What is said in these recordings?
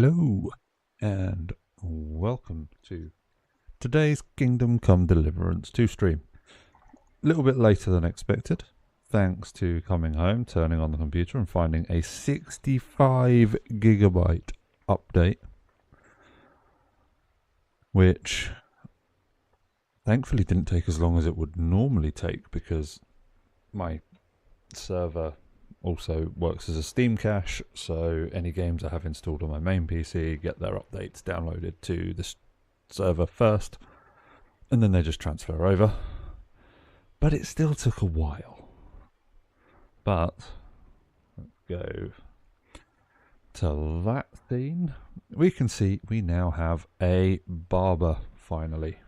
Hello, and welcome to today's Kingdom Come Deliverance 2 stream. A little bit later than expected, thanks to coming home, turning on the computer and finding a 65 gigabyte update, which thankfully didn't take as long as it would normally take because my server also works as a Steam cache, so any games I have installed on my main PC get their updates downloaded to the server first, and then they just transfer over. But it still took a while. But let's go to that scene. We can see we now have a barber finally,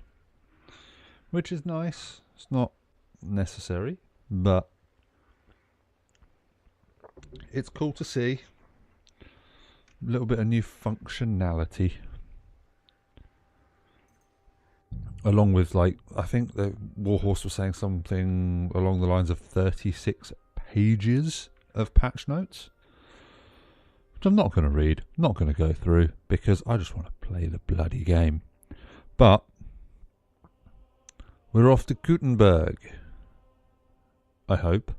which is nice. It's not necessary, but it's cool to see. A little bit of new functionality. Along with, like, I think the Warhorse was saying something along the lines of 36 pages of patch notes, which I'm not going to read, not going to go through, because I just want to play the bloody game. But we're off to Gutenberg. I hope.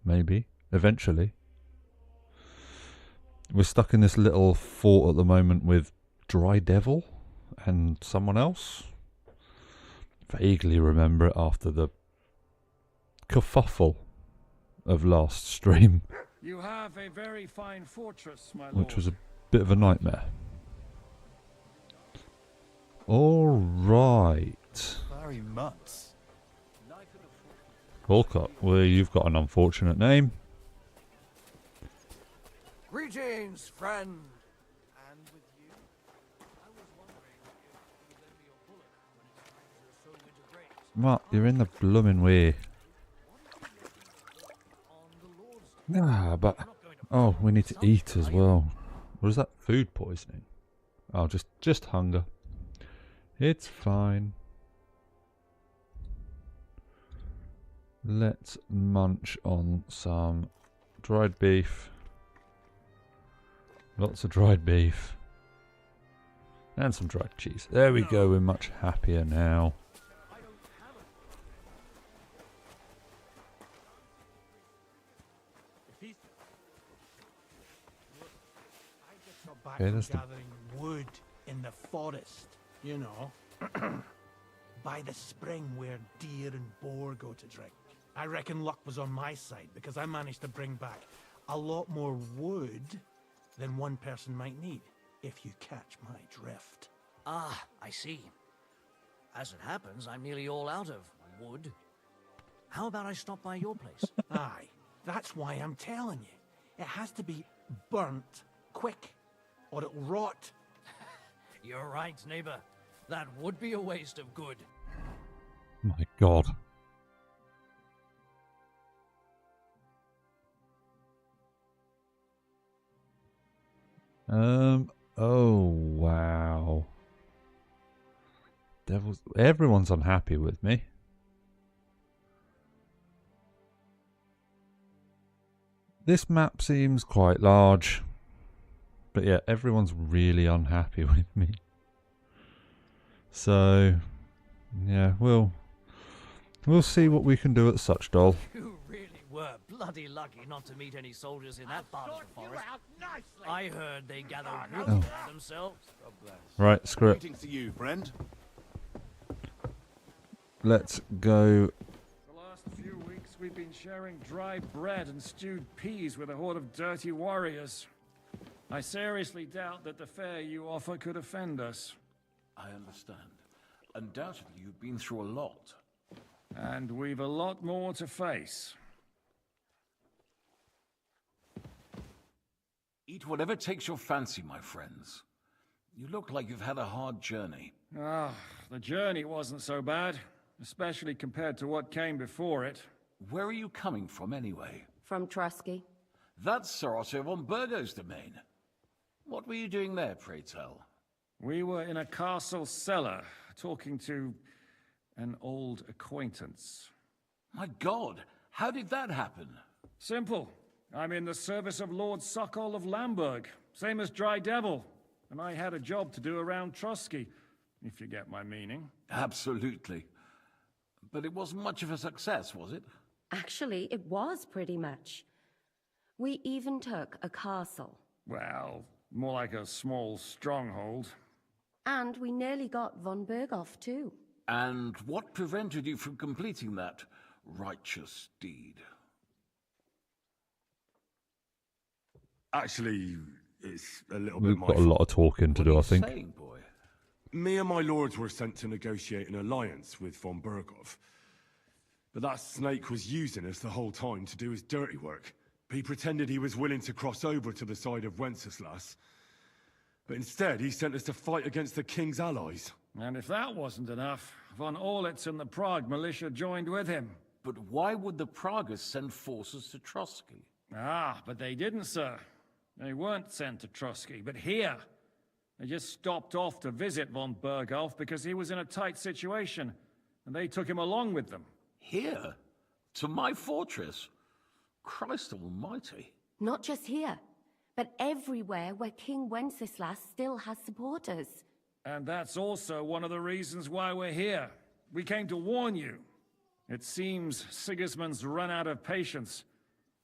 Maybe. Eventually. We're stuck in this little fort at the moment with Dry Devil and someone else. Vaguely remember it after the kerfuffle of last stream. You have a very fine fortress, my lord. Which was a bit of a nightmare. Alright. Very much. Walcott, well, you've got an unfortunate name. Greetings, friend. And with you? I was wondering if you would lend me your bullet when it's time to sow into graves. Mark, you're in the blooming way. Ah, but... Oh, we need to eat as well. What is that? Food poisoning? Oh, just hunger. It's fine. Let's munch on some dried beef. Lots of dried beef. And some dried cheese. There we go, we're much happier now. Okay, that's gathering wood in the forest, you know. By the spring where deer and boar go to drink. I reckon luck was on my side because I managed to bring back a lot more wood than one person might need, if you catch my drift. Ah, I see. As it happens, I'm nearly all out of wood. How about I stop by your place? Aye, that's why I'm telling you. It has to be burnt quick, or it'll rot. You're right, neighbor. That would be a waste of good. My God. Oh, wow. Everyone's unhappy with me. This map seems quite large. But yeah, everyone's really unhappy with me. So, yeah, we'll see what we can do at such doll. You really were bloody lucky not to meet any soldiers in that part of the forest. I heard they gather wood for themselves. Right, screw it. Greetings to you, friend. Let's go. The last few weeks we've been sharing dry bread and stewed peas with a horde of dirty warriors. I seriously doubt that the fare you offer could offend us. I understand. Undoubtedly, you've been through a lot. And we've a lot more to face. Eat whatever takes your fancy, my friends. You look like you've had a hard journey. Ah, the journey wasn't so bad, especially compared to what came before it. Where are you coming from, anyway? From Trusky. That's Sir Otto von Burgo's domain. What were you doing there, pray tell? We were in a castle cellar, talking to an old acquaintance. My God, how did that happen? Simple. I'm in the service of Lord Sokol of Lamberg, same as Dry Devil. and I had a job to do around Trotsky, if you get my meaning. Absolutely. But it wasn't much of a success, was it? Actually, it was pretty much. We even took a castle. Well, more like a small stronghold. And we nearly got von Berghoff, too. And what prevented you from completing that righteous deed? Actually, it's a little bit We've my got a lot of talking to do, I What are you think. saying, boy? Me and my lords were sent to negotiate an alliance with von Berghoff. But that snake was using us the whole time to do his dirty work. He pretended he was willing to cross over to the side of Wenceslas. But instead, he sent us to fight against the king's allies. And if that wasn't enough, von Orlitz and the Prague militia joined with him. But why would the Praguers send forces to Trotsky? Ah, but they didn't, sir. They weren't sent to Trotsky, but here. They just stopped off to visit von Berghoff because he was in a tight situation, and they took him along with them. Here? To my fortress? Christ almighty. Not just here, but everywhere where King Wenceslas still has supporters. And that's also one of the reasons why we're here. We came to warn you. It seems Sigismund's run out of patience.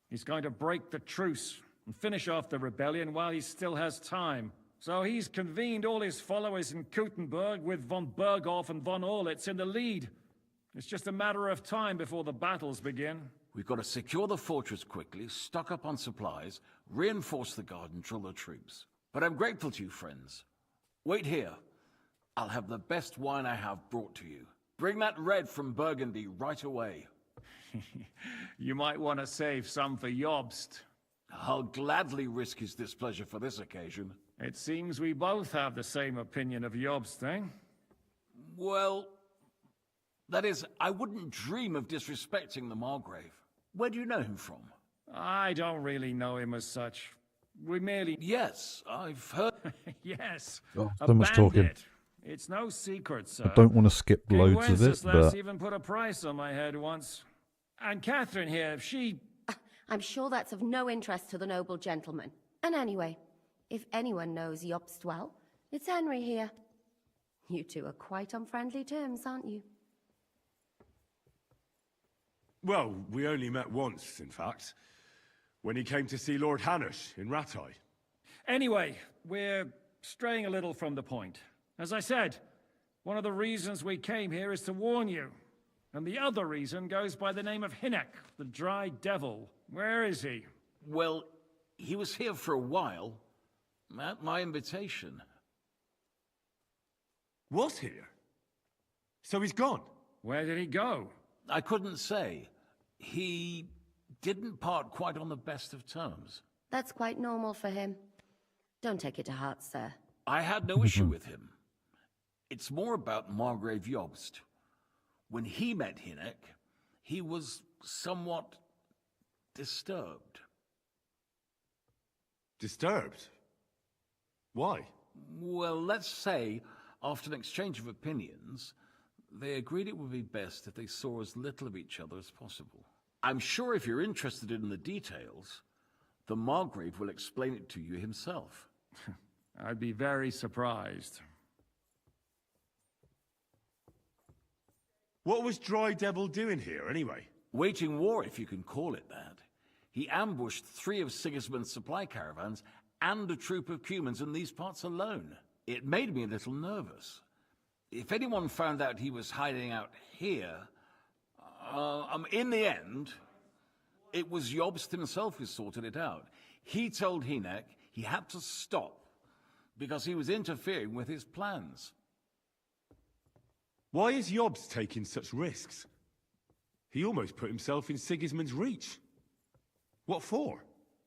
He's going to break the truce and finish off the rebellion while he still has time. So he's convened all his followers in Kuttenberg with von Berghoff and von Orlitz in the lead. It's just a matter of time before the battles begin. We've got to secure the fortress quickly, stock up on supplies, reinforce the guard and drill the troops. But I'm grateful to you, friends. Wait here. I'll have the best wine I have brought to you. Bring that red from Burgundy right away. You might want to save some for Jobst. I'll gladly risk his displeasure for this occasion. It seems we both have the same opinion of Jobst, eh? Well, that is, I wouldn't dream of disrespecting the Margrave. Where do you know him from? I don't really know him as such. We merely... Yes, I've heard... Yes, Oh, a so much talking. bandit. It's no secret, sir. I don't want to skip King loads of it, Wenceslas but even put a price on my head once. And Catherine here, she... I'm sure that's of no interest to the noble gentleman. And anyway, if anyone knows Jobst well, it's Henry here. You two are quite on friendly terms, aren't you? Well, we only met once, in fact. When he came to see Lord Hanush in Rattay. Anyway, we're straying a little from the point. As I said, one of the reasons we came here is to warn you. And the other reason goes by the name of Hinek, the Dry Devil. Where is he? Well, he was here for a while, at my invitation. Was here? So he's gone? Where did he go? I couldn't say. He didn't part quite on the best of terms. That's quite normal for him. Don't take it to heart, sir. I had no issue with him. It's more about Margrave Jobst. When he met Hinek, he was somewhat disturbed. Disturbed? Why? Well, let's say, after an exchange of opinions, they agreed it would be best if they saw as little of each other as possible. I'm sure if you're interested in the details, the Margrave will explain it to you himself. I'd be very surprised. What was Dry Devil doing here, anyway? Waging war, if you can call it that. He ambushed 3 of Sigismund's supply caravans and a troop of Cumans in these parts alone. It made me a little nervous. If anyone found out he was hiding out here, in the end, it was Jobst himself who sorted it out. He told Hinek he had to stop because he was interfering with his plans. Why is Jobst taking such risks? He almost put himself in Sigismund's reach. What for?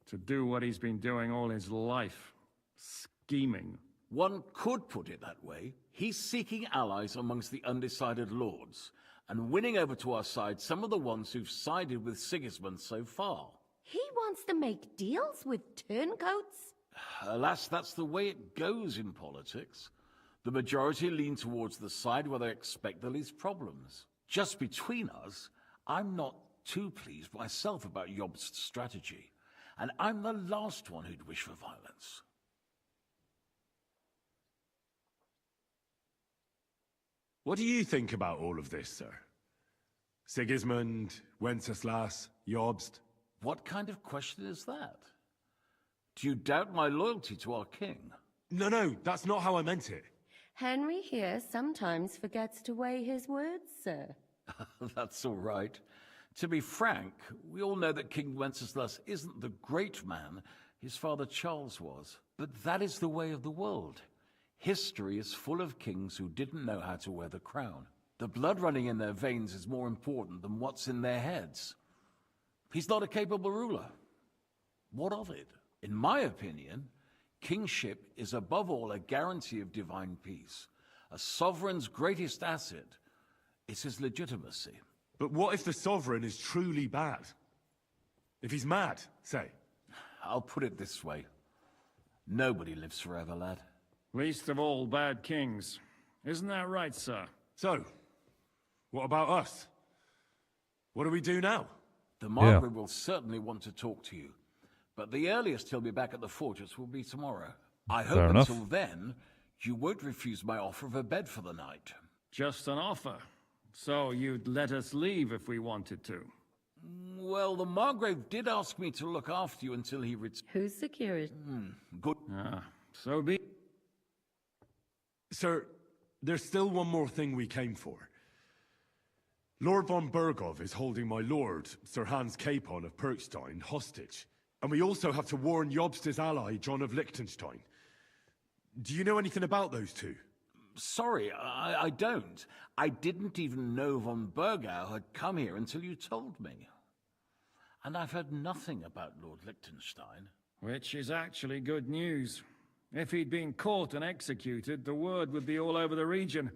To do what he's been doing all his life. Scheming. One could put it that way. He's seeking allies amongst the undecided lords, and winning over to our side some of the ones who've sided with Sigismund so far. He wants to make deals with turncoats? Alas, that's the way it goes in politics. The majority lean towards the side where they expect the least problems. Just between us, I'm not too pleased myself about Jobst's strategy, and I'm the last one who'd wish for violence. What do you think about all of this, sir? Sigismund, Wenceslas, Jobst? What kind of question is that? Do you doubt my loyalty to our king? No, that's not how I meant it. Henry here sometimes forgets to weigh his words, sir. That's all right. To be frank, we all know that King Wenceslas isn't the great man his father Charles was. But that is the way of the world. History is full of kings who didn't know how to wear the crown. The blood running in their veins is more important than what's in their heads. He's not a capable ruler. What of it? In my opinion, kingship is above all a guarantee of divine peace. A sovereign's greatest asset is his legitimacy. But what if the sovereign is truly bad? If he's mad, say? I'll put it this way. Nobody lives forever, lad. Least of all bad kings. Isn't that right, sir? So, what about us? What do we do now? The Margrave will certainly want to talk to you. But the earliest he'll be back at the fortress will be tomorrow. I hope Fair enough. until then, you won't refuse my offer of a bed for the night. Just an offer. So you'd let us leave if we wanted to. Well, the Margrave did ask me to look after you until he returns. Who's security? Good. So be... Sir, there's still one more thing we came for. Lord von Bergov is holding my lord, Sir Hans Capon of Perkstein, hostage. And we also have to warn Jobst's ally, John of Liechtenstein. Do you know anything about those two? Sorry, I don't. I didn't even know von Bergau had come here until you told me. And I've heard nothing about Lord Liechtenstein. Which is actually good news. If he'd been caught and executed, the word would be all over the region.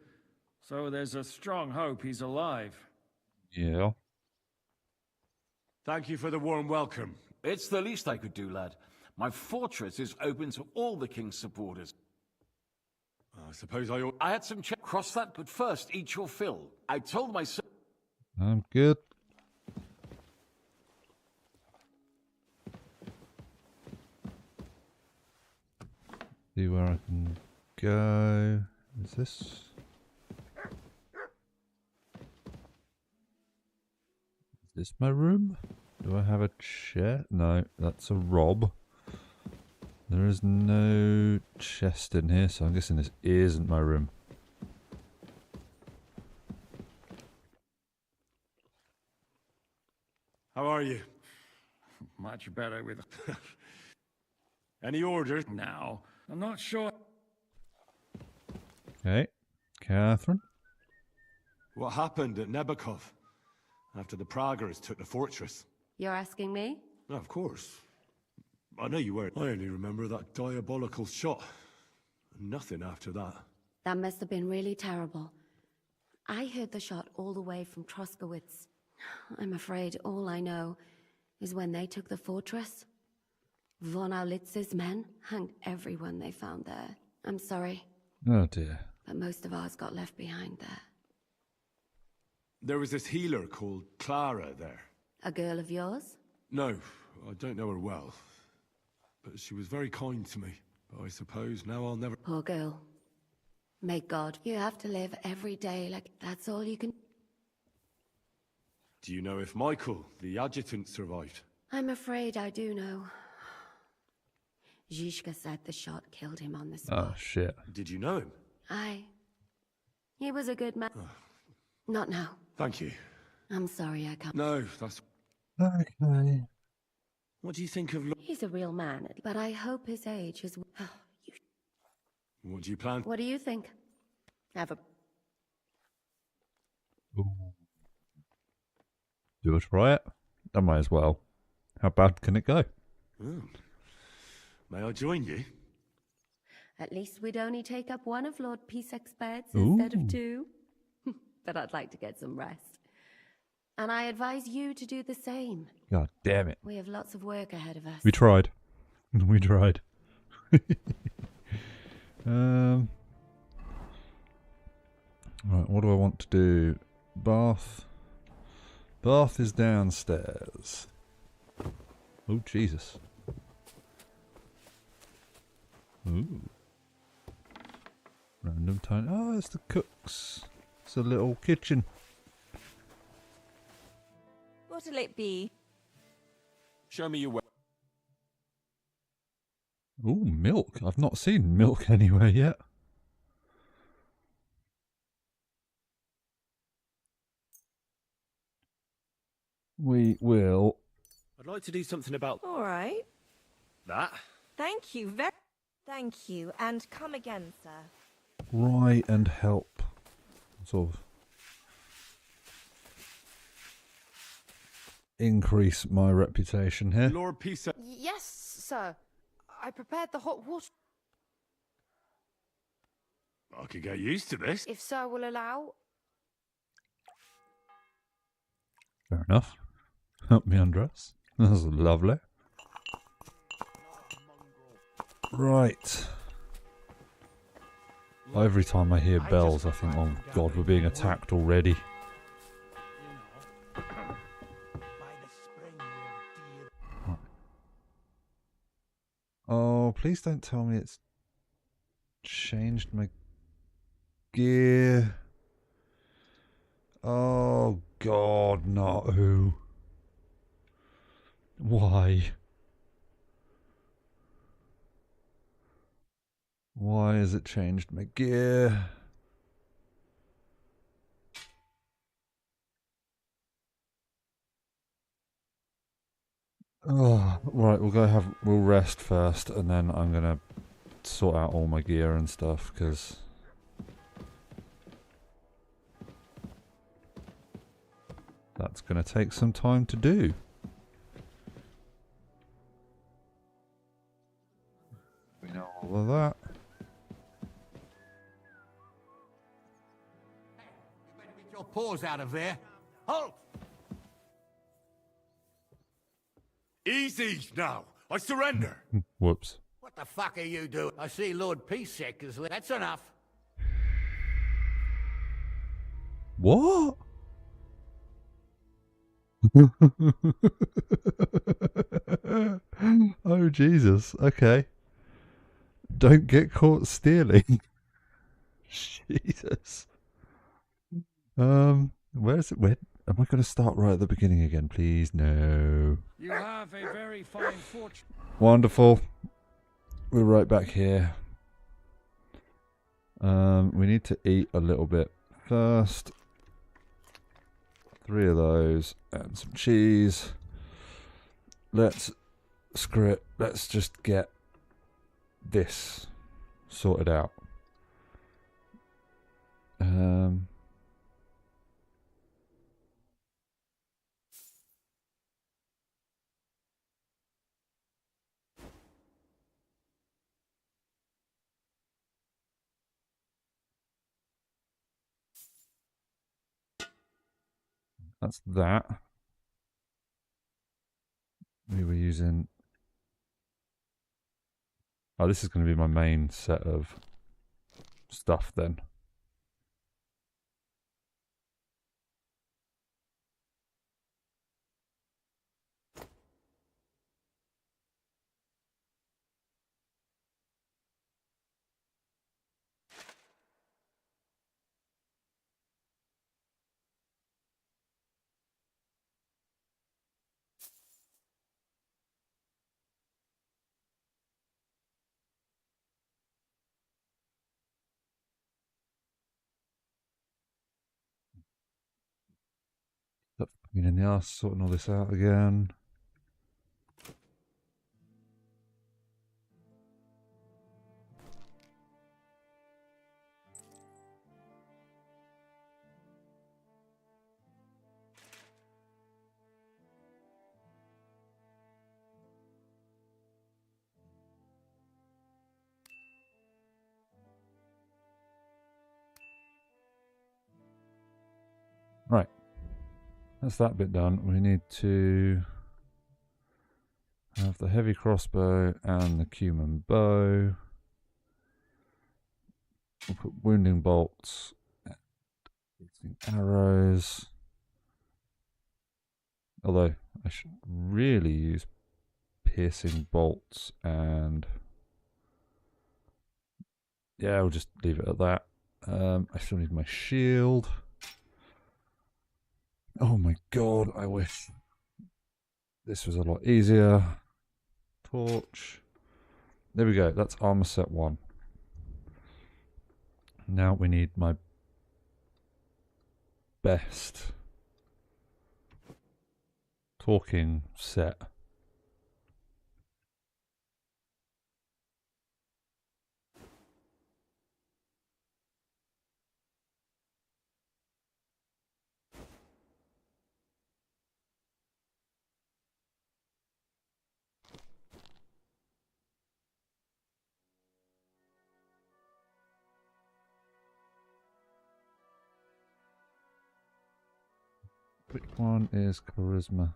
So there's a strong hope he's alive. Yeah. Thank you for the warm welcome. It's the least I could do, lad. My fortress is open to all the king's supporters. I suppose I ought... I had some cross that, but first, eat your fill. I told my son... I'm good. See where I can go. Is this? Is this my room? Do I have a chair? No, that's a rob. There is no chest in here, so I'm guessing this isn't my room. How are you? Much better with... Any orders? now. I'm not sure... Okay, Catherine. What happened at Nebakov after the Praguers took the fortress? You're asking me? No, of course. I know you weren't. I only remember that diabolical shot. Nothing after that. That must have been really terrible. I heard the shot all the way from Troskowitz. I'm afraid all I know is when they took the fortress, von Aulitz's men hanged everyone they found there. I'm sorry, Oh dear. but most of ours got left behind there. There was this healer called Clara there. A girl of yours? No, I don't know her well. But she was very kind to me. But I suppose now I'll never... Poor girl. May God, you have to live every day like that's all you can... Do you know if Michael, the adjutant, survived? I'm afraid I do know. Zizka said the shot killed him on the spot. Oh shit. Did you know him? Aye. He was a good man. Not now. Thank you. I'm sorry I can't. No, that's... Okay. What do you think of... He's a real man, but I hope his age is... What do you plan? What do you think? Have a... Ooh. Do I try it? I might as well. How bad can it go? Oh. May I join you? At least we'd only take up one of Lord Pisek's beds instead Ooh. of two. But I'd like to get some rest. And I advise you to do the same. God damn it. We have lots of work ahead of us. We tried. We tried. Right, what do I want to do? Bath. Bath is downstairs. Oh, Jesus. Ooh. Random time. Oh, it's the cook's It's a little kitchen. What'll it be? Show me your way. Ooh, milk. I've not seen milk anywhere yet. We will. I'd like to do something about All right. that. Thank you Thank you, and come again, sir. Try and help. Sort of increase my reputation here. Lord Peace. Yes, sir. I prepared the hot water. I could get used to this. If sir will allow. Fair enough. Help me undress. That's lovely. Right. Every time I hear bells, I think, oh god, we're being attacked already. You know, by the spring where deer... Oh, please don't tell me it's changed my gear. Oh god, no. Why? Why has it changed my gear? Oh, right, we'll rest first, and then I'm gonna sort out all my gear and stuff, because that's gonna take some time to do. We know all of that. Get your paws out of there. Halt! Easy now. I surrender. Whoops. What the fuck are you doing? I see Lord Peacecheck is there. That's enough. What? Oh Jesus. Okay. Don't get caught stealing. Jesus. Where's it? Where am I going to start right at the beginning again? Please, no. You have a very fine fortune. Wonderful. We're right back here. We need to eat a little bit first. 3 of those and some cheese. Screw it. Let's just get this sorted out. That's that. We were using... Oh, this is going to be my main set of stuff then. That's pain in the ass sorting all this out again. Right. That's that bit done. We need to have the heavy crossbow and the cumin bow. We'll put wounding bolts and arrows. Although I should really use piercing bolts, and yeah, we'll just leave it at that. I still need my shield. Oh my god, I wish this was a lot easier. Torch. There we go, that's armor set 1. Now we need my best talking set. Which one is charisma?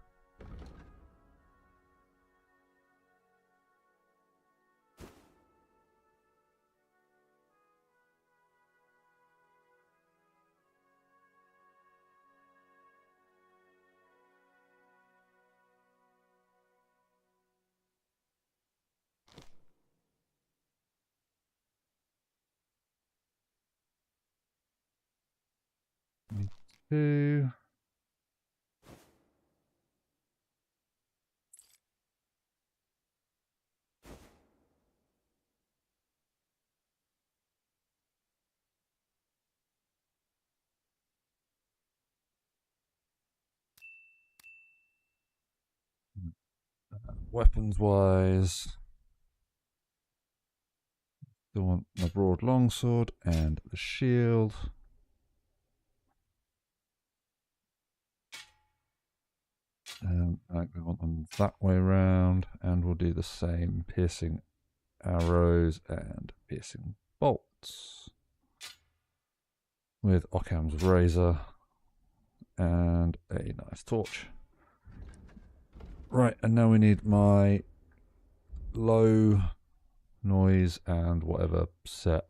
Me too. Weapons wise, still want my broad longsword and the shield. We want them that way around, and we'll do the same piercing arrows and piercing bolts with Occam's razor and a nice torch. Right, and now we need my low noise and whatever set.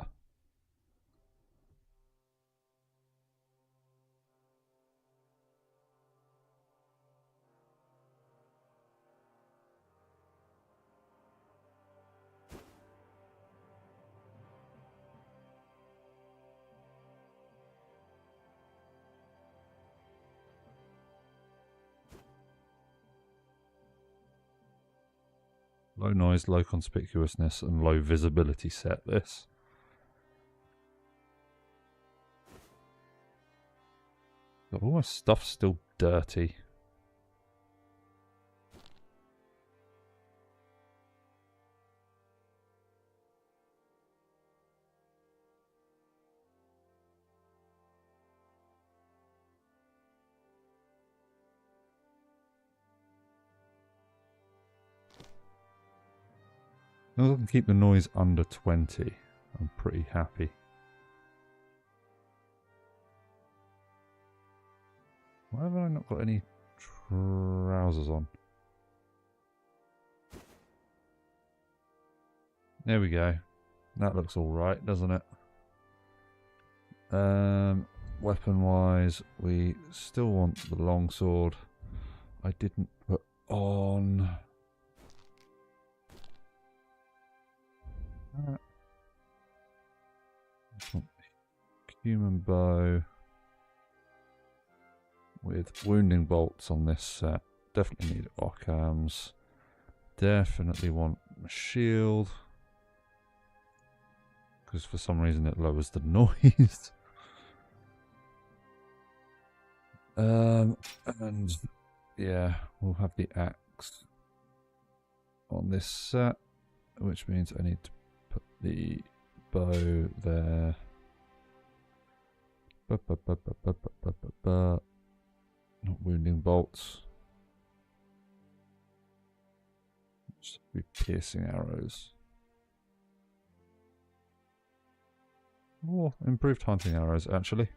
Low noise, low conspicuousness, and low visibility set this. But all my stuff's still dirty. As long as I can keep the noise under 20, I'm pretty happy. Why have I not got any trousers on? There we go. That looks alright, doesn't it? Weapon wise, we still want the longsword. I didn't put on... Human bow with wounding bolts on this set. Definitely need Occams. Definitely want a shield, because for some reason it lowers the noise. And yeah, we'll have the axe on this set, which means I need to put the bow there. Not wounding bolts. Just be piercing arrows. Oh, improved hunting arrows actually.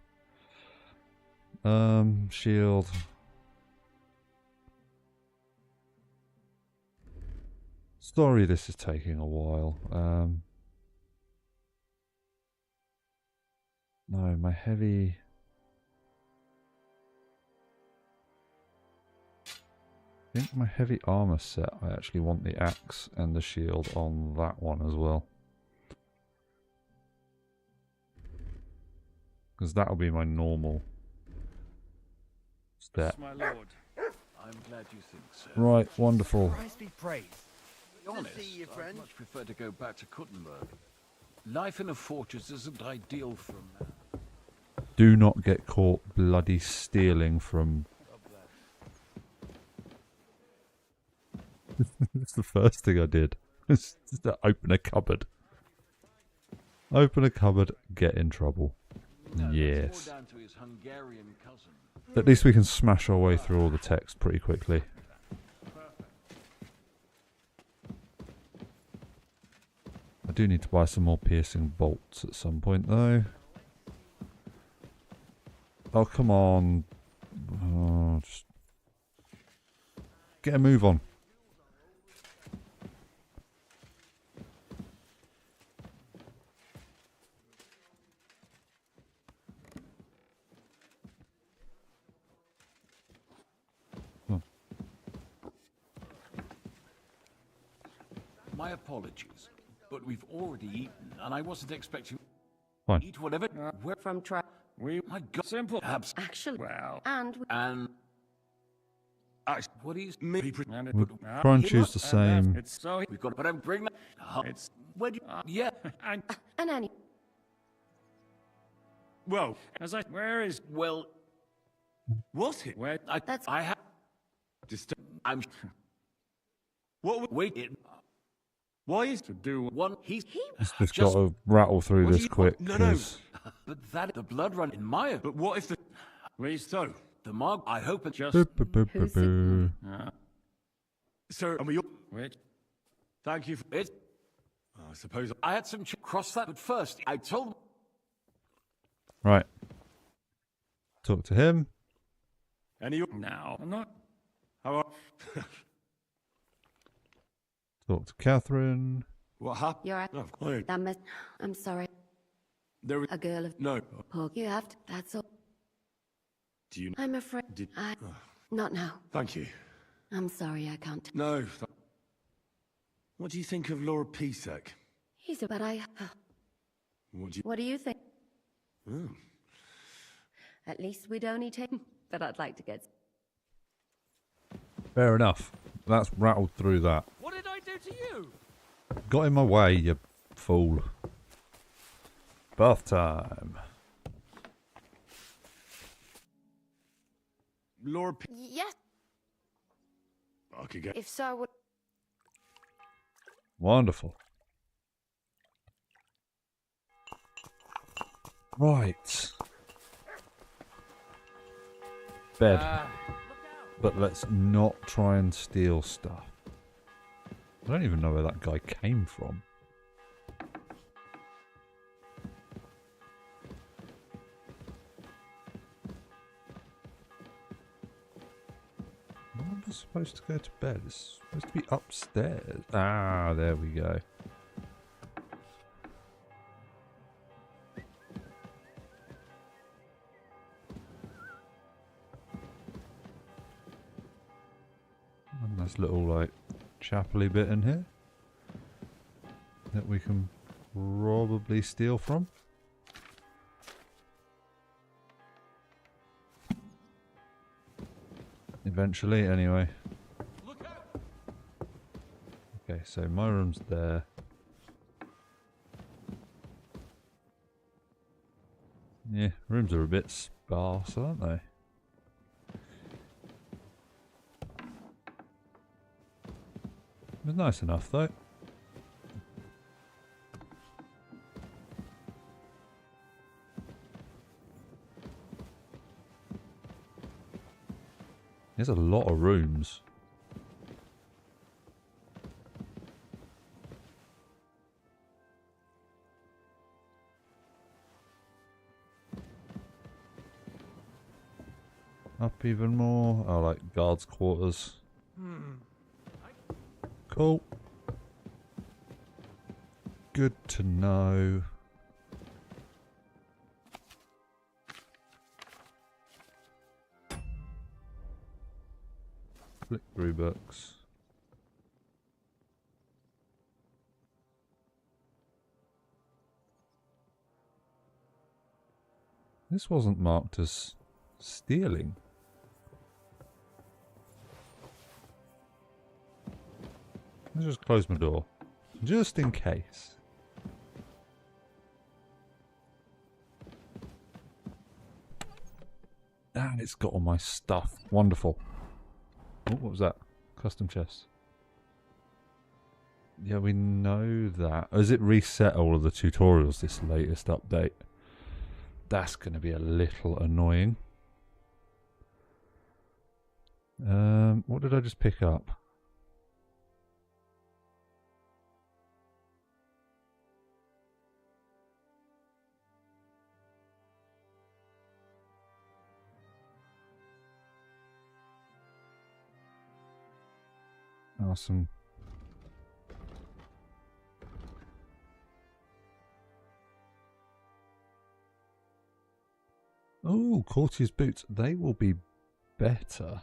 Shield. Sorry this is taking a while. No, my heavy... I think my heavy armor set, I actually want the axe and the shield on that one as well. Because that'll be my normal What's that? My lord. I'm glad you think so. Right, wonderful. Christ be praised. To be honest, I'd much prefer to go back to Kuttenberg. Life in a fortress isn't ideal for a man. Do not get caught bloody stealing from... That's the first thing I did. Just to open a cupboard. Open a cupboard, get in trouble. No, Yes. that's more down to his Hungarian cousin. At least we can smash our way through all the text pretty quickly. I do need to buy some more piercing bolts at some point though. Oh, come on. Oh, just get a move on. My apologies, but we've already eaten, and I wasn't expecting Fine. to eat whatever. Where From try. my God, Simple. Actually. Well. And and what is Me. And it, Try and choose the same. It's so. we've got, but I'm bring that. It's. Where do yeah. And and any. Well, as I. Where is. Well, was it? Where. I have. I'm. What? Wait. It, Why is? To do. one. He's Just got to rattle through What do this you quick. want? No, no. 'cause but that the blood run in my. But what if the? Please. So, The mark. I hope it just. Boo, boo, boo, boo, Who's boo. sir, and we all. Which. Thank you. For, It. I suppose. I had some cross that, but first I told. Right. Talk to him. Any? Now. I'm not. How are? Talk to Catherine. What happened? You're right. No, I, That mess. I'm sorry. there was A girl of no. pork. You have to. That's all. Do you? I'm afraid. Did? Not now. Thank you. I'm sorry I can't. No. What do you think of Laura Pisek? He's a. But I. What do you? What do you think? Oh. At least we'd only take. But I'd like to get. Fair enough. That's rattled through that. What did I do to you? Got in my way, you fool. Bath time. Laura. Yes. I could get. If so, would. Wonderful. Right. Bed. But let's not try and steal stuff. I don't even know where that guy came from. When am I supposed to go to bed? It's supposed to be upstairs. Ah, there we go. A nice little like chapel-y bit in here that we can probably steal from. Eventually, anyway. Okay, so my room's there. Yeah, rooms are a bit sparse, aren't they? It's nice enough, though. There's a lot of rooms. Up even more. Oh, like guards' quarters. Cool. Good to know. Flick through books. This wasn't marked as stealing. Let's just close my door. Just in case. And it's got all my stuff. Wonderful. Oh, what was that? Custom chest. Yeah, we know that. Has it reset all of the tutorials this latest update? That's going to be a little annoying. What did I just pick up? Awesome. Oh, Courtier's boots. They will be better.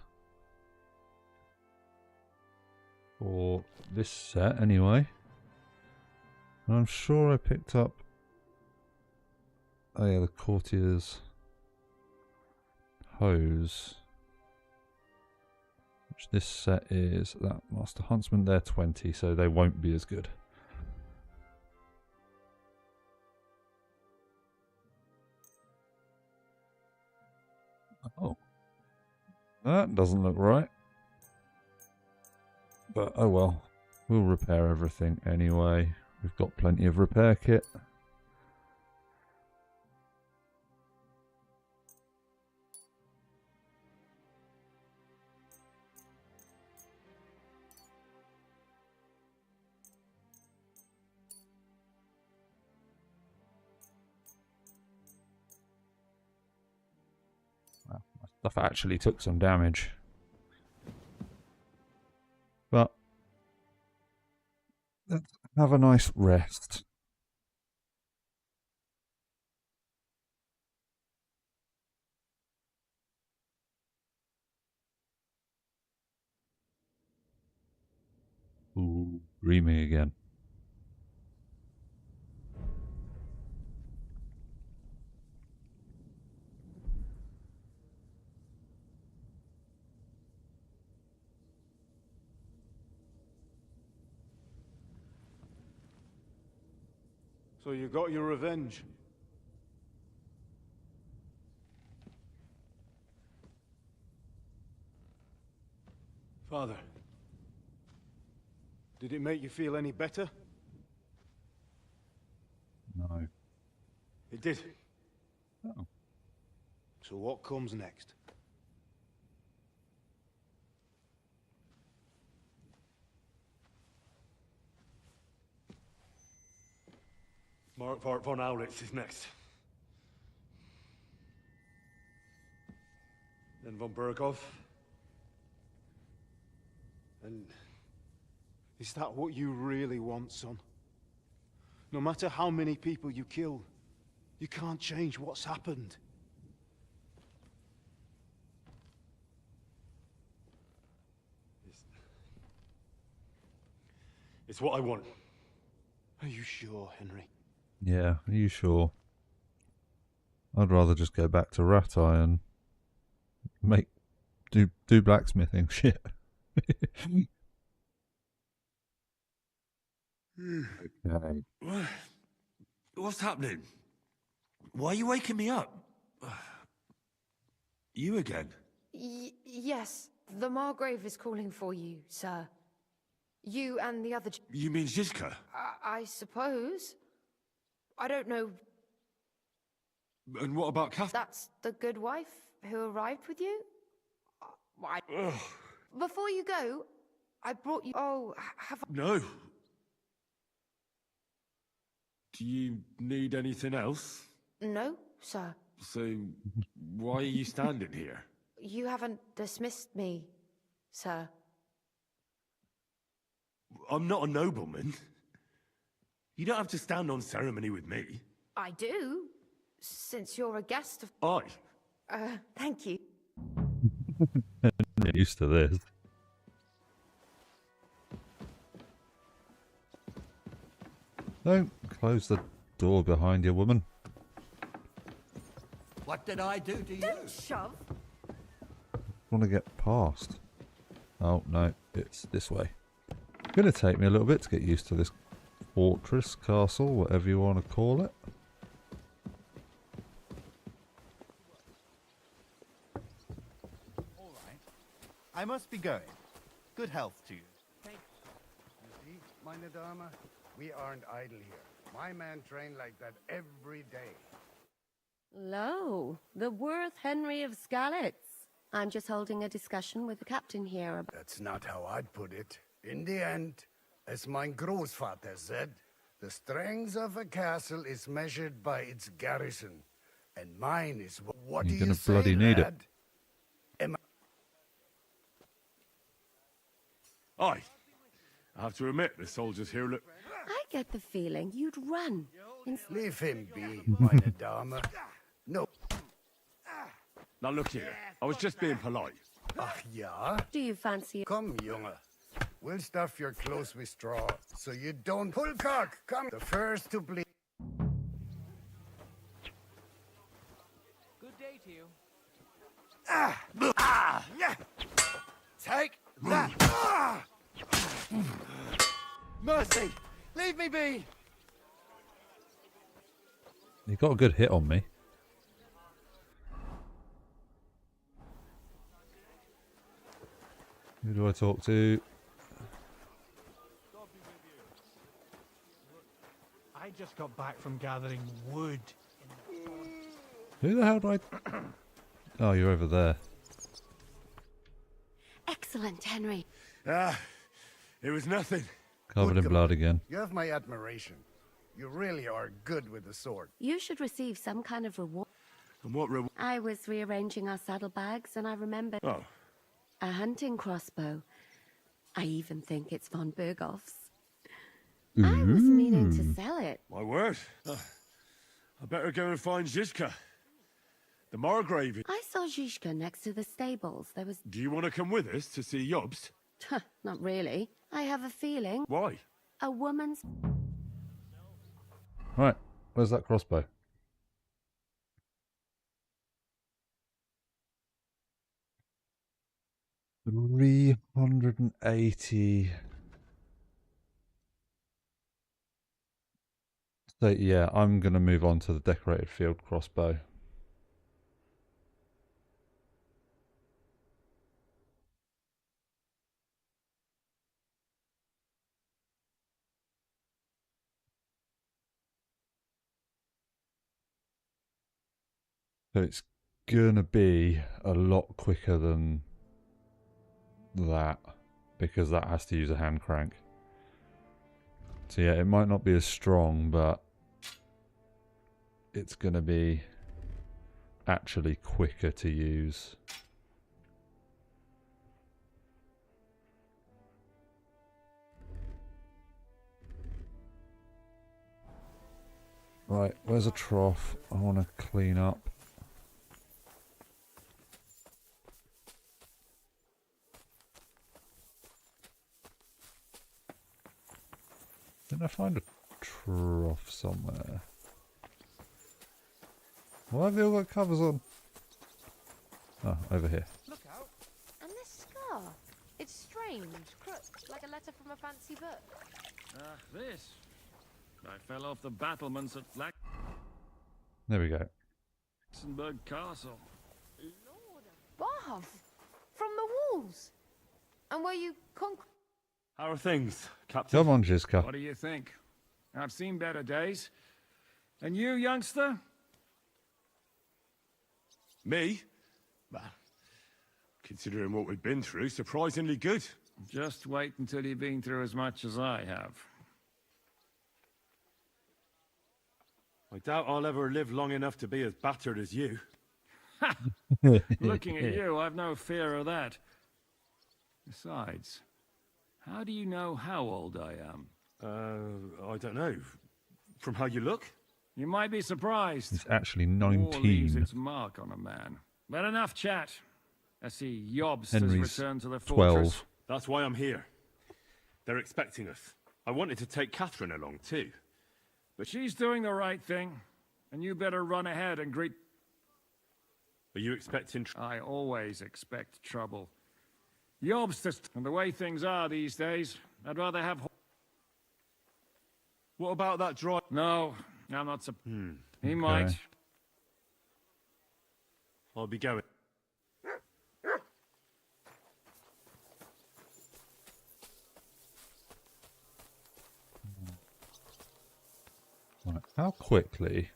For this set, anyway. And I'm sure I picked up... Oh yeah, the Courtier's hose. Which this set is... That Master Huntsman, they're 20, so they won't be as good. Oh. That doesn't look right. But oh well. We'll repair everything anyway. We've got plenty of repair kit. Well, my stuff actually took some damage. But let's have a nice rest. Ooh, dreaming again. So you got your revenge? Father, did it make you feel any better? No. It did. Oh. So what comes next? Mark von Aulitz is next. Then von Berghoff. And is that what you really want, son? No matter how many people you kill, you can't change what's happened. It's what I want. Are you sure, Henry? Yeah, are you sure? I'd rather just go back to Ratai and do blacksmithing shit. Okay. What's happening? Why are you waking me up? You again? Yes, the Margrave is calling for you, sir. You and the other... You mean Zizka? I suppose. I don't know. And what about Kath? That's the good wife who arrived with you? Before you go, I brought you... Oh, have I... No. Do you need anything else? No, sir. So, why are you standing here? You haven't dismissed me, sir. I'm not a nobleman. You don't have to stand on ceremony with me. I do, since you're a guest of... thank you. Get used to this. Don't close the door behind you, woman. What did I do to you? Don't shove. Want to get past? Oh no, it's this way. going to take me a little bit to get used to this fortress, castle, whatever you want to call it. All right. I must be going. Good health to you. You see, meine Dame, we aren't idle here. My men train like that every day. Lo, the worth Henry of Skalitz. I'm just holding a discussion with the captain here. That's not how I'd put it. In the end, as mein Großvater said, the strength of a castle is measured by its garrison. And mine is what You're do gonna you say, bloody need it. lad? Aye. I have to admit, the soldiers here look... I get the feeling you'd run. Leave him be, meine Dame. No. Now look here, I was just being polite. Ach ja? Do you fancy... Come, Junge. We'll stuff your clothes with straw, so you don't pull cock. Come, the first to bleed. Good day to you. Yeah. Take that. Mercy! Leave me be! You got a good hit on me. Who do I talk to? I just got back from gathering wood. Who the hell do I... Oh, you're over there. Excellent, Henry. It was nothing. Covered in blood again. You have my admiration. You really are good with the sword. You should receive some kind of reward. And what reward? I was rearranging our saddlebags and I remembered Oh. a hunting crossbow. I even think it's von Berghoff's. I was meaning to sell it. My word. I better go and find Zizka. The Margrave. I saw Zizka next to the stables. There was... Do you want to come with us to see Jobst? Not really. I have a feeling. Why? A woman's... Right, where's that crossbow? $380. So yeah, I'm gonna move on to the decorated field crossbow. So it's gonna be a lot quicker than that because that has to use a hand crank. So yeah, it might not be as strong, but it's gonna be actually quicker to use. Right, where's a trough? I want to clean up. Didn't I find a trough somewhere? Why have they all got covers on? Oh, over here. Look out. And this scar. It's strange, crooked, like a letter from a fancy book. This. I fell off the battlements at There we go. Luxembourg Castle. Lord above. From the walls. And were you How are things, Captain? Come on, Zizka. What do you think? I've seen better days. And you, youngster? Me? Well, considering what we've been through, surprisingly good. Just wait until you've been through as much as I have. I doubt I'll ever live long enough to be as battered as you. Looking at you, I've no fear of that. Besides, how do you know how old I am? I don't know. From how you look? You might be surprised. It's actually War leaves 19. its mark on a man. But enough chat. I see Jobst has Henry's returned to the 12. fortress. That's why I'm here. They're expecting us. I wanted to take Catherine along too. But she's doing the right thing. And you better run ahead and greet... Are you expecting... I always expect trouble. Jobst is... And the way things are these days, I'd rather have... What about that dry... No, I'm not so... He Okay. might. I'll be going. Right, how quickly?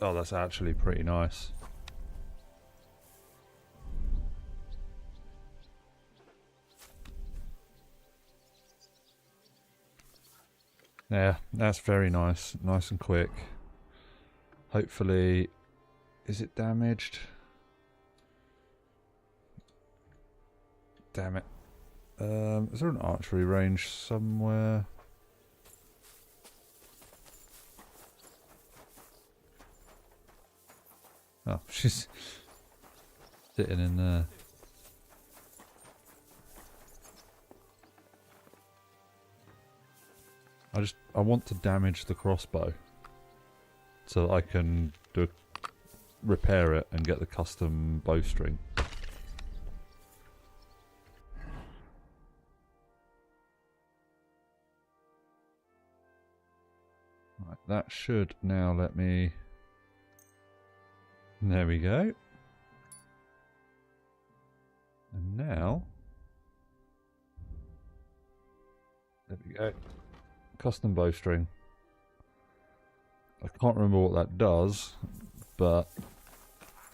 Oh, that's actually pretty nice. Yeah, that's very nice. Nice and quick. Hopefully... Is it damaged? Damn it. Is there an archery range somewhere? Oh, she's sitting in there. I want to damage the crossbow so that I can repair it and get the custom bowstring. Right, that should now let me... There we go. And now... There we go. Custom bowstring. I can't remember what that does, but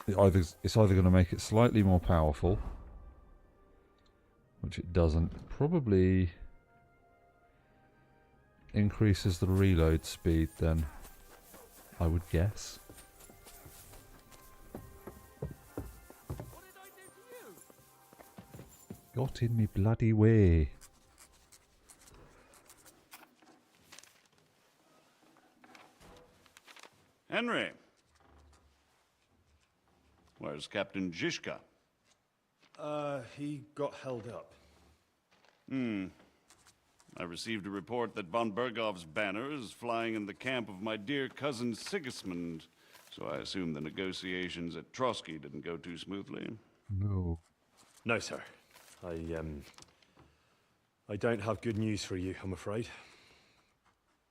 it's either going to make it slightly more powerful, which it doesn't. Probably increases the reload speed then, I would guess. Got in me bloody way. Henry. Where's Captain Zizka? He got held up. I received a report that von Bergov's banner is flying in the camp of my dear cousin Sigismund, so I assume the negotiations at Trotsky didn't go too smoothly. No. No, sir. I don't have good news for you, I'm afraid.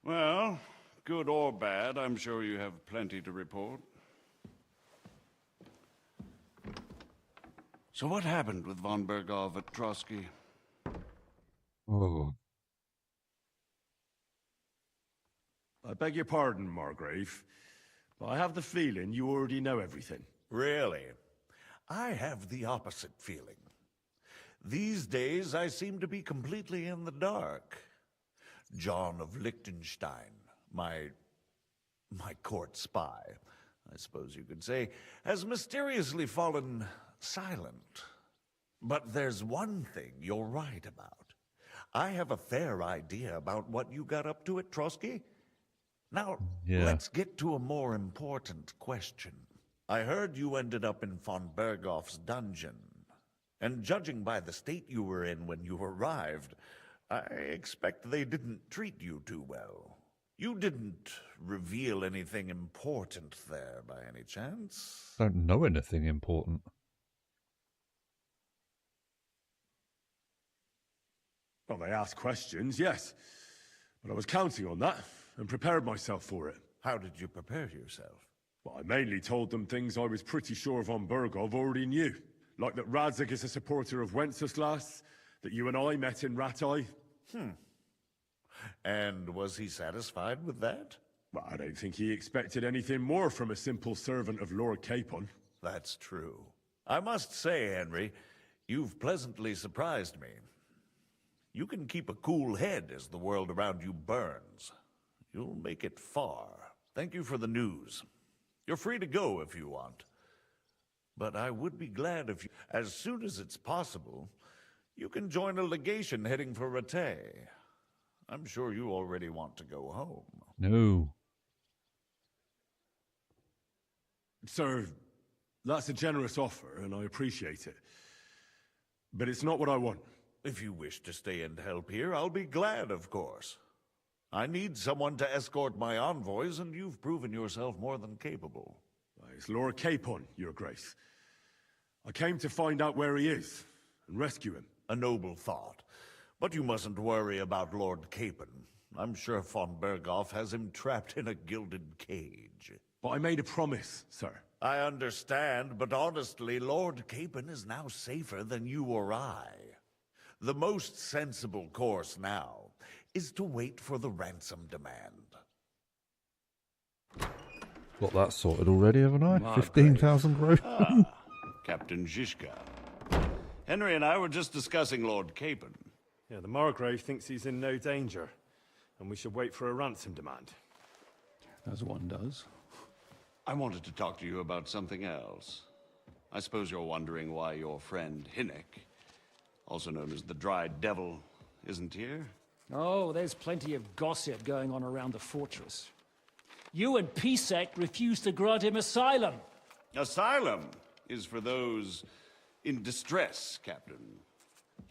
Well, good or bad, I'm sure you have plenty to report. So what happened with von Bergov at Trotsky? Oh. I beg your pardon, Margrave, but I have the feeling you already know everything. Really? I have the opposite feeling. These days, I seem to be completely in the dark. John of Liechtenstein, my court spy, I suppose you could say, has mysteriously fallen silent. But there's one thing you're right about. I have a fair idea about what you got up to at Trotsky. Now, let's get to a more important question. I heard you ended up in von Bergov's dungeon. And judging by the state you were in when you arrived, I expect they didn't treat you too well. You didn't reveal anything important there by any chance? Don't know anything important. Well, they asked questions, yes. But I was counting on that and prepared myself for it. How did you prepare yourself? Well, I mainly told them things I was pretty sure von Bergov already knew. Like that Radzig is a supporter of Wenceslas, that you and I met in Ratai. And was he satisfied with that? Well, I don't think he expected anything more from a simple servant of Lord Capon. That's true. I must say, Henry, you've pleasantly surprised me. You can keep a cool head as the world around you burns. You'll make it far. Thank you for the news. You're free to go if you want. But I would be glad if you, as soon as it's possible, you can join a legation heading for Rattay. I'm sure you already want to go home. No. Sir, that's a generous offer, and I appreciate it. But it's not what I want. If you wish to stay and help here, I'll be glad, of course. I need someone to escort my envoys, and you've proven yourself more than capable. It's Lord Capon, Your Grace. I came to find out where he is and rescue him. A noble thought. But you mustn't worry about Lord Capon. I'm sure von Berghoff has him trapped in a gilded cage. But I made a promise, sir. I understand, but honestly, Lord Capon is now safer than you or I. The most sensible course now is to wait for the ransom demand. Got that sorted already, haven't I? Margrave. 15,000 growth. Captain Zizka. Henry and I were just discussing Lord Capon. Yeah, the Margrave thinks he's in no danger, and we should wait for a ransom demand. As one does. I wanted to talk to you about something else. I suppose you're wondering why your friend Hinnek, also known as the Dry Devil, isn't here? Oh, there's plenty of gossip going on around the fortress. You and Pisek refused to grant him asylum. Asylum is for those in distress, Captain.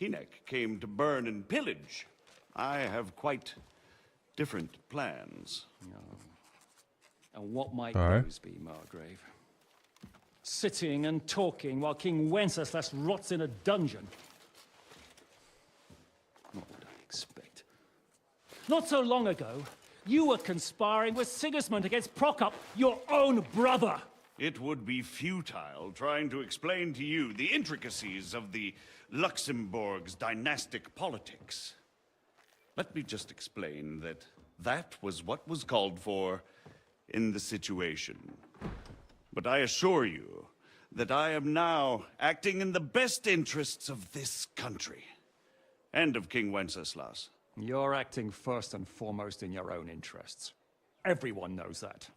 Hinnek came to burn and pillage. I have quite different plans. And what might Alright. those be, Margrave? Sitting and talking while King Wenceslas rots in a dungeon. What would I expect? Not so long ago, you were conspiring with Sigismund against Prokop, your own brother. It would be futile trying to explain to you the intricacies of the Luxembourg's dynastic politics. Let me just explain that that was what was called for in the situation. But I assure you that I am now acting in the best interests of this country and of King Wenceslas. You're acting first and foremost in your own interests. Everyone knows that.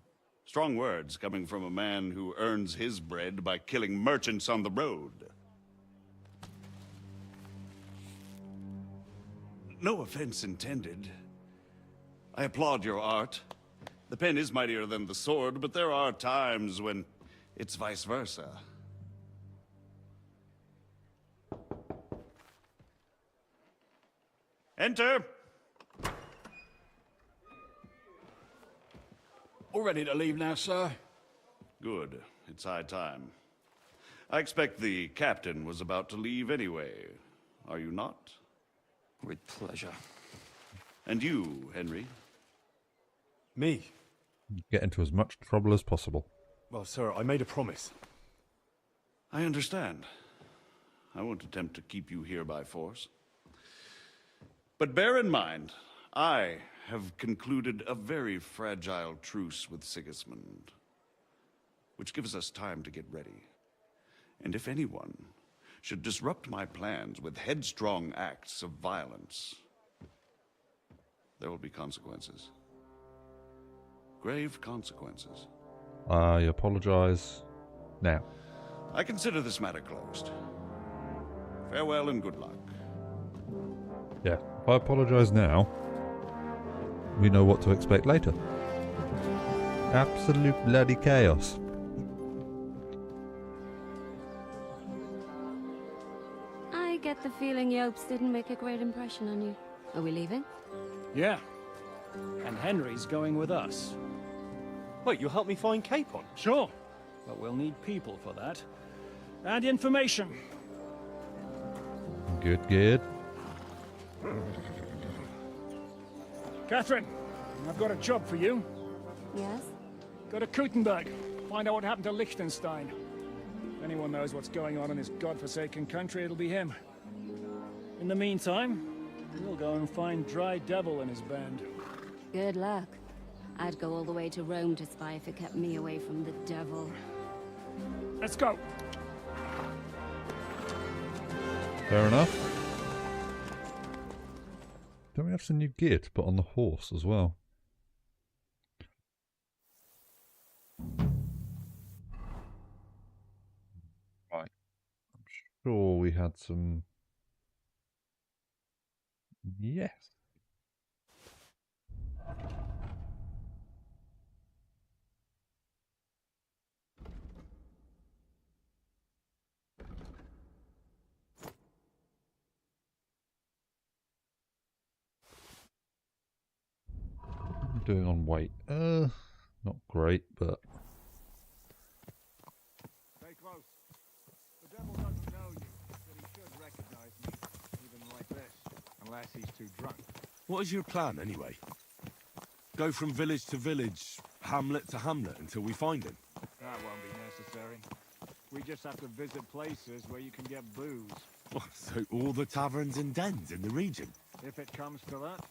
Strong words coming from a man who earns his bread by killing merchants on the road. No offense intended. I applaud your art. The pen is mightier than the sword, but there are times when it's vice versa. Enter! All ready to leave now, sir? Good. It's high time. I expect the captain was about to leave anyway. Are you not? With pleasure. And you, Henry? Me? Get into as much trouble as possible. Well, sir, I made a promise. I understand. I won't attempt to keep you here by force. But bear in mind, I have concluded a very fragile truce with Sigismund, which gives us time to get ready. And if anyone should disrupt my plans with headstrong acts of violence, there will be consequences. Grave consequences. I apologize now. I consider this matter closed. Farewell and good luck. Yeah, if I apologize now, we know what to expect later. Absolute bloody chaos. I get the feeling Yopes didn't make a great impression on you. Are we leaving? Yeah. And Henry's going with us. Wait, you'll help me find Capon? Sure. But we'll need people for that. And information. Good, good. Catherine, I've got a job for you. Yes? Go to Kuttenberg. Find out what happened to Liechtenstein. If anyone knows what's going on in this godforsaken country, it'll be him. In the meantime, we'll go and find Dry Devil and his band. Good luck. I'd go all the way to Rome to spy if it kept me away from the devil. Let's go. Fair enough. Don't we have some new gear to put on the horse as well? Right. I'm sure we had some... Yes. I'm doing on weight. Not great, but... Stay close. The devil unless he's too drunk. What is your plan, anyway? Go from village to village, hamlet to hamlet, until we find him? That won't be necessary. We just have to visit places where you can get booze. Oh, so all the taverns and dens in the region? If it comes to that.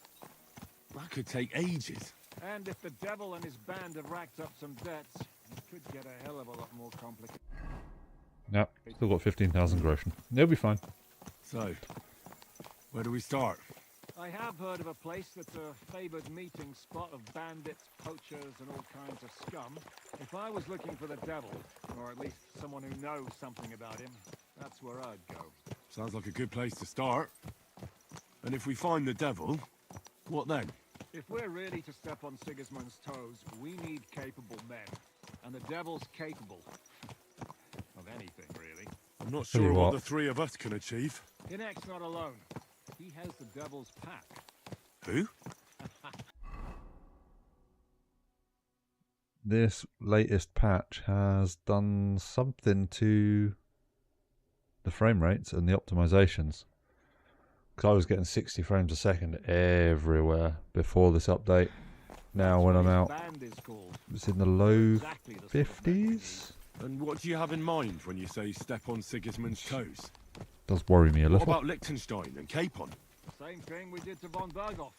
That could take ages. And if the devil and his band have racked up some debts, it could get a hell of a lot more complicated. Yep, still got 15,000 groschen. They'll be fine. So, where do we start? I have heard of a place that's a favoured meeting spot of bandits, poachers, and all kinds of scum. If I was looking for the devil, or at least someone who knows something about him, that's where I'd go. Sounds like a good place to start. And if we find the devil, what then? If we're really to step on Sigismund's toes, we need capable men. And the devil's capable. Of anything, really. I'm not sure what the three of us can achieve. Inek's not alone. He has the devil's pack. Who? This latest patch has done something to the frame rates and the optimizations. Because I was getting 60 frames a second everywhere before this update. Now when I'm out, it's in the low 50s. And what do you have in mind when you say step on Sigismund's toes? Does worry me a What little. about Liechtenstein and Capon? Same thing we did to von Berghoff.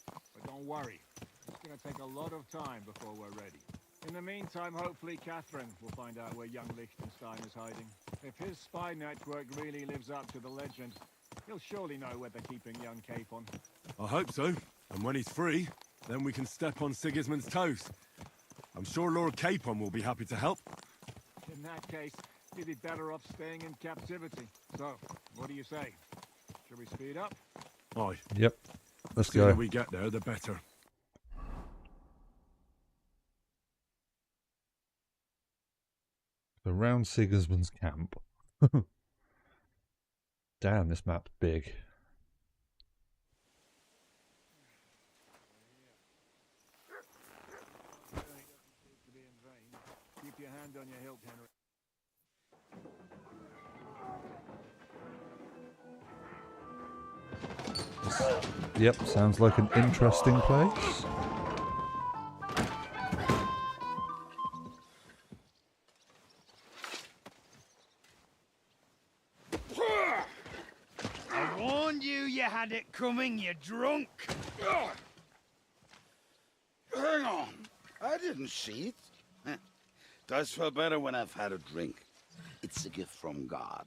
But don't worry. It's going to take a lot of time before we're ready. In the meantime, hopefully Catherine will find out where young Liechtenstein is hiding. If his spy network really lives up to the legend, he'll surely know where they're keeping young Capon. I hope so. And when he's free, then we can step on Sigismund's toes. I'm sure Lord Capon will be happy to help. In that case, he'd be better off staying in captivity. So, what do you say? Should we speed up? Aye. Yep. Let's The sooner go. we get there, the better. Around Sigismund's camp. Damn, this map's big. Keep your hand on your hilt, Henry. Yep, sounds like an interesting place. I warned you, you had it coming, you drunk. Hang on. I didn't see it. Does feel better when I've had a drink. It's a gift from God.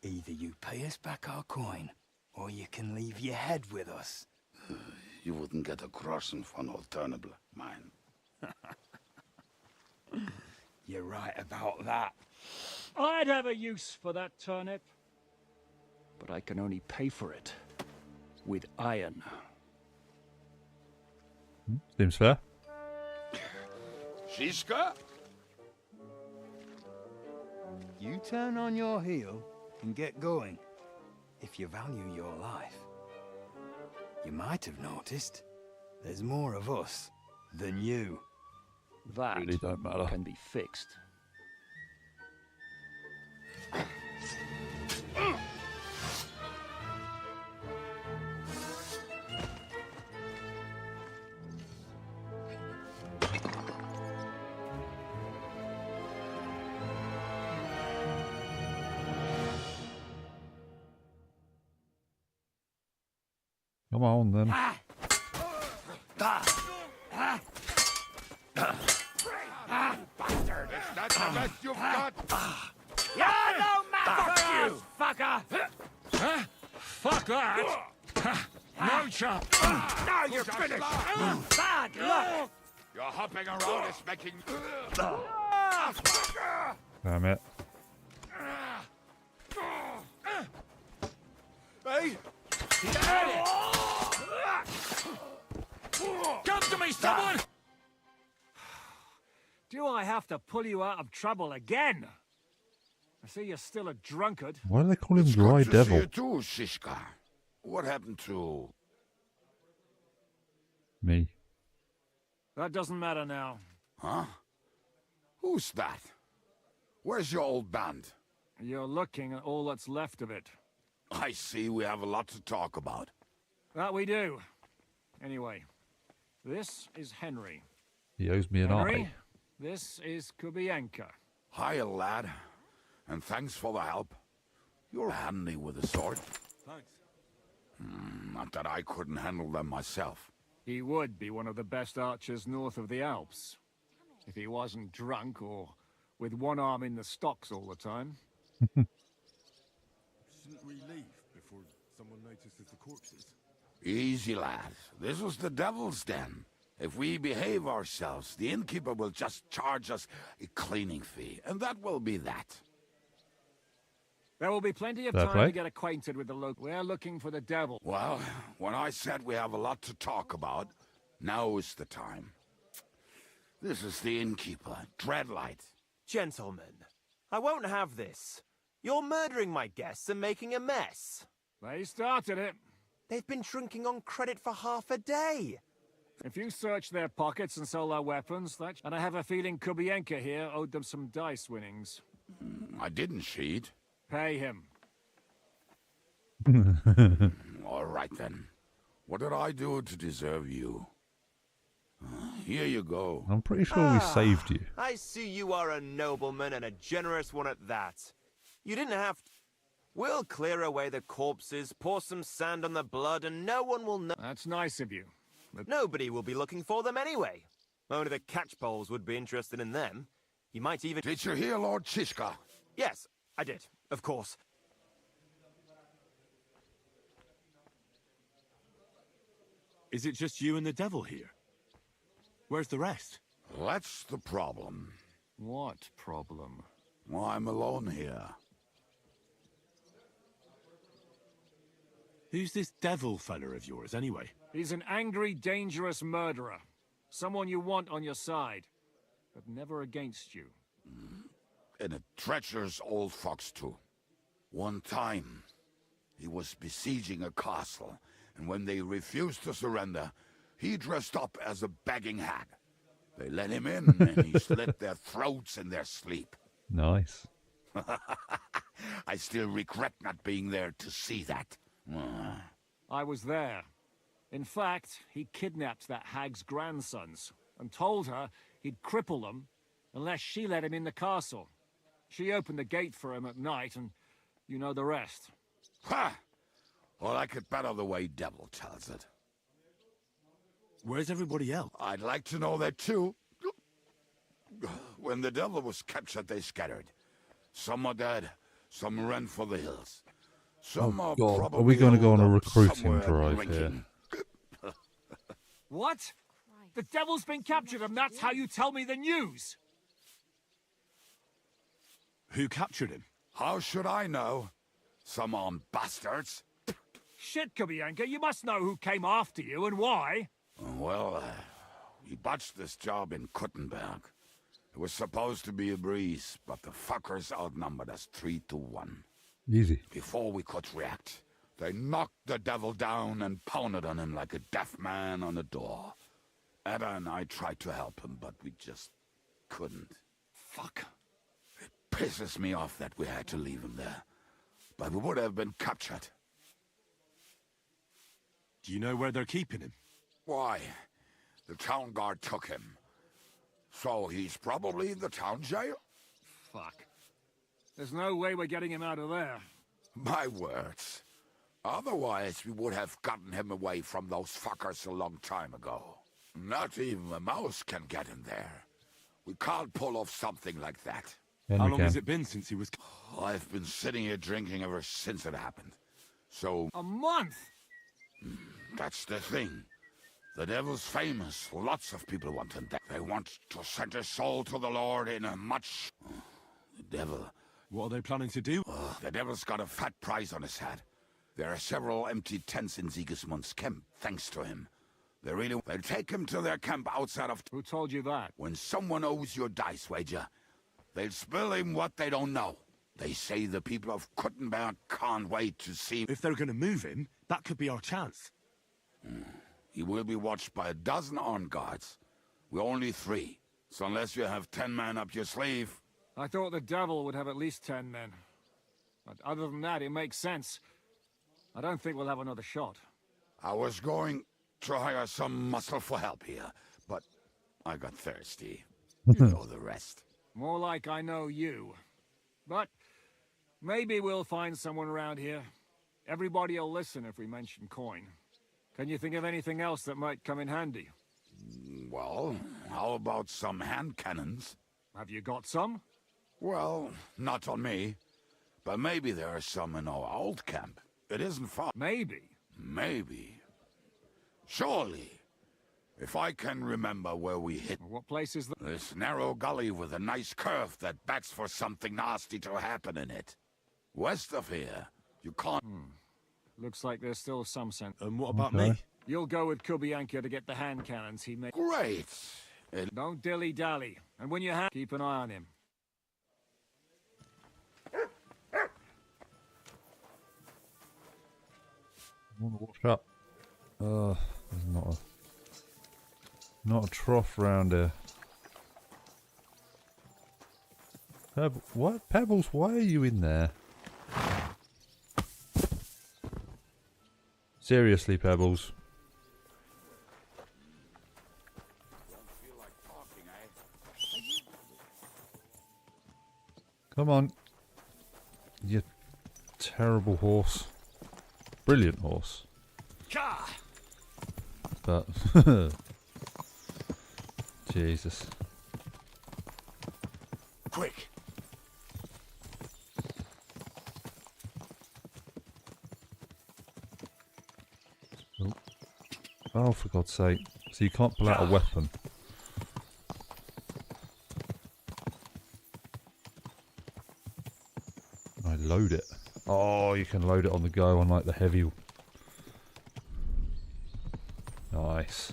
Either you pay us back our coin, or you can leave your head with us. You wouldn't get a groschen von Alternable, mine. You're right about that. I'd have a use for that turnip. But I can only pay for it with iron. Seems fair. Shiska? You turn on your heel and get going. If you value your life. You might have noticed there's more of us than you. That Really don't matter. can be fixed. Come on then. Bastard! Is that the best you've got? You're no match for us, fucker! Huh? Fuck that! No chop! Now you're finished! Bad luck! You're hopping around is making... Damn it. Hey! Come to me, someone! Do I have to pull you out of trouble again? I see you're still a drunkard. Why do they call him It's Dry good to Devil? see you too, Shishka. What happened to... Me. That doesn't matter now. Huh? Who's that? Where's your old band? You're looking at all that's left of it. I see we have a lot to talk about. That we do. Anyway, this is Henry. He owes me an Henry, eye. this is Kubienka. Hiya, lad. And thanks for the help. You're handy with a sword. Thanks. Not that I couldn't handle them myself. He would be one of the best archers north of the Alps. If he wasn't drunk or with one arm in the stocks all the time. Shouldn't we leave before someone notices the corpses? Easy, lad. This was the devil's den. If we behave ourselves, the innkeeper will just charge us a cleaning fee, and that will be that. There will be plenty of Fair time play. to get acquainted with the local. We're looking for the devil. Well, when I said we have a lot to talk about, now is the time. This is the innkeeper, Dreadlight. Gentlemen, I won't have this. You're murdering my guests and making a mess. They started it. They've been drinking on credit for half a day. If you search their pockets and sell their weapons, that... And I have a feeling Kubienka here owed them some dice winnings. I didn't cheat. Pay him. All right, then. What did I do to deserve you? Here you go. I'm pretty sure we saved you. I see you are a nobleman and a generous one at that. You didn't have to. We'll clear away the corpses, pour some sand on the blood, and no one will know. That's nice of you. But nobody will be looking for them anyway. Only the catchpoles would be interested in them. You might even... Did you hear Lord Chishka? Yes, I did. Of course. Is it just you and the devil here? Where's the rest? That's the problem. What problem? Well, I'm alone here. Who's this devil fella of yours, anyway? He's an angry, dangerous murderer. Someone you want on your side, but never against you. And a treacherous old fox, too. One time, he was besieging a castle, and when they refused to surrender, he dressed up as a begging hag. They let him in, and he slit their throats in their sleep. Nice. I still regret not being there to see that. I was there. In fact, he kidnapped that hag's grandsons and told her he'd cripple them unless she let him in the castle. She opened the gate for him at night, and you know the rest. Ha! Well, I could better the way Devil tells it. Where's everybody else? I'd like to know that too. When the Devil was captured, they scattered. Some are dead, some ran for the hills. Some are God. probably Are we going to go on a holed up recruiting somewhere drive drinking. here? What? The devil's been captured, and that's how you tell me the news? Who captured him? How should I know? Some armed bastards. Shit, Kubienka, you must know who came after you and why. Well, we botched this job in Kuttenberg. It was supposed to be a breeze, but the fuckers outnumbered us 3-1. Easy. Before we could react, they knocked the devil down and pounded on him like a deaf man on a door. Ada and I tried to help him, but we just couldn't. Fuck. It pisses me off that we had to leave him there. But we would have been captured. Do you know where they're keeping him? Why? The town guard took him. So he's probably in the town jail? Fuck. There's no way we're getting him out of there. My words. Otherwise, we would have gotten him away from those fuckers a long time ago. Not even a mouse can get in there. We can't pull off something like that. How long has it been since he was... I've been sitting here drinking ever since it happened. So... A month? That's the thing. The devil's famous. Lots of people want him dead. They want to send his soul to the Lord in a much... The devil... What are they planning to do? The devil's got a fat prize on his head. There are several empty tents in Sigismund's camp, thanks to him. They'll take him to their camp outside of... Who told you that? When someone owes you a dice wager, they'll spill him what they don't know. They say the people of Kuttenberg can't wait to see... If they're going to move him, that could be our chance. He will be watched by a dozen armed guards. We're only 3. So unless you have 10 men up your sleeve... I thought the devil would have at least 10 men. But other than that, it makes sense. I don't think we'll have another shot. I was going to hire some muscle for help here, but I got thirsty. You know the rest. More like I know you. But maybe we'll find someone around here. Everybody'll listen if we mention coin. Can you think of anything else that might come in handy? Well, how about some hand cannons? Have you got some? Well, not on me. But maybe there are some in our old camp. It isn't far. Maybe? Maybe. Surely. If I can remember where we hit... What place is that? This narrow gully with a nice curve that backs for something nasty to happen in it. West of here, you can't... Looks like there's still some sense. And what about me? You'll go with Kubianka to get the hand cannons he made. Great! Don't dilly-dally. And when you have... keep an eye on him. I want to watch up. There's not a trough round here. What? Pebbles, why are you in there? Seriously, Pebbles. Come on. You terrible horse. Brilliant horse. But Jesus. Quick. Oh, for God's sake. So you can't pull out a weapon. I load it. Oh, you can load it on the go, unlike the heavy. Nice.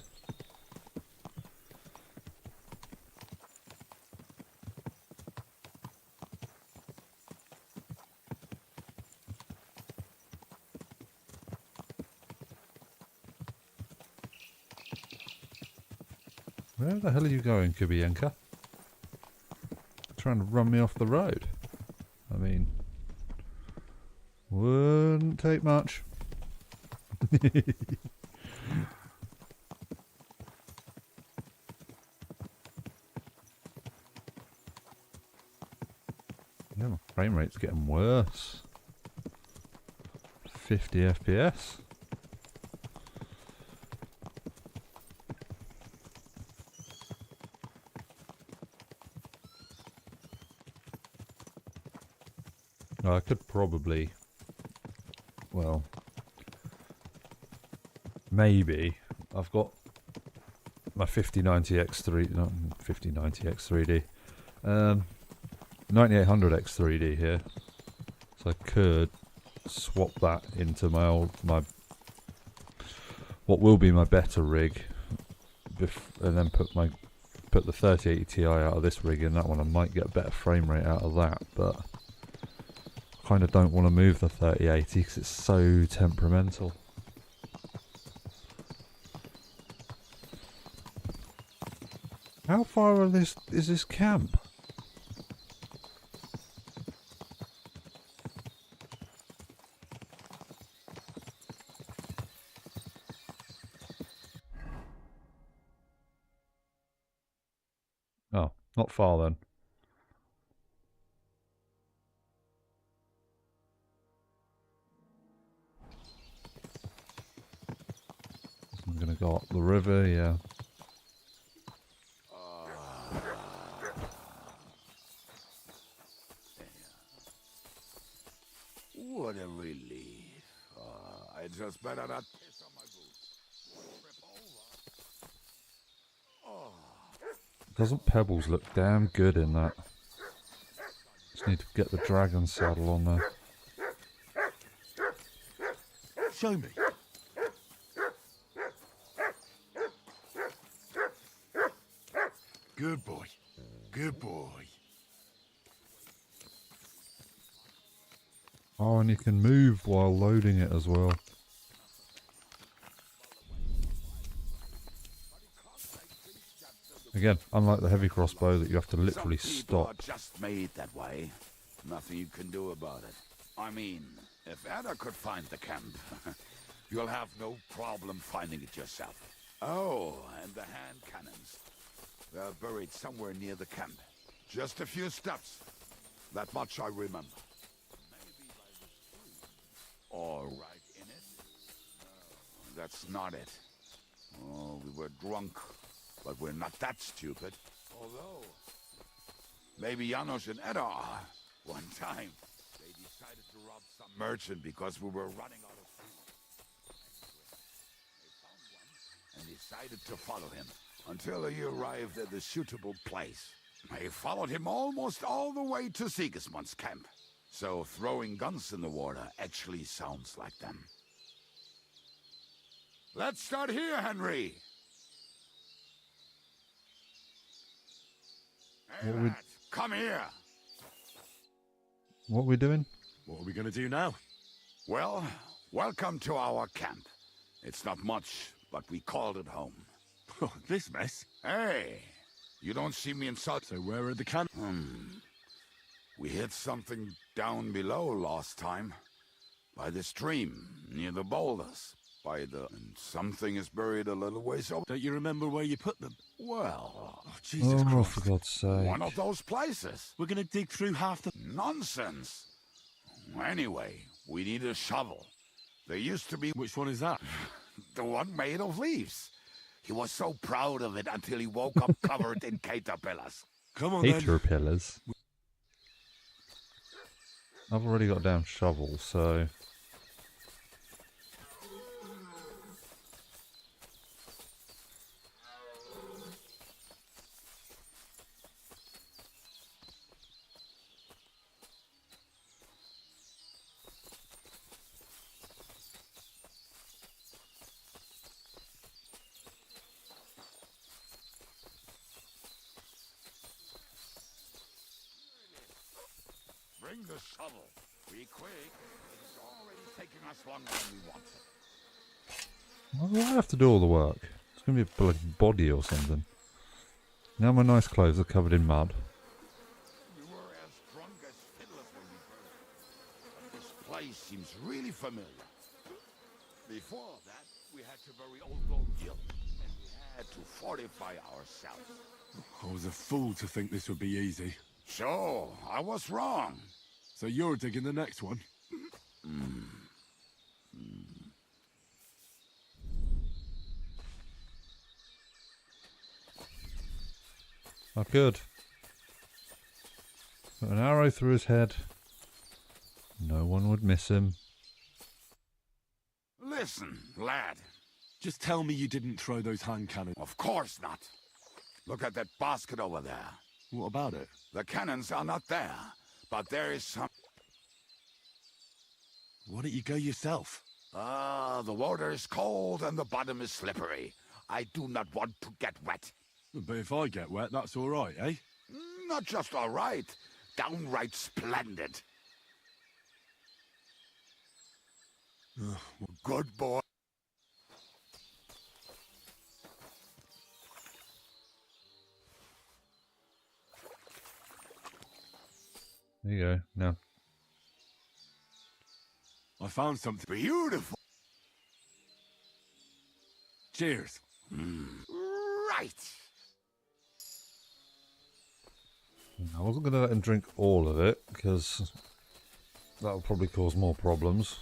Where the hell are you going, Kubienka? Trying to run me off the road? I mean, wouldn't take much. Yeah, my frame rate's getting worse. 50 FPS. I could probably, well, maybe. I've got my 5090X3, not 5090X3D, 9800X3D here, so I could swap that into my what will be my better rig, and then put the 3080 Ti out of this rig in that one. I might get a better frame rate out of that, but kind of don't want to move the 3080 because it's so temperamental. How far is this camp? Oh, not far then. I'm gonna go up the river, yeah. What a relief. I just better not piss on my boots. Doesn't Pebbles look damn good in that? Just need to get the dragon saddle on there. Show me. Good boy. Good boy. Oh, and you can move while loading it as well. Again, unlike the heavy crossbow that you have to literally Some people stop. are just made that way. Nothing you can do about it. I mean, if Ada could find the camp, You'll have no problem finding it yourself. Oh, and the hand cannons. They're buried somewhere near the camp. Just a few steps. That much I remember. Maybe by the stream. Or right in it? No, that's not it. Oh, we were drunk. But we're not that stupid. Although, maybe Janos and Edda are. One time, they decided to rob some merchant because we were running out of food. They found one and decided to follow him until he arrived at a suitable place. They followed him almost all the way to Sigismund's camp. So throwing guns in the water actually sounds like them. Let's start here, Henry. Hey, lad, come here. What are we doing? What are we going to do now? Well, welcome to our camp. It's not much, but we called it home. Oh, this mess? Hey, you don't see me insult. So where are the cannons? We hit something down below last time. By the stream, near the boulders. And something is buried a little ways over. Don't you remember where you put them? Well... Oh, Jesus Christ. For God's sake. One of those places. We're going to dig through half the... Nonsense. Anyway, we need a shovel. There used to be... Which one is that? The one made of leaves. He was so proud of it until he woke up covered in caterpillars. Come on, Caterpillars? I've already got a damn shovel, so... Bring the shovel. Be quick. It's already taking us longer than we wanted. Why do I have to do all the work? It's going to be a bloody body or something. Now my nice clothes are covered in mud. We were as drunk as fiddlers when we burned. But this place seems really familiar. Before that, we had to bury old Lord Jill, and we had to fortify ourselves. I was a fool to think this would be easy. So, I was wrong. So you're digging the next one? I could. Put an arrow through his head. No one would miss him. Listen, lad. Just tell me you didn't throw those hand cannons. Of course not. Look at that basket over there. What about it? The cannons are not there, but there is some... Why don't you go yourself? The water is cold and the bottom is slippery. I do not want to get wet. But if I get wet, that's all right, eh? Not just all right, downright splendid. Good boy. There you go. Now. I found something beautiful. Cheers. Right. I wasn't going to let him drink all of it, because that will probably cause more problems.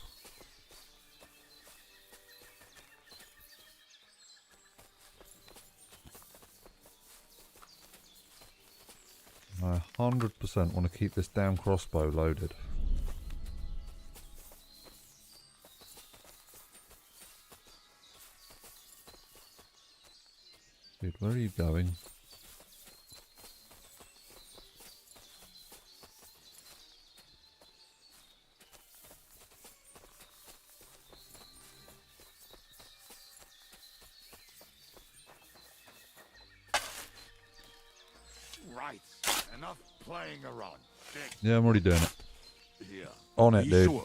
I 100% want to keep this damn crossbow loaded. Dude, where are you going? Right. Enough playing around. Yeah, I'm already doing it. Here. On it, dude. Sure?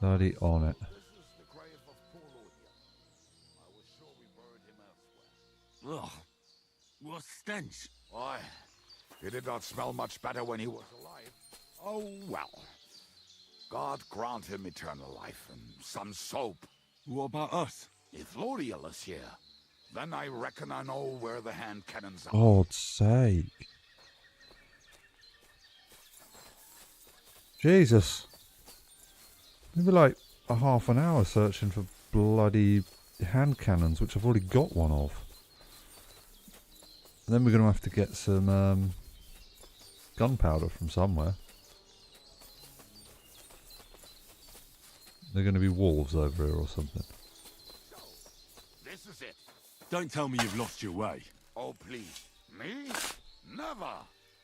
Bloody on it. This is the grave of poor Lord Hill. I was sure we buried him elsewhere. Ugh. What stench. Why? He did not smell much better when he was alive. Oh, well. God grant him eternal life and some soap. What about us? If Lodiel is here, then I reckon I know where the hand cannons are. God's sake. Jesus. Maybe like a half an hour searching for bloody hand cannons, which I've already got one of. And then we're going to have to get some gunpowder from somewhere. They're going to be wolves over here or something. This is it. Don't tell me you've lost your way. Oh, please. Me? Never.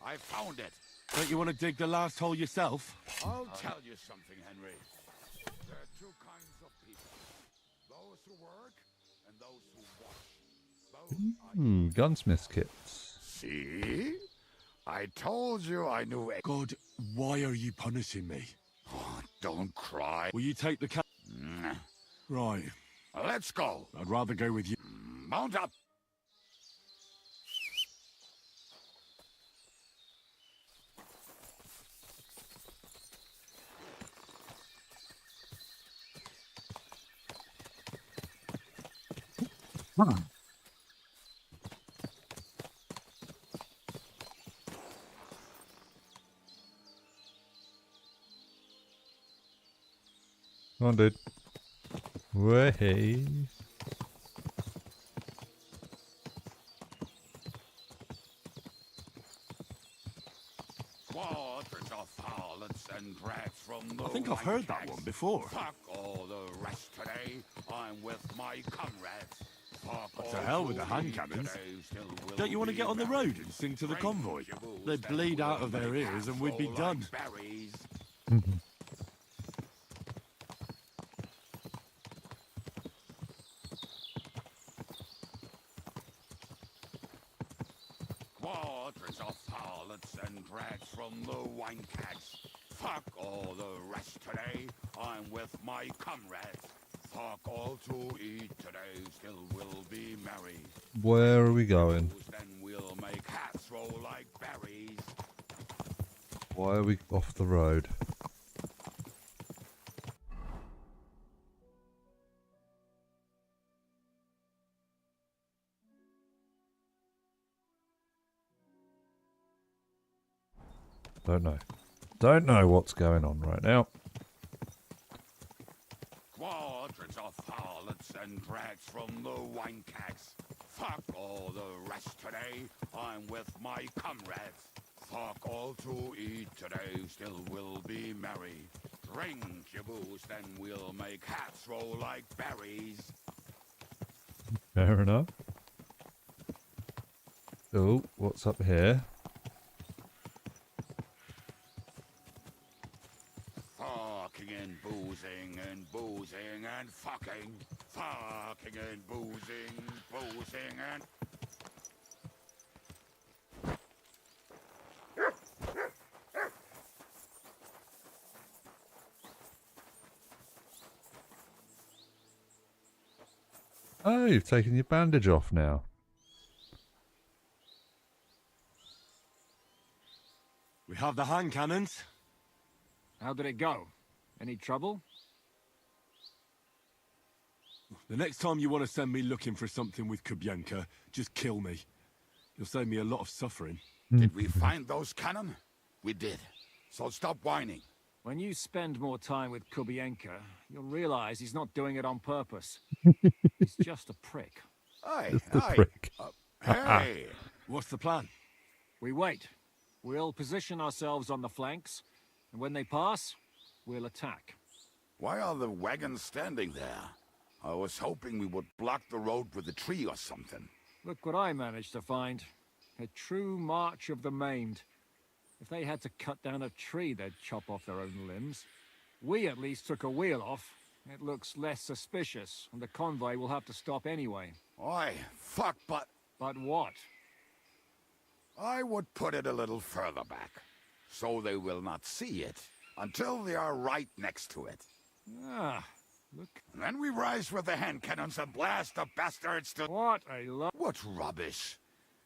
I found it. Don't you want to dig the last hole yourself? I'll tell you something, Henry. There are two kinds of people. Those who work and those who watch. Gunsmith's kits. See? I told you I knew it. God, why are you punishing me? Oh, don't cry. Will you take the Right. Let's go. I'd rather go with you. Mount up. Come on, dude. Way. Quadrants of harlots and brats from the I think I've heard that one before. Fuck all the rest today. I'm with my comrades. Fuck To hell with the hand cannons. Don't you want to get on the road and sing to the convoy? They'd bleed out of their ears and we'd be done. Quadrants of harlots and brats from the wine kegs. Fuck all the rest today. I'm with my comrades. Fuck all to eat today. Still will be merry. Where are we going? Then we'll make hats roll like berries. Why are we off the road? Don't know. Don't know what's going on right now. Quadrants of harlots and brats from the wine kegs. Fuck all the rest today. I'm with my comrades. Fuck all to eat today. Still will be merry. Drink your booze, then we'll make hats roll like berries. Fair enough. Oh, what's up here? Fucking and boozing and boozing and fucking. Fucking and boozing, boozing and... Oh, you've taken your bandage off now. We have the hand cannons. How did it go? Any trouble? The next time you want to send me looking for something with Kubienka, just kill me. You'll save me a lot of suffering. Did we find those cannon? We did. So stop whining. When you spend more time with Kubienka, you'll realize he's not doing it on purpose. He's just a prick. Aye, Just a aye. prick. Hey! What's the plan? We wait. We'll position ourselves on the flanks, and when they pass, we'll attack. Why are the wagons standing there? I was hoping we would block the road with a tree or something. Look what I managed to find. A true march of the maimed. If they had to cut down a tree, they'd chop off their own limbs. We at least took a wheel off. It looks less suspicious, and the convoy will have to stop anyway. Oi, fuck, but... But what? I would put it a little further back, so they will not see it until they are right next to it. Ah, look. Then we rise with the hand cannons and blast the bastards to... What a What rubbish.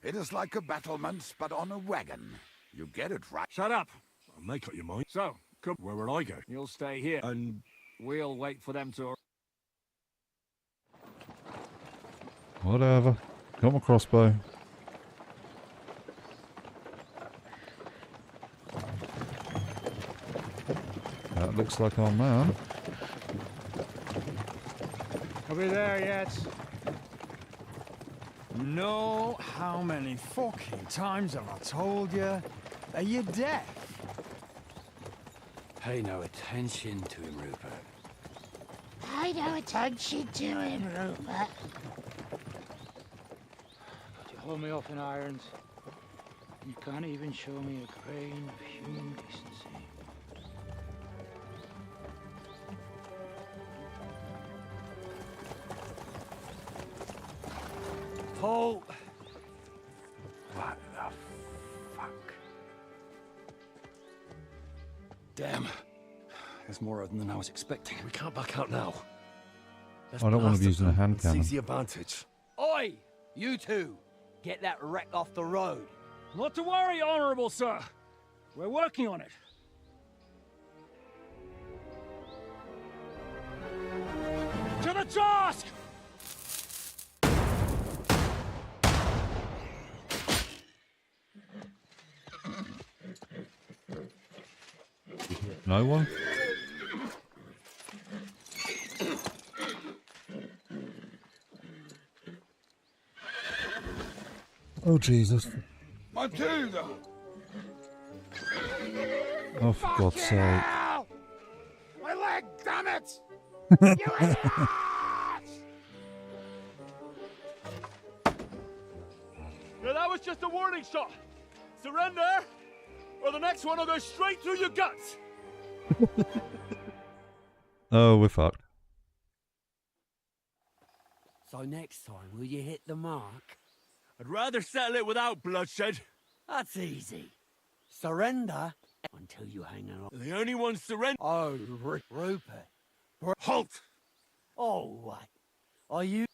It is like a battlement, but on a wagon. You get it right. Shut up. I'll make up your mind. So, Come, where will I go? You'll stay here. And We'll wait for them to... Whatever. Got my crossbow. That looks like our man. Are we there yet? No, how many fucking times have I told you? Are you deaf? Pay no attention to him, Rupert. Pay no attention to him, Rupert. But you hold me up in irons. You can't even show me a grain of human decency. Paul! What the fuck? Damn. There's more of them than I was expecting. We can't back out now. I don't want to be using a hand cannon. Seize the advantage. Oi! You two! Get that wreck off the road. Not to worry, Honourable Sir. We're working on it. To the task! No one? Oh, Jesus. Matilda! Oh, for God's sake. My leg, damn it! You idiot! Yeah, that was just a warning shot. Surrender, or the next one will go straight through your guts. Oh, we're fucked. So next time, will you hit the mark? I'd rather settle it without bloodshed. That's easy. Surrender until you hang on. The only one surrender. Oh, Rupert. Halt! Oh, what? Are you...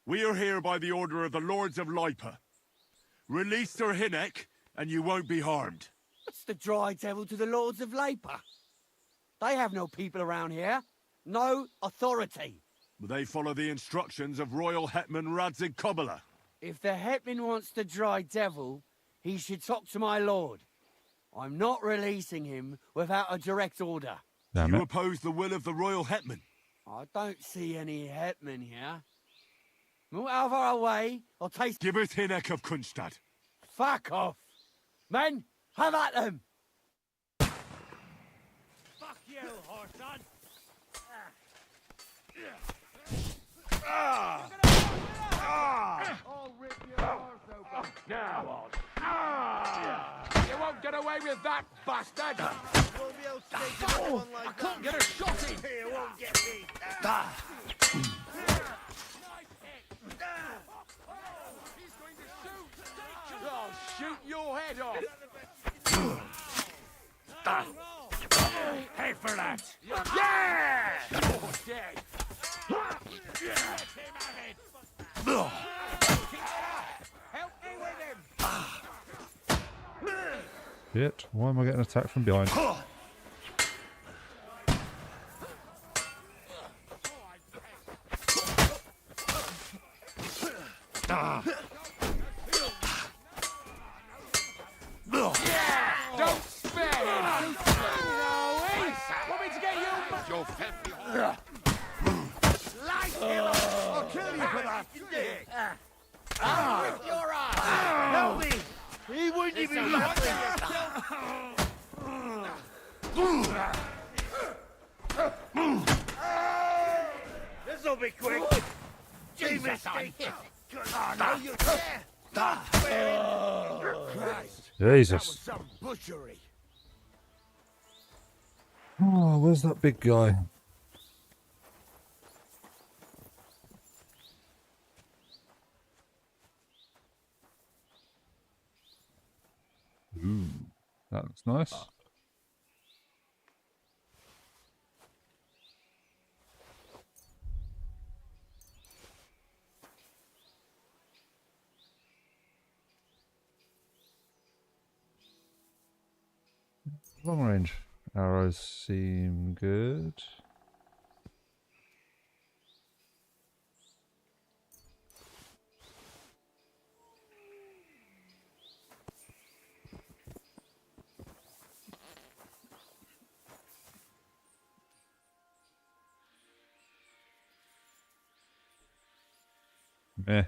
We are here by the order of the Lords of Lipa. Release Sir Hinnek, and you won't be harmed. What's the dry devil to the Lords of Labour? They have no people around here. No authority. They follow the instructions of Royal Hetman Radzig Kobyla. If the Hetman wants the dry devil, he should talk to my lord. I'm not releasing him without a direct order. Damn You it. oppose the will of the Royal Hetman. I don't see any Hetman here. Move out of our way, or taste... Give us Hinnek of Kunstad. Fuck off! Men, have at them! Fuck you, Horton! I'll rip your arse open. Now on. You won't get away with that, bastard! Won't be able to take another one like I can't get a shot in! Here, won't get me. He's going to shoot! I'll shoot your head off! Pay for that! Yeah! You're dead! Help me with him! Shit. Why am I getting attacked from behind? Don't spare him! Want me to get you? You're filthy. Light him up! I'll kill you for that! I'll rip your eye! Help me! He wouldn't even laughing! This'll be quick! Jesus, I'm hit! Oh, no, you're there! Christ! Jesus. Some butchery! Oh, where's that big guy? Ooh, that looks nice. Long range arrows seem good. Meh.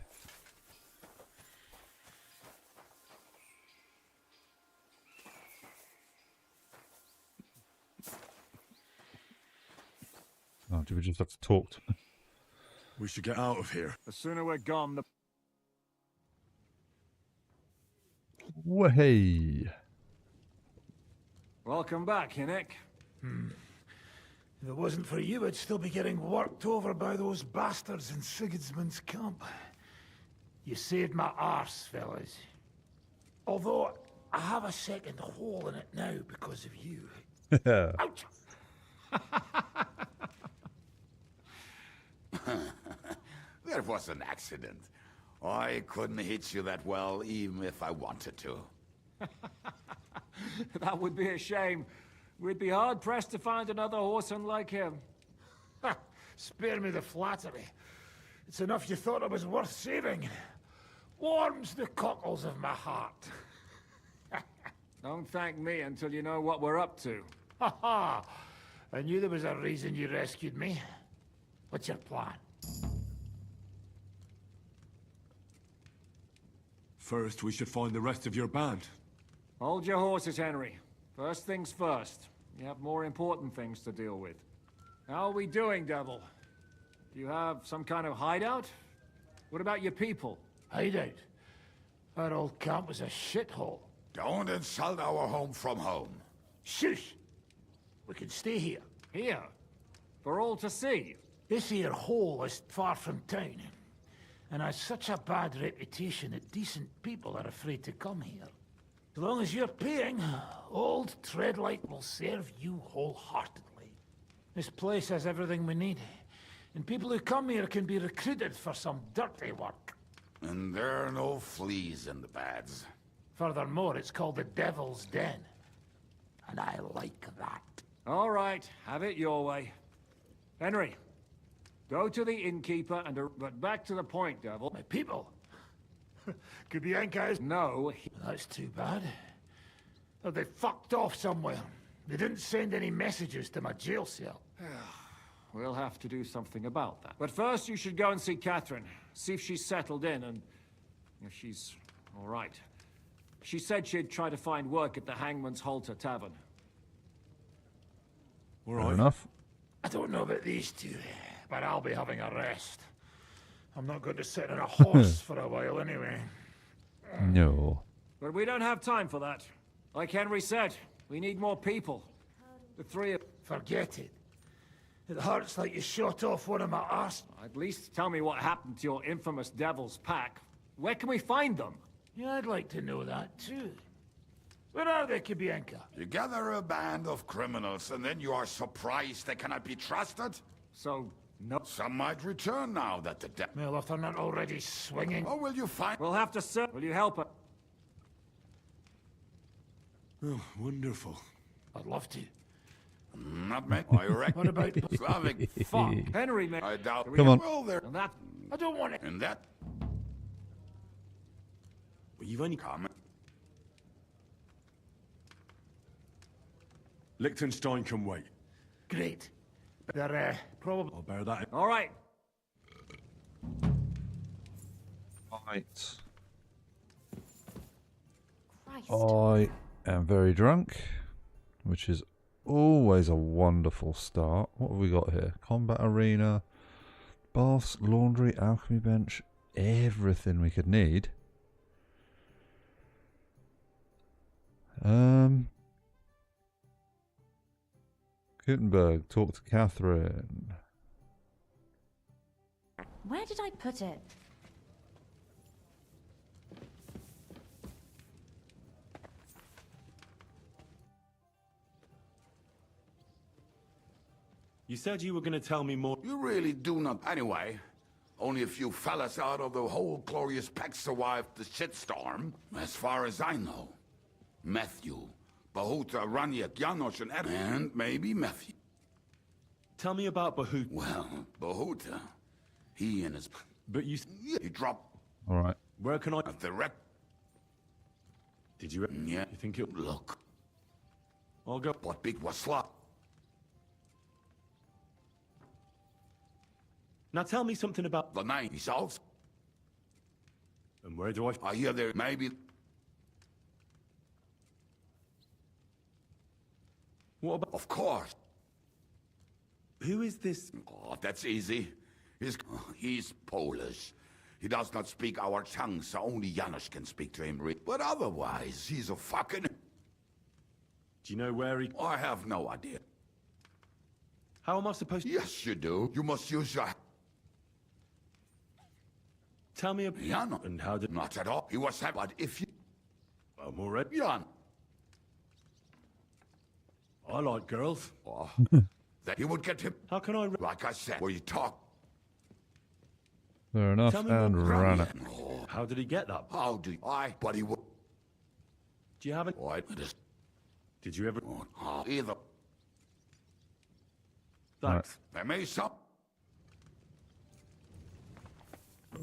Oh, do we just have to talk to them? We should get out of here. The sooner we're gone, the... Way. Welcome back, Hinnick. If it wasn't for you, I'd still be getting worked over by those bastards in Sigismund's camp. You saved my arse, fellas. Although, I have a second hole in it now because of you. Ouch! That was an accident. I couldn't hit you that well, even if I wanted to. That would be a shame. We'd be hard-pressed to find another horseman like him. Spare me the flattery. It's enough you thought it was worth saving. Warms the cockles of my heart. Don't thank me until you know what we're up to. Ha ha! I knew there was a reason you rescued me. What's your plan? First, we should find the rest of your band. Hold your horses, Henry. First things first. You have more important things to deal with. How are we doing, Devil? Do you have some kind of hideout? What about your people? Hideout? Our old camp was a shithole. Don't insult our home from home. Shush! We can stay here. Here? For all to see? This here hole is far from town, and has such a bad reputation that decent people are afraid to come here. As long as you're paying, old Treadlight will serve you wholeheartedly. This place has everything we need, and people who come here can be recruited for some dirty work. And there are no fleas in the beds. Furthermore, it's called the Devil's Den, and I like that. All right, have it your way. Henry, go to the innkeeper and... But back to the point, Devil. My people? Kubianka is... No. That's too bad. Oh, they fucked off somewhere. They didn't send any messages to my jail cell. We'll have to do something about that. But first, you should go and see Catherine. See if she's settled in and... if she's all right. She said she'd try to find work at the Hangman's Halter Tavern. All right. Enough. I don't know about these two, but I'll be having a rest. I'm not going to sit on a horse for a while anyway. No. But we don't have time for that. Like Henry said, we need more people. The three of... Forget it. It hurts like you shot off one of my arse. At least tell me what happened to your infamous Devil's Pack. Where can we find them? Yeah, I'd like to know that too. Where are they, Kubianka? You gather a band of criminals, and then you are surprised they cannot be trusted? So, no... Some might return now that the Well, if they're not already swinging... Or will you find... We'll have to search... Will you help us? Oh, wonderful. I'd love to. Not me. I reckon. What about... Slavic. Fuck. Henry, man. I doubt... Come on. Well, there... And that... I don't want it. And that... Well, you've only... Comment. Liechtenstein can wait. Great. They're, probably... I'll bear that. All right. Right. Christ. I am very drunk, which is always a wonderful start. What have we got here? Combat arena, baths, laundry, alchemy bench, everything we could need. Gutenberg, talk to Catherine. Where did I put it? You said you were going to tell me more. You really do not... Anyway, only a few fellas out of the whole glorious pack survived the shitstorm. As far as I know, Matthew, Bahuta, Raniak, Janos, and maybe Matthew. Tell me about Bahuta. Well, Bahuta, he and his... But you... He dropped... All right. Where can I... At the wreck. Did you... Yeah. You think it... Look. I'll go... What big was slot? Now tell me something about... The name he solves. And where do I hear there maybe... What about... Of course. Who is this? Oh, that's easy. He's Polish. He does not speak our tongue, so only Janos can speak to him. But otherwise, he's a fucking... Do you know where he... I have no idea. How am I supposed to... Yes, you do. You must use your... Tell me about... Jan. And how did... Not at all. He was happy, but if you... I'm already... Jan. I like girls. Oh, that you would get him... How can I... Like I said, where you talk... Fair enough, and run it. Oh, how did he get that? How do I... But he would... Do you have it? Why? Did you ever... Oh, either... Thanks. There may some...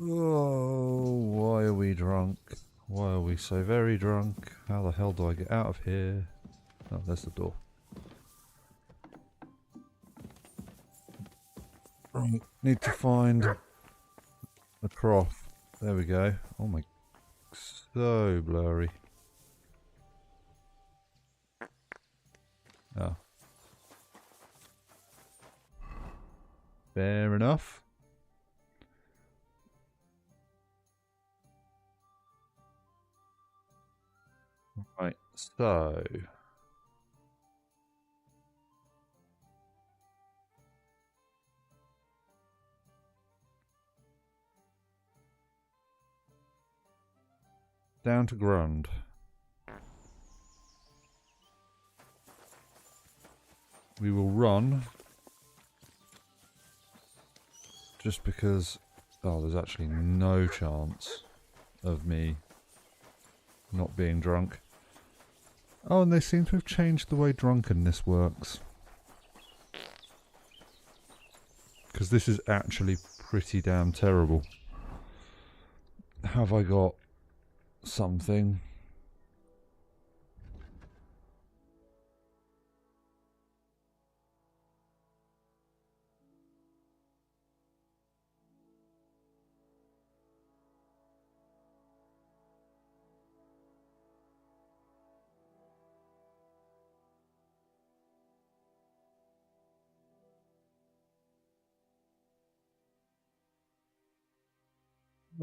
Oh, why are we drunk? Why are we so very drunk? How the hell do I get out of here? Oh, there's the door. Right, need to find the croft. There we go. Oh my, so blurry. Oh. Fair enough. Right, so... down to Grund. We will run. Just because... oh, there's actually no chance of me not being drunk. Oh, and they seem to have changed the way drunkenness works. Because this is actually pretty damn terrible. Have I got something?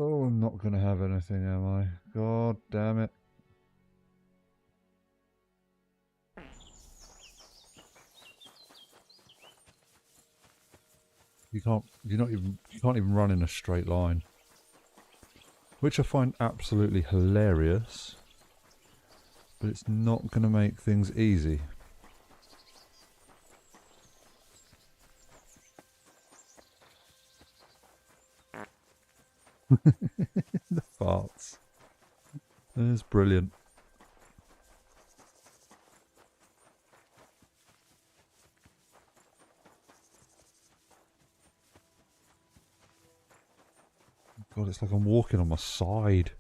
Oh, I'm not going to have anything, am I? God damn it. You can't even run in a straight line. Which I find absolutely hilarious. But it's not going to make things easy. The farts. It's brilliant. God, it's like I'm walking on my side.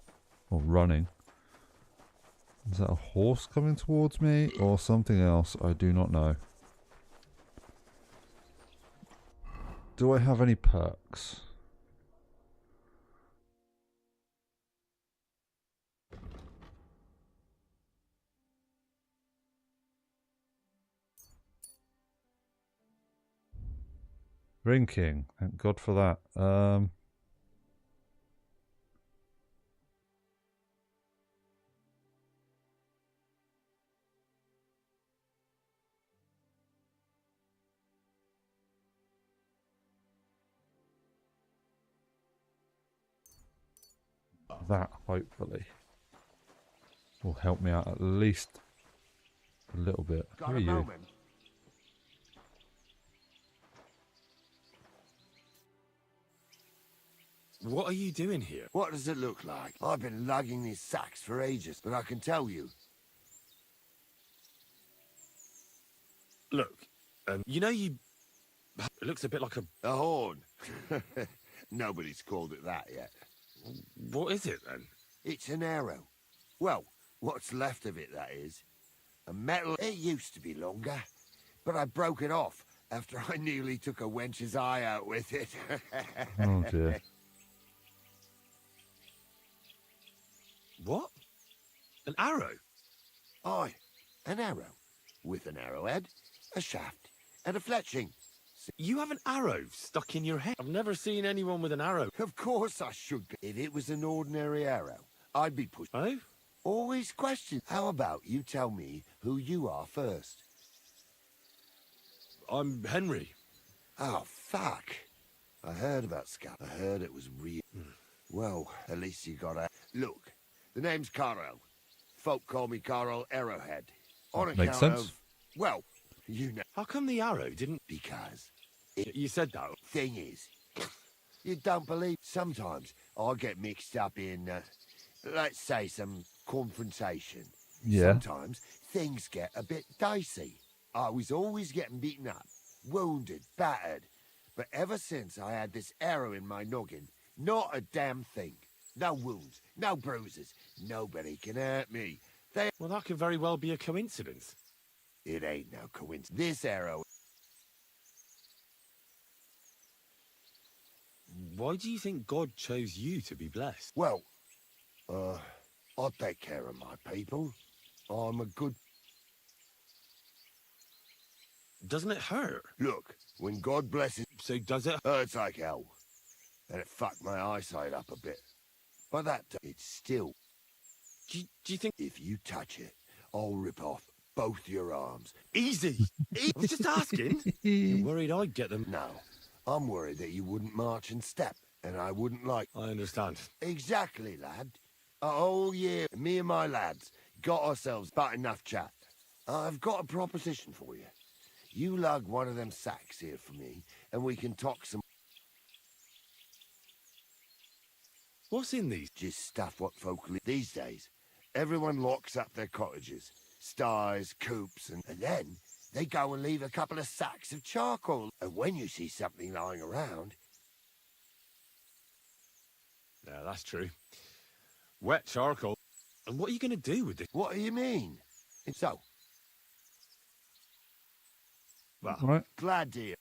Or running. Is that a horse coming towards me? Or something else? I do not know. Do I have any perks? Drinking. Thank God for that. That, hopefully, will help me out at least a little bit. Got Who are a you? moment? What are you doing here? What does it look like? I've been lugging these sacks for ages, but I can tell you. Look, you know you... It looks a bit like a horn. Nobody's called it that yet. What is it, then? It's an arrow. Well, what's left of it, that is. A metal... It used to be longer, but I broke it off after I nearly took a wench's eye out with it. Oh, dear. What? An arrow? Aye, an arrow. With an arrowhead, a shaft, and a fletching. You have an arrow stuck in your head? I've never seen anyone with an arrow. Of course I should be. If it was an ordinary arrow, I'd be pushed. Oh? Always question. How about you tell me who you are first? I'm Henry. Oh, fuck. I heard about Scap. I heard it was real. Well, at least you got a... Look, the name's Carl. Folk call me Carl Arrowhead. On Makes account sense. of... Well, you know... How come the arrow didn't... Because... You said that. Thing is, you don't believe... Sometimes I get mixed up in, let's say, some confrontation. Yeah. Sometimes things get a bit dicey. I was always getting beaten up, wounded, battered. But ever since I had this arrow in my noggin, not a damn thing. No wounds, no bruises. Nobody can hurt me. Well, that could very well be a coincidence. It ain't no coincidence. This arrow... Why do you think God chose you to be blessed? Well, I take care of my people. I'm a good... Doesn't it hurt? Look, when God blesses... So does it? Hurts like hell. And it fucked my eyesight up a bit. But that... It's still... Do you think... If you touch it, I'll rip off both your arms. Easy! I was just asking. You're worried I'd get them? No. I'm worried that you wouldn't march and step, and I wouldn't like... I understand. Exactly, lad. A whole year, me and my lads got ourselves about enough chat. I've got a proposition for you. You lug one of them sacks here for me, and we can talk some... What's in these? Just stuff what folk live these days. Everyone locks up their cottages, sties, coops, and then they go and leave a couple of sacks of charcoal. And when you see something lying around... Yeah, that's true. Wet charcoal. And what are you going to do with this? What do you mean? So... Well, right. Glad to hear.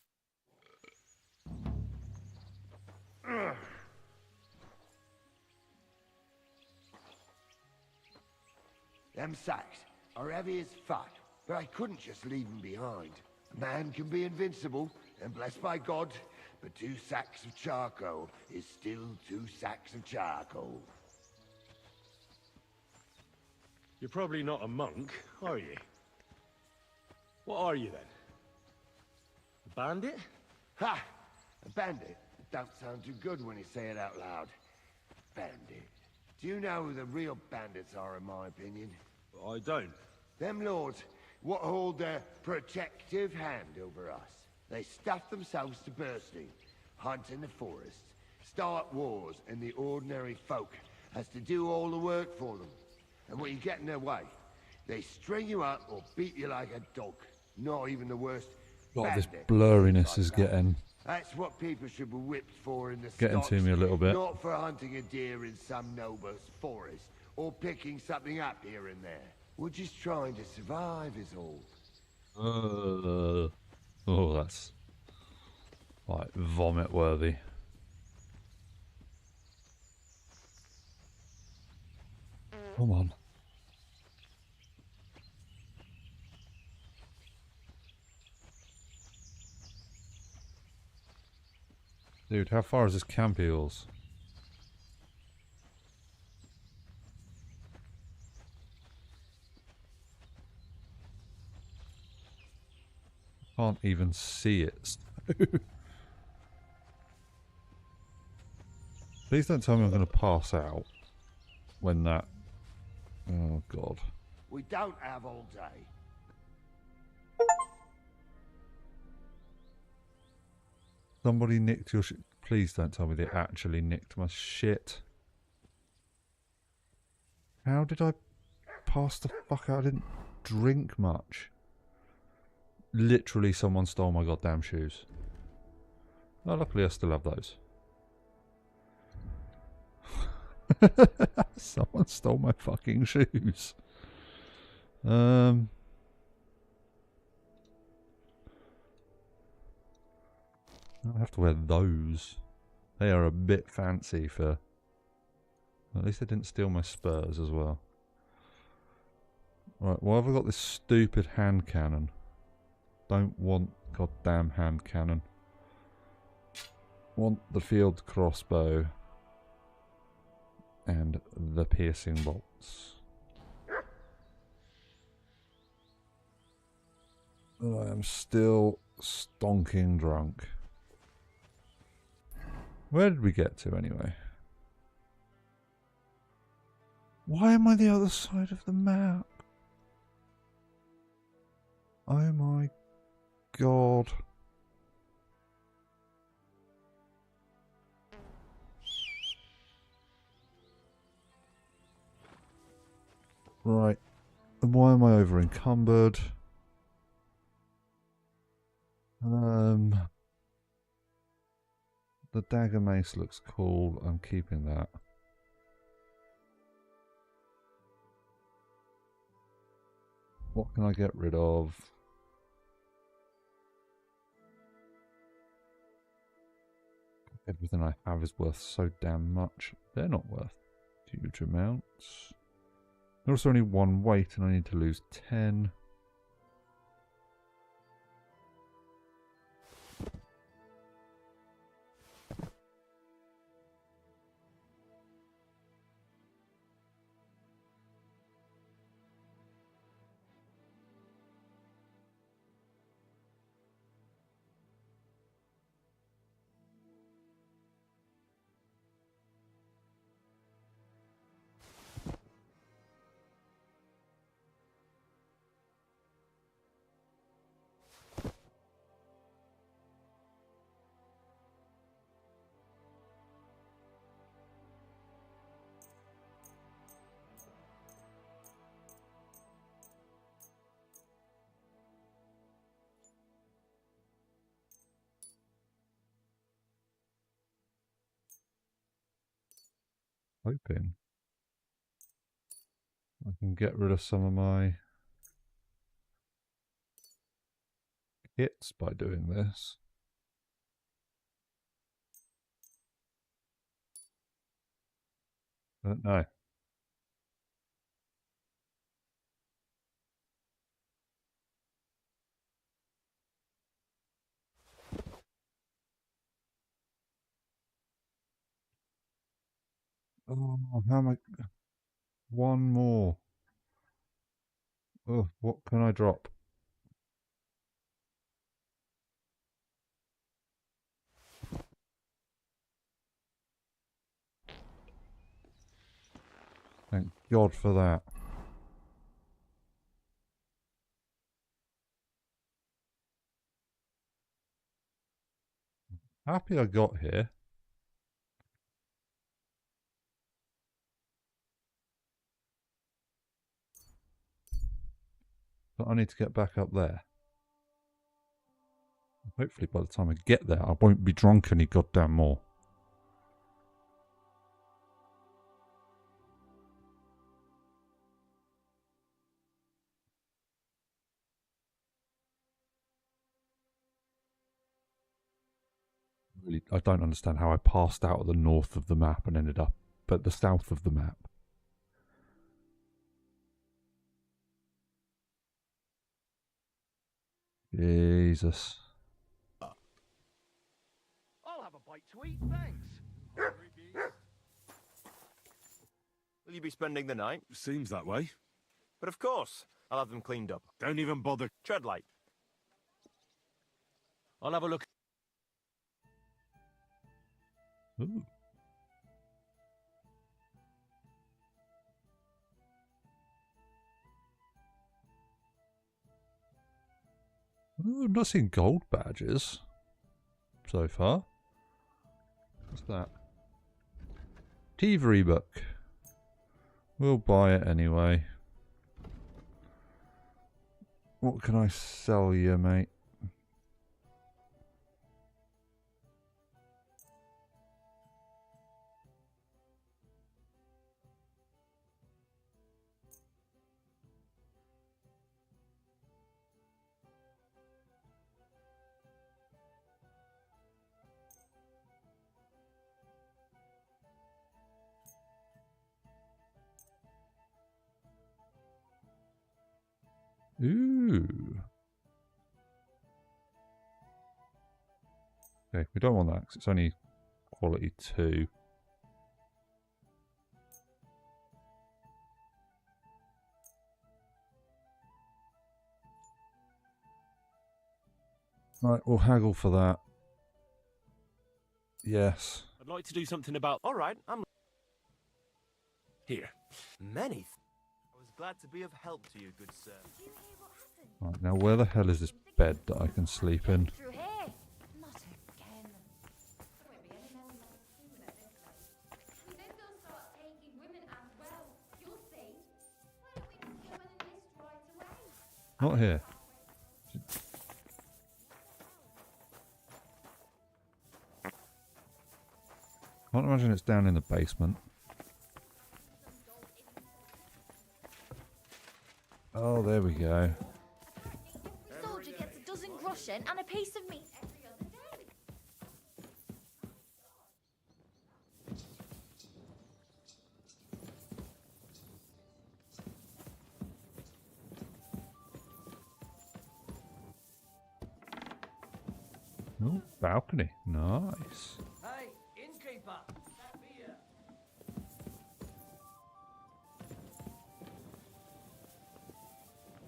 Them sacks are heavy as fuck, but I couldn't just leave them behind. A man can be invincible and blessed by God, but 2 sacks of charcoal is still 2 sacks of charcoal. You're probably not a monk, are you? What are you then? A bandit? Ha! A bandit? It don't sound too good when you say it out loud. Bandit. Do you know who the real bandits are, in my opinion? I don't. Them lords, what hold their protective hand over us. They stuff themselves to bursting, hunt in the forests, start wars, and the ordinary folk has to do all the work for them. And when you get in their way, they string you up or beat you like a dog. Not even the worst. A lot of this bandit blurriness like is that. getting That's what people should be whipped for in the to stocks, me a little bit. not for hunting a deer in some noble's forest, or picking something up here and there. We're just trying to survive is all. Oh, that's like vomit worthy. Come on. Dude, how far is this Camp Eels? Can't even see it. Please don't tell me I'm going to pass out when that... Oh, God. We don't have all day. Somebody nicked your shit. Please don't tell me they actually nicked my shit. How did I pass the fuck out? I didn't drink much. literally someone stole my goddamn shoes. Oh, luckily I still have those. Someone stole my fucking shoes. I have to wear those. They are a bit fancy for... At least they didn't steal my spurs as well. Right, why have I got this stupid hand cannon? Don't want goddamn hand cannon. Want the field crossbow. And the piercing bolts. I am still stonking drunk. Where did we get to anyway? Why am I the other side of the map? Oh my god. Right. And why am I over encumbered? The dagger mace looks cool. I'm keeping that. What can I get rid of? Everything I have is worth so damn much. They're not worth huge amounts. There's also only one weight and I need to lose 10. Hoping I can get rid of some of my kits by doing this. I don't know. Oh, how am I? One more. Oh, what can I drop? Thank God for that. Happy I got here. But I need to get back up there. Hopefully by the time I get there, I won't be drunk any goddamn more. Really, I don't understand how I passed out of the north of the map and ended up at the south of the map. Jesus. I'll have a bite to eat, thanks. Will you be spending the night? Seems that way. But of course, I'll have them cleaned up. Don't even bother. Tread light. I'll have a look. Ooh. Ooh, I'm not seeing gold badges so far. What's that? Thievery book. We'll buy it anyway. What can I sell you, mate? Ooh. Okay, we don't want that because it's only quality 2. Right, we'll haggle for that. Yes. I'd like to do something about... All right, I'm... Here. Many... I was glad to be of help to you, good sir. Right, now where the hell is this bed that I can sleep in? Through here. Not again. There won't be any more women at this place. And then they'll start taking women as well. You'll see. Why don't we just get on a list right away? Not here. Can't imagine it's down in the basement. Oh, there we go. Soldier gets a dozen groschen and a piece of meat every other day. Oh, balcony. Nice. Hey, innkeeper! That beer!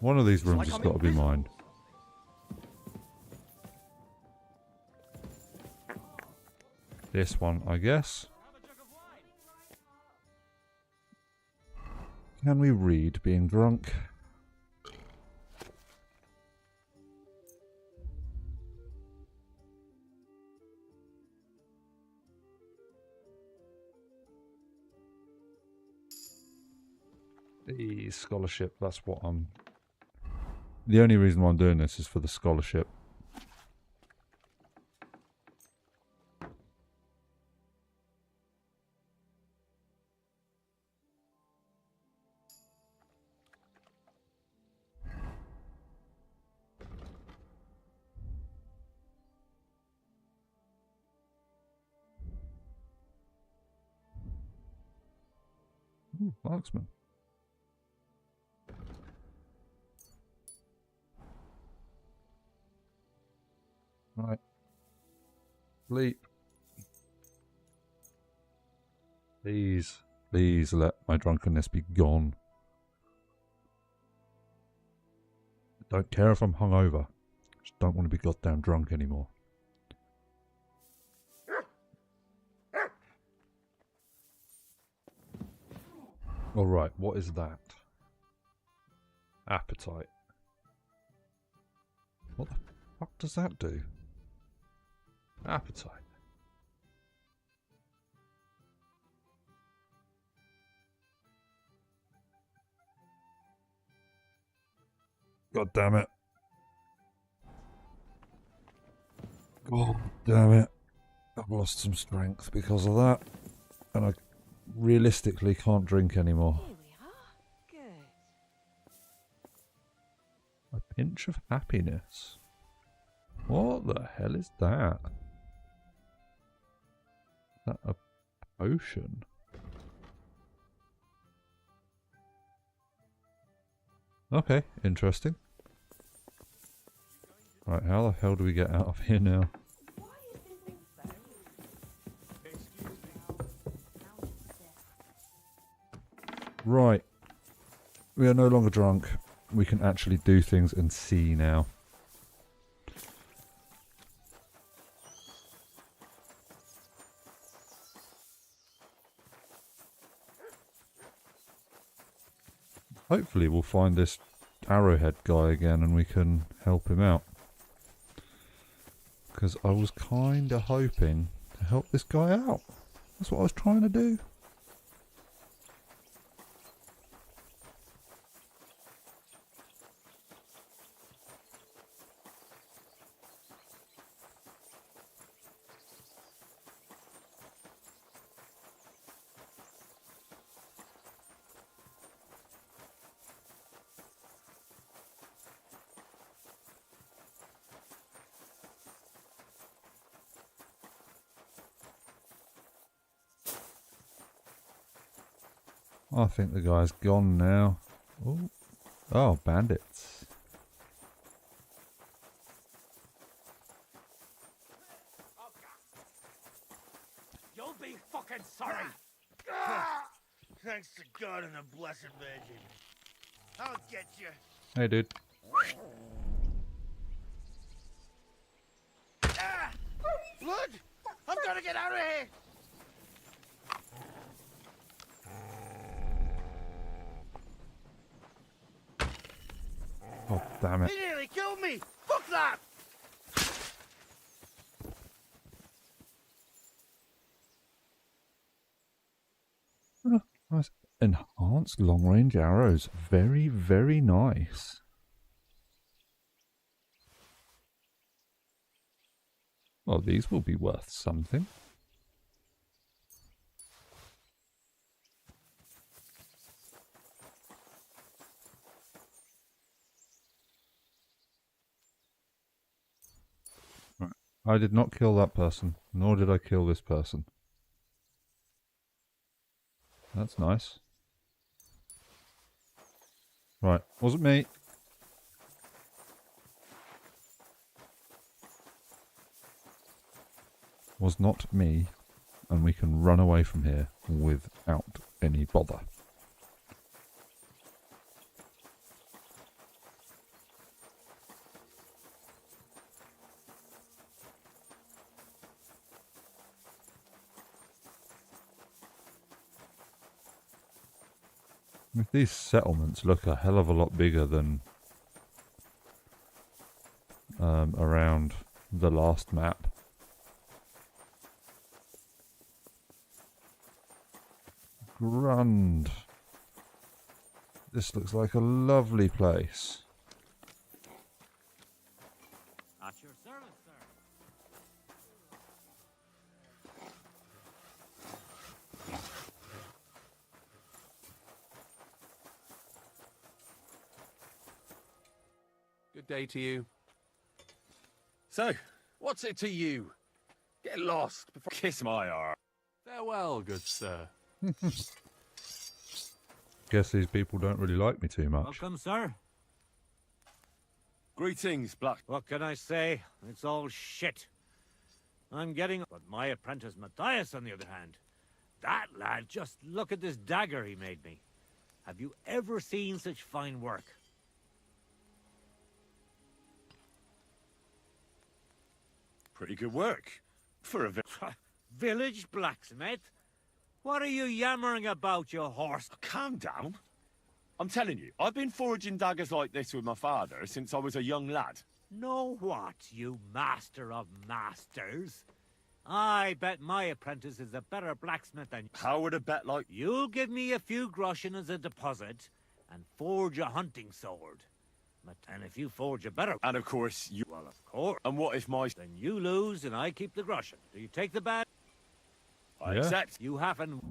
One of these rooms has got to be mine. This one, I guess. Can we read being drunk? The scholarship, that's what I'm... The only reason why I'm doing this is for the scholarship. Ooh, marksman. Right. Sleep. Please let my drunkenness be gone. Don't care if I'm hungover. Just don't want to be goddamn drunk anymore. Alright, what is that? Appetite. What the fuck does that do? Appetite. God damn it. God damn it. I've lost some strength because of that. And I realistically can't drink anymore. Here we are. Good. A pinch of happiness. What the hell is that? Is that a potion? Okay, interesting. Right, how the hell do we get out of here now? Right. We are no longer drunk. We can actually do things and see now. Hopefully we'll find this arrowhead guy again and we can help him out. Because I was kind of hoping to help this guy out. That's what I was trying to do. I think the guy's gone now. Ooh. Oh, bandits. You'll be fucking sorry. Thanks to God and the Blessed Virgin. I'll get you. Hey, dude. Blood! I'm gonna get out of here! Oh, damn it. He nearly killed me! Fuck that! Oh, nice. Enhanced long-range arrows. Very, very nice. Well, these will be worth something. Right. I did not kill that person, nor did I kill this person. That's nice. Right, wasn't me. Was not me, and we can run away from here without any bother. If these settlements look a hell of a lot bigger than around the last map. Grand. This looks like a lovely place. At your service, sir. Good day to you. So, what's it to you? Get lost before kiss my arse. Farewell, good sir. Guess these people don't really like me too much. Welcome, sir. Greetings, Black. What can I say? It's all shit. I'm getting... But my apprentice Matthias, on the other hand, that lad, just look at this dagger he made me. Have you ever seen such fine work? Pretty good work. For a village blacksmith? What are you yammering about, you horse? Calm down. I'm telling you, I've been forging daggers like this with my father since I was a young lad. Know what, you master of masters? I bet my apprentice is a better blacksmith than you. How would a bet like... You'll give me a few groschen as a deposit and forge a hunting sword. And if you forge a better... And of course you... Well, of course. And what if my... Then you lose and I keep the groschen. Do you take the bet? I accept. You haven't...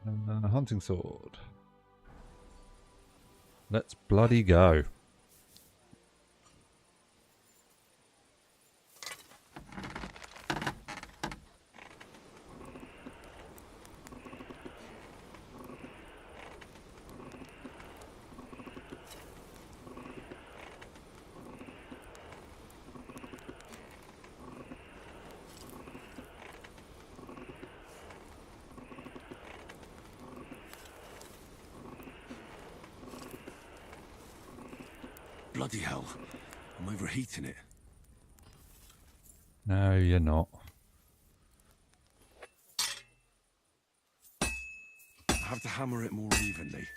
And a hunting sword. Let's bloody go. Bloody hell. I'm overheating it. No, you're not. I have to hammer it more evenly.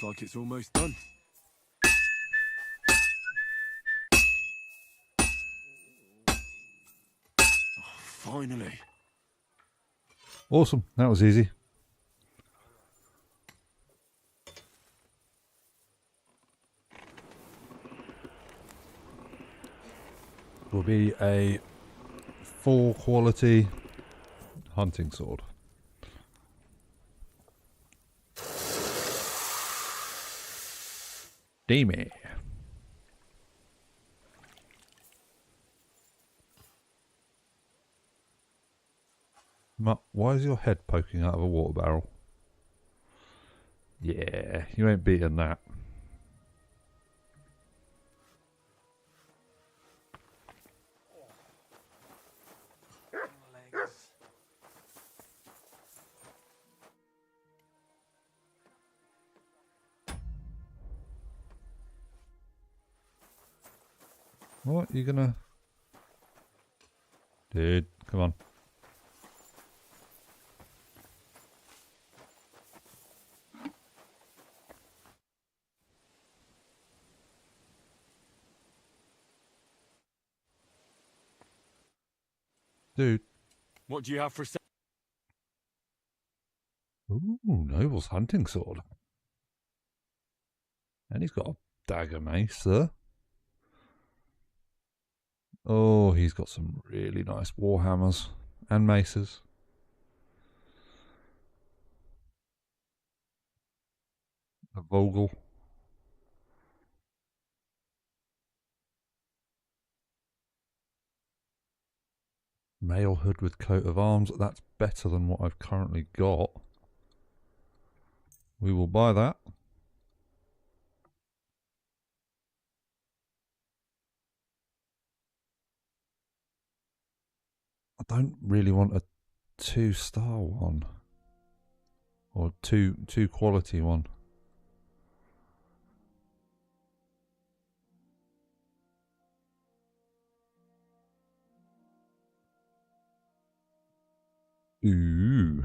like it's almost done. Oh, finally. Awesome. That was easy. Will be a 4 quality hunting sword. Steamy. Why is your head poking out of a water barrel? Yeah, you ain't beating that. What? You gonna... Dude, come on. Dude. What do you have for sale? Ooh, Noble's hunting sword. And he's got a dagger mace, sir. Oh, he's got some really nice warhammers and maces. A Vogel. Mail hood with coat of arms. That's better than what I've currently got. We will buy that. I don't really want a 2-star one. Or two quality one. Ooh.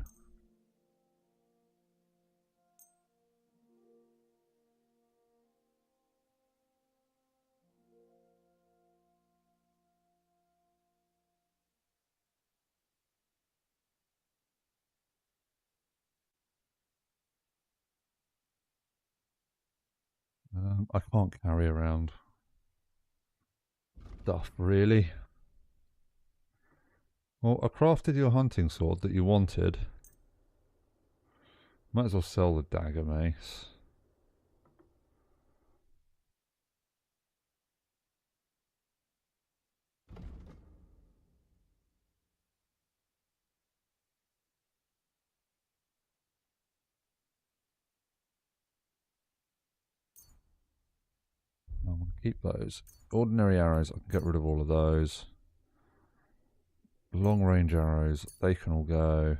I can't carry around stuff, really. Well, I crafted your hunting sword that you wanted. Might as well sell the dagger mace. I want to keep those. Ordinary arrows, I can get rid of all of those. Long range arrows, they can all go.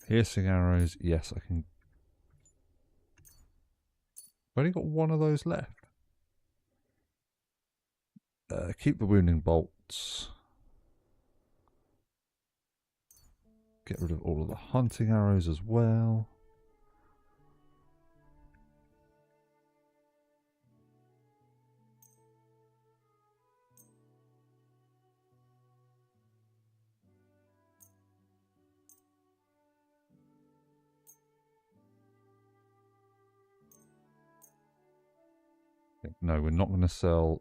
Piercing arrows, yes, I can. I've only got one of those left. Keep the wounding bolts. Get rid of all of the hunting arrows as well. No, we're not going to sell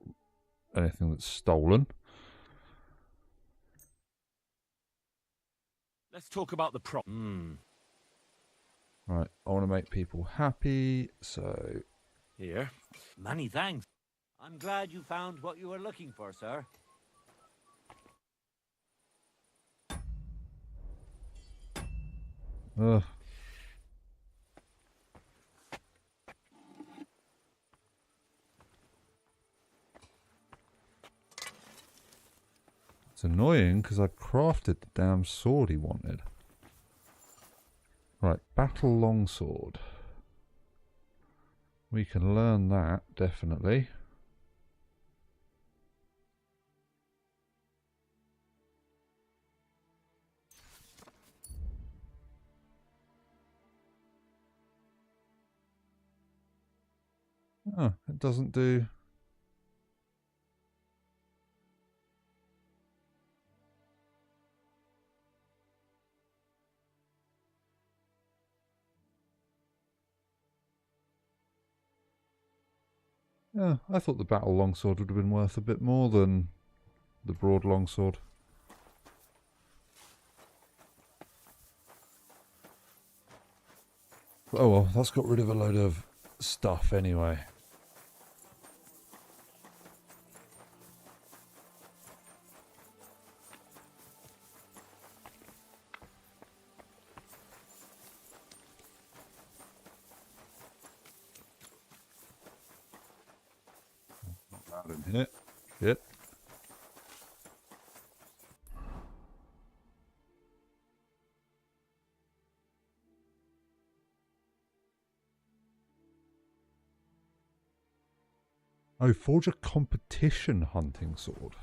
anything that's stolen. Let's talk about the problem. Right, I want to make people happy, so... Here. Many thanks. I'm glad you found what you were looking for, sir. Ugh. It's annoying because I crafted the damn sword he wanted. Right, battle longsword. We can learn that, definitely. Oh, it doesn't do... Yeah, I thought the battle longsword would have been worth a bit more than the broad longsword. Oh well, that's got rid of a load of stuff anyway. Not loud in here. Shit. Oh, forge a competition hunting sword.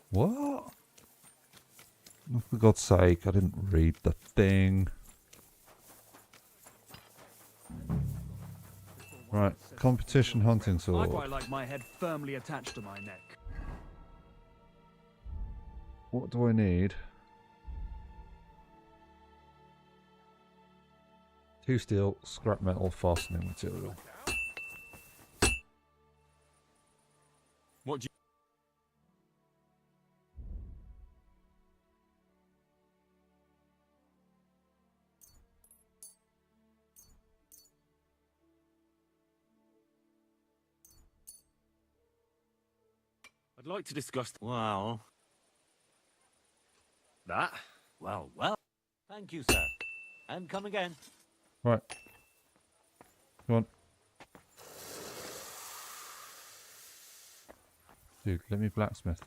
What? Oh, for God's sake, I didn't read the thing. Right, competition hunting I sword. quite like my head firmly attached to my neck. What do I need? 2 steel, scrap metal, fastening material. What do I'd like to discuss... Well... That? Well, well. Thank you, sir. And come again. Right. Come on. Dude, let me blacksmith.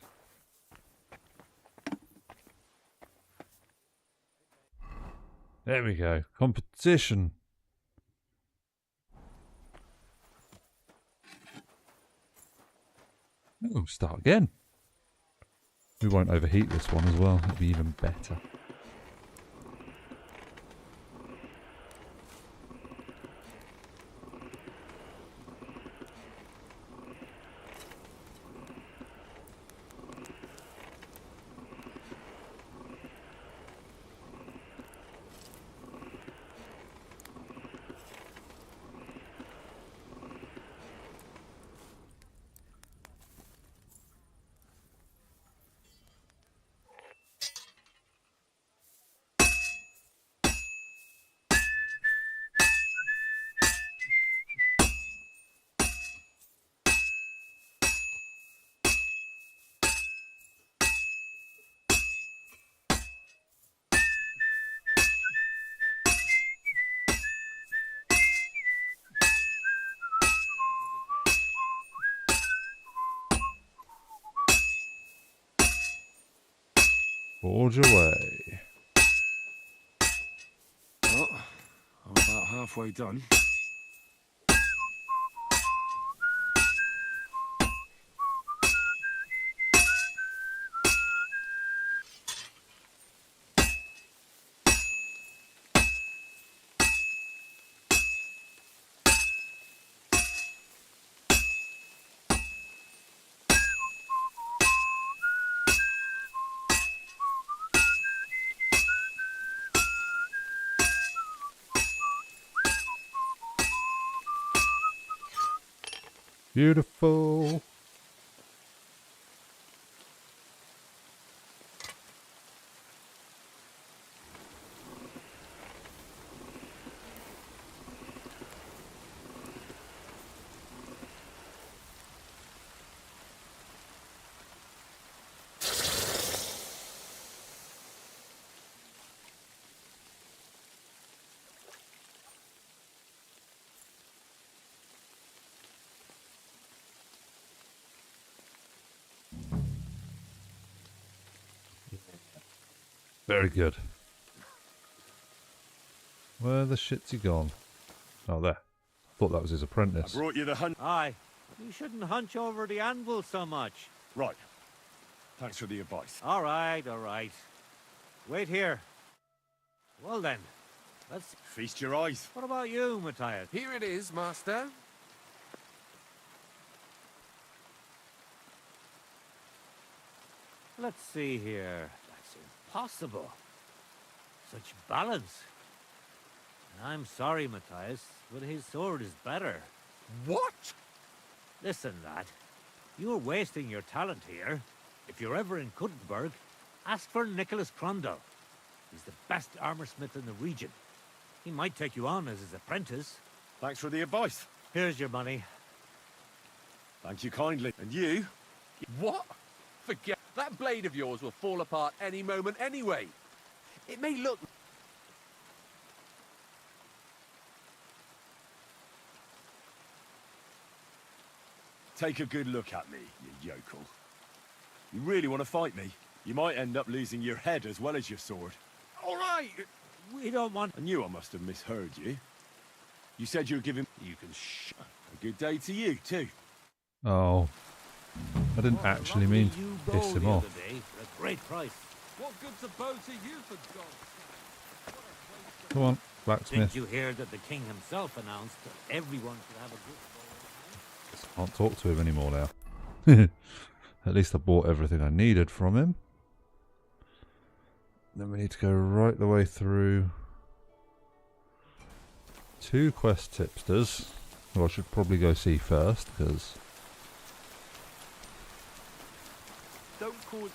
There we go. Competition. Oh, start again. We won't overheat this one as well. It'll be even better. Forge away. Well, I'm about halfway done. Beautiful. Very good. Where the shit's he gone? Oh, there. Thought that was his apprentice. I brought you the hunt. Aye. You shouldn't hunch over the anvil so much. Right. Thanks for the advice. All right, all right. Wait here. Well then, let's... Feast your eyes. What about you, Matthias? Here it is, Master. Let's see here. That's impossible. Such balance. I'm sorry, Matthias, but his sword is better. What? Listen, lad. You're wasting your talent here. If you're ever in Kuttenberg, ask for Nicholas Crondell. He's the best armorsmith in the region. He might take you on as his apprentice. Thanks for the advice. Here's your money. Thank you kindly. And you? What? Forget. That blade of yours will fall apart any moment anyway. It may look... Take a good look at me, you yokel. You really want to fight me? You might end up losing your head as well as your sword. All right! We don't want... I knew I must have misheard you. You said you were giving... You can A good day to you, too. Oh. I didn't actually mean to piss him off. For a great price. What good's a bow to you, for God's sake? Come on, blacksmith. Did you hear that the king himself announced that everyone should have a good... Can't talk to him anymore now. At least I bought everything I needed from him. Then we need to go right the way through 2 quest tipsters, who I should probably go see first, because... Don't cause it.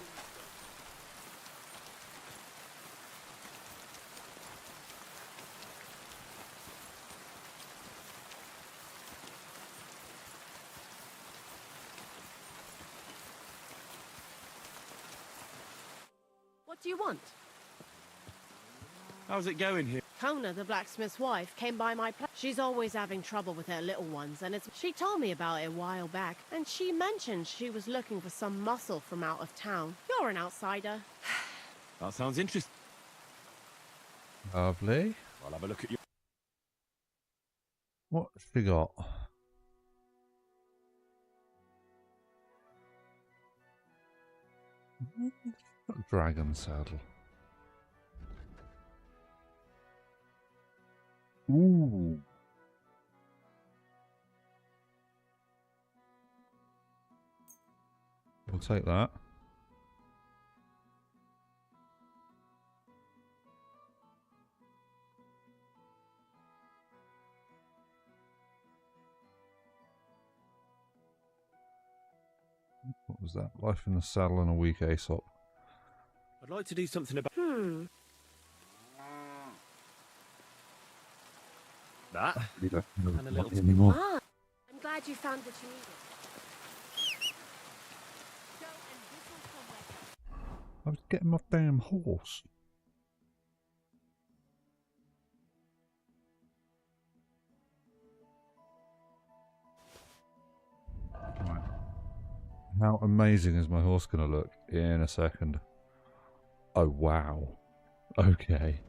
What do you want? How's it going here? Kona, the blacksmith's wife, came by my place. She's always having trouble with her little ones, and she told me about it a while back, and she mentioned she was looking for some muscle from out of town. You're an outsider. That sounds interesting. Lovely. I'll have a look at you. What's she got? Dragon saddle. Ooh. We'll take that. What was that? Life in the saddle and a weak Aesop. I'd like to do something about... That? We don't And a little... anymore. Ah, I'm glad you found what you needed. Go and whistle somewhere. I was getting my damn horse. Right. How amazing is my horse going to look in a second? Oh, wow. Okay.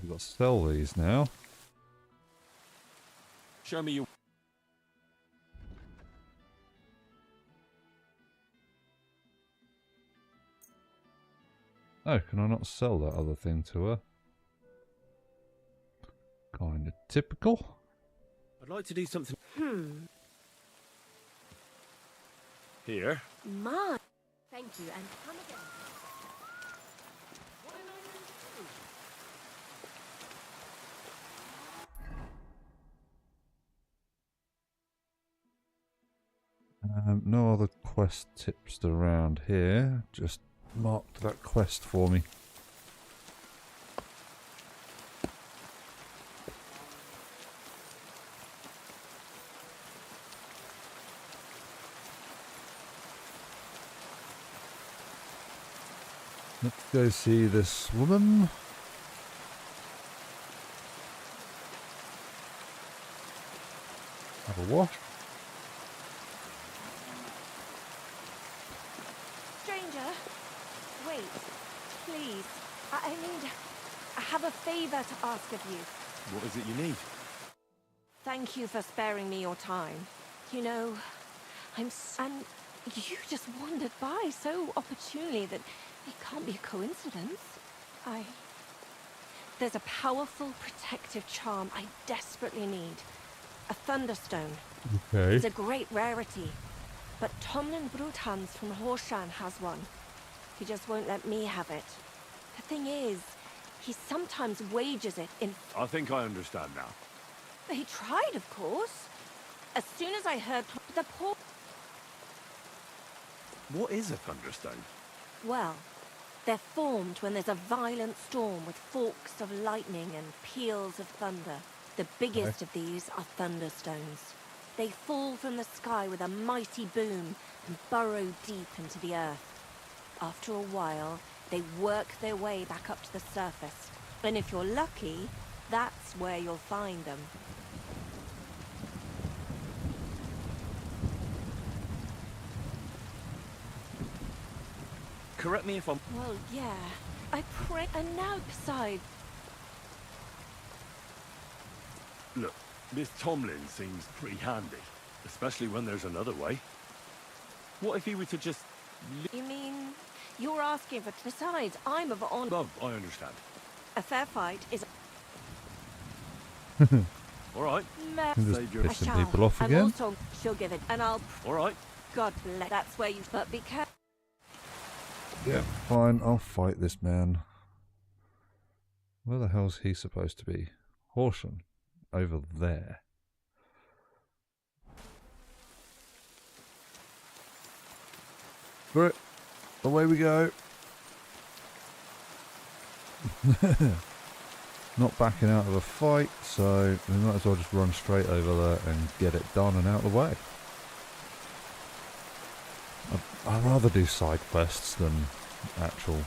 We've got to sell these now. Show me your... Oh, can I not sell that other thing to her? Kind of typical. I'd like to do something... Here. Ma. Thank you, and come again. No other quest tips around here. Just marked that quest for me. Let's go see this woman. Have a wash. Stranger, wait, please. I have a favor to ask of you. What is it you need? Thank you for sparing me your time. You know, and you just wandered by so opportunely that it can't be a coincidence. There's a powerful protective charm I desperately need. A thunderstone. Okay. It's a great rarity. But Tomlin Bruthans from Horshan has one. He just won't let me have it. The thing is, he sometimes wages it in... I think I understand now. He tried, of course. As soon as I heard the poor... What is a thunderstone? Well, they're formed when there's a violent storm with forks of lightning and peals of thunder. The biggest of these are thunderstones. They fall from the sky with a mighty boom and burrow deep into the earth. After a while, they work their way back up to the surface. And if you're lucky, that's where you'll find them. Correct me if I'm... Well, yeah. I pray... And now, besides... Look, this Tomlin seems pretty handy. Especially when there's another way. What if he were to just... You mean... You're asking for... Besides, I'm of honor... Oh, I understand. A fair fight is... All right. Just pissing people off And again. also, she'll give it, and I'll... All right. God bless... That's where you... But be careful. Yeah, fine, I'll fight this man. Where the hell's he supposed to be? Horsham. Over there. Right, away we go. Not backing out of a fight, so we might as well just run straight over there and get it done and out of the way. I'd rather do side quests than actual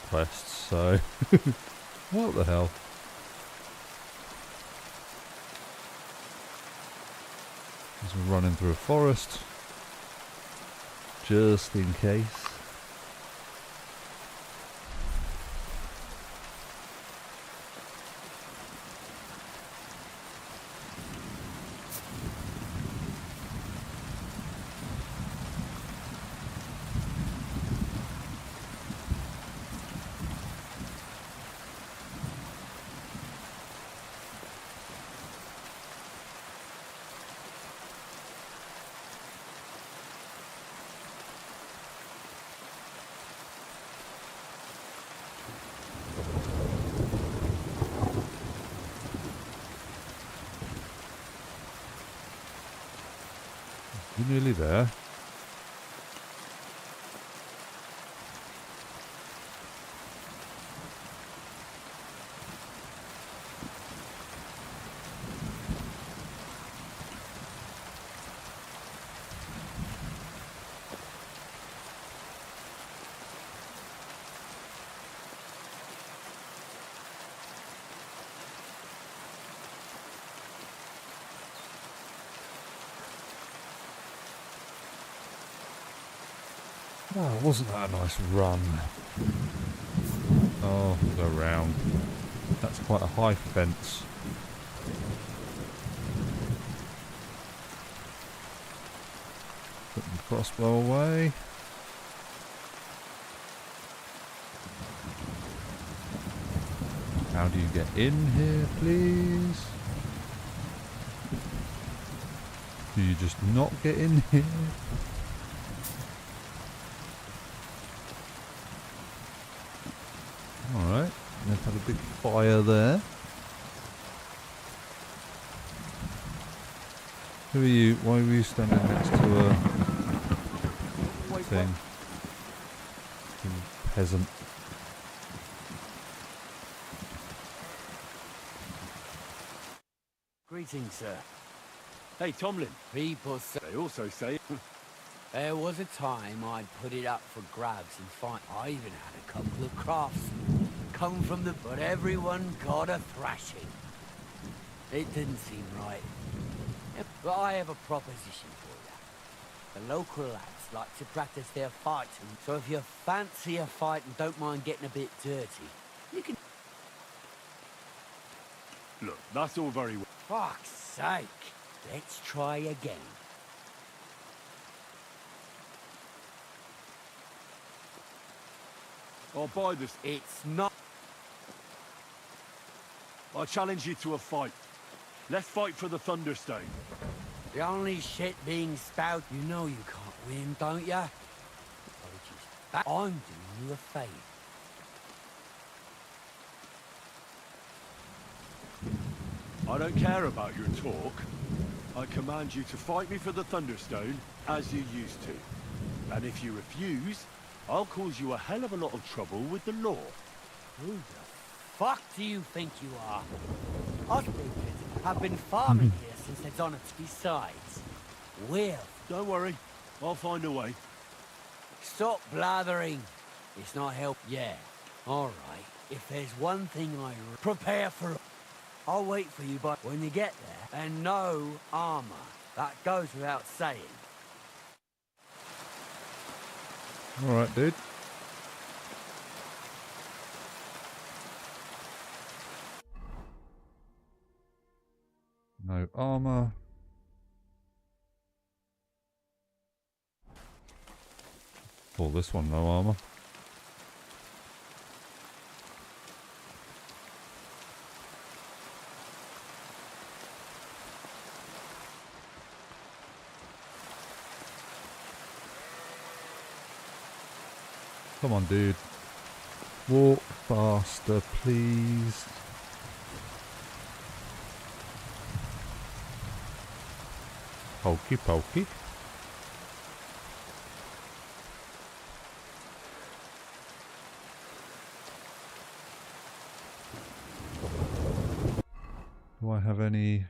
quests, so what the hell. Just running through a forest, just in case. You're nearly there. Oh, wasn't that a nice run? Oh, go round. That's quite a high fence. Put the crossbow away. How do you get in here, please? Do you just not get in here? Alright, they've had a big fire there. Who are you? Why were you standing next to a thing? You peasant. Greetings, sir. Hey, Tomlin. People say... They also say... There was a time I'd put it up for grabs and find I even had a couple of craftsmen come from the... But everyone got a thrashing. It didn't seem right. But I have a proposition for you. The local lads like to practice their fighting, so if you fancy a fight and don't mind getting a bit dirty, you can... Look, that's all very well. Fuck's sake. Let's try again. I'll buy this. It's not... I challenge you to a fight. Let's fight for the Thunderstone. The only shit being spout, you know you can't win, don't ya? So just back. I'm doing you a favour. I don't care about your talk. I command you to fight me for the Thunderstone, as you used to. And if you refuse, I'll cause you a hell of a lot of trouble with the law. Who the fuck do you think you are? Us brutes have been farming here since they're done it. Besides, we'll... Don't worry, I'll find a way. Stop blathering. It's not help. Yeah, all right. If there's one thing I... Prepare for... I'll wait for you, but when you get there, and no armor. That goes without saying. Alright, dude. No armor. Oh, this one, no armor. Come on, dude. Walk faster, please. Pokey pokey. Do I have any...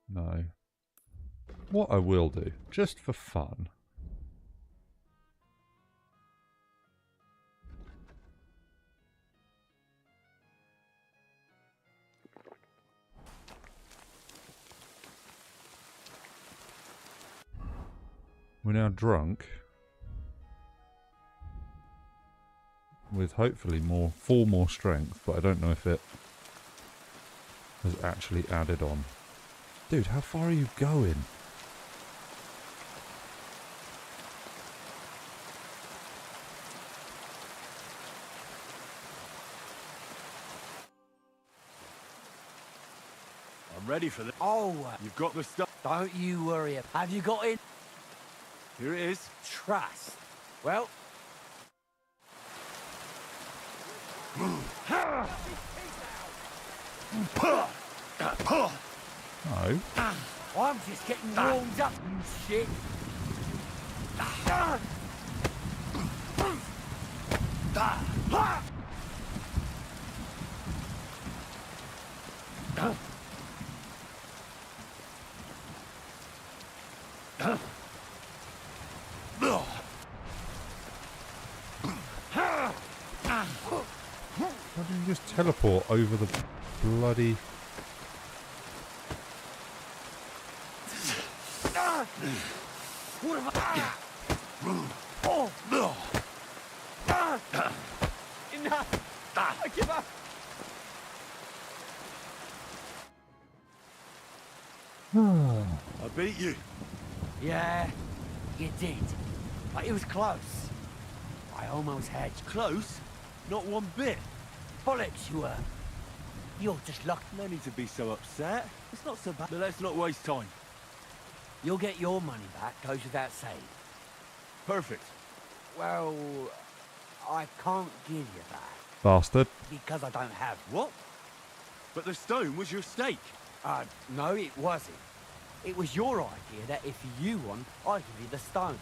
No. What I will do, just for fun... We're now drunk. With hopefully 4 more strength, but I don't know if it has actually added on. Dude, how far are you going? I'm ready for this. Oh, you've got the stuff. Don't you worry. Have you got it? Here it is. Trust. Well... No. I'm just getting warmed up, you shit. Why didn't you just teleport over the bloody... What have I... Oh! Enough! I give up! I beat you. Yeah, you did. But it was close. I almost had you. Close? Not one bit. Bollocks, you were. You're just lucky. No need to be so upset. It's not so bad. But let's not waste time. You'll get your money back, goes without saying. Perfect. Well, I can't give you that. Bastard. Because I don't have... What? But the stone was your stake. No, it wasn't. It was your idea that if you won, I'd give you the stone.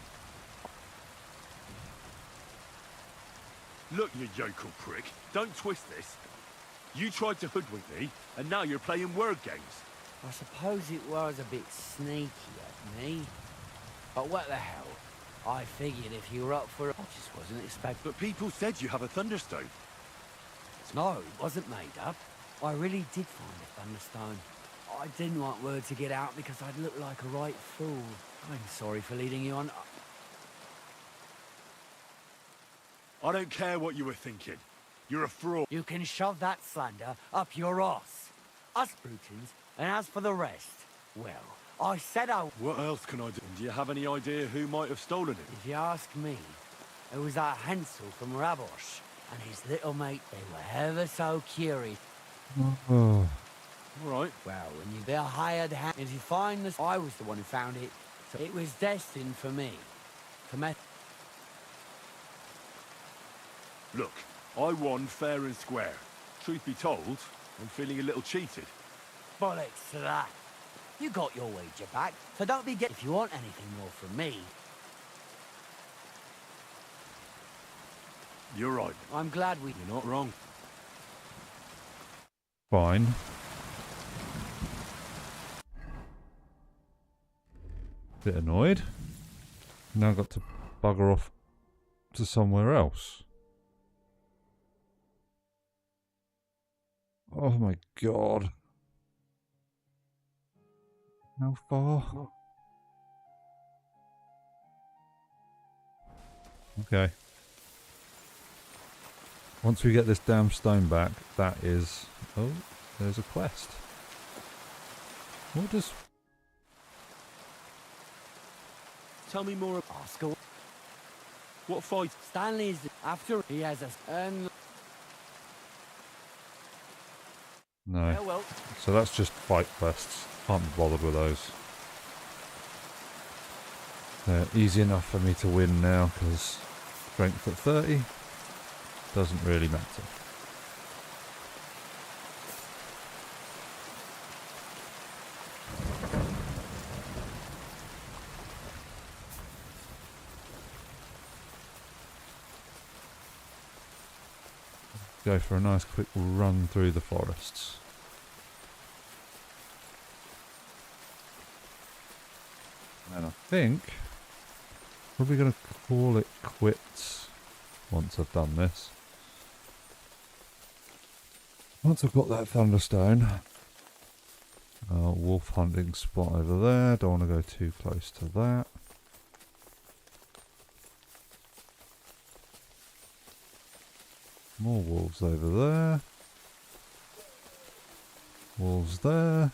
Look, you yokel prick. Don't twist this. You tried to hoodwink me, and now you're playing word games. I suppose it was a bit sneaky of me. But what the hell? I figured if you were up for it, I just wasn't expecting... But people said you have a Thunderstone. No, it wasn't made up. I really did find a Thunderstone. I didn't want word to get out because I'd look like a right fool. I'm sorry for leading you on. I don't care what you were thinking. You're a fraud. You can shove that slander up your arse. Us Brutons, and as for the rest, well, I said I... What else can I do? Do you have any idea who might have stolen it? If you ask me, It was our Hansel from Rabosh and his little mate. They were ever so curious. Oh. All right. Well, when you be a hired hand, if you find this, I was the one who found it, so it was destined for me. To mess. Look, I won fair and square. Truth be told, I'm feeling a little cheated. Bollocks to that. You got your wager back, so don't be if you want anything more from me. You're right. I'm glad we... You're not wrong. Fine. Bit annoyed. Now got to bugger off to somewhere else. Oh my god. How far? Okay. Once we get this damn stone back, that is... Oh, there's a quest. What does... Tell me more about Oscar. what fight. Stanley's after he has a... No. Yeah, well. So that's just fight quests. Can't be bothered with those. They're easy enough for me to win now, because strength at 30 doesn't really matter. Go for a nice quick run through the forests. And I think probably going to call it quits once I've done this. Once I've got that thunderstone, wolf hunting spot over there. Don't want to go too close to that. More wolves over there. Wolves there.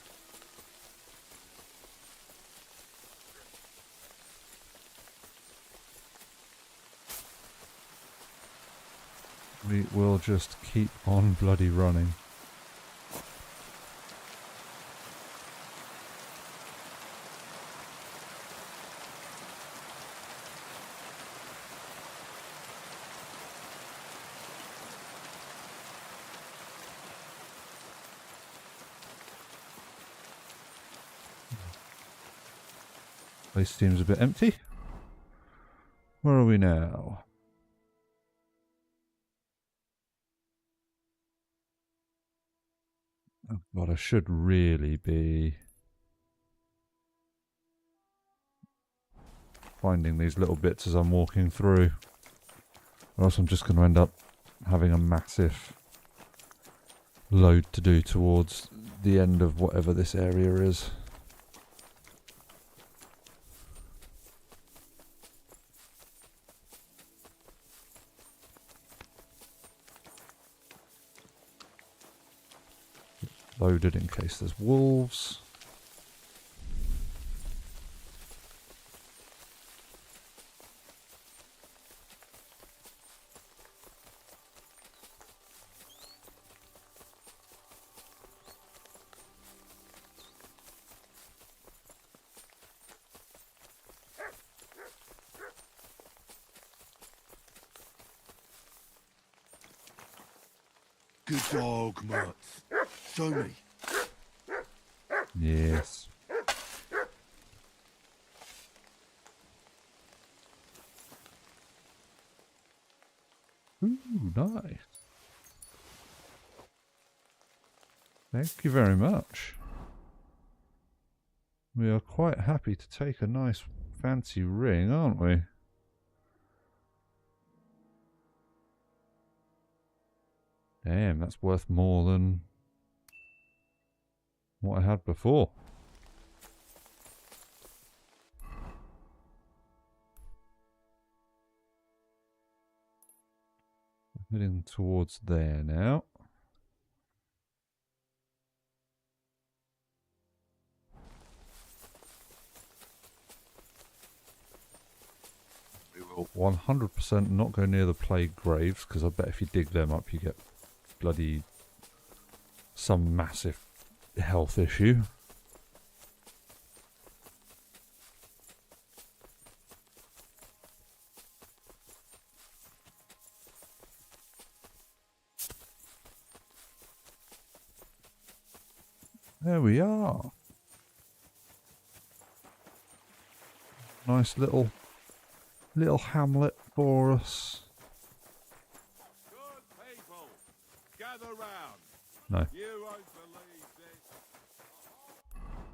We will just keep on bloody running. Place seems a bit empty. Where are we now? Oh god, I should really be finding these little bits as I'm walking through. Or else I'm just going to end up having a massive load to do towards the end of whatever this area is. Loaded in case there's wolves. Good dog, Mutt. Show me. Yes. Ooh, nice. Thank you very much. We are quite happy to take a nice fancy ring, aren't we? Damn, that's worth more than what I had before. Heading towards there now. We will will 100% not go near the plague graves, because I bet if you dig them up you get bloody some massive health issue. There we are. Nice little hamlet for us. Good people, gather round. No. You won't believe this.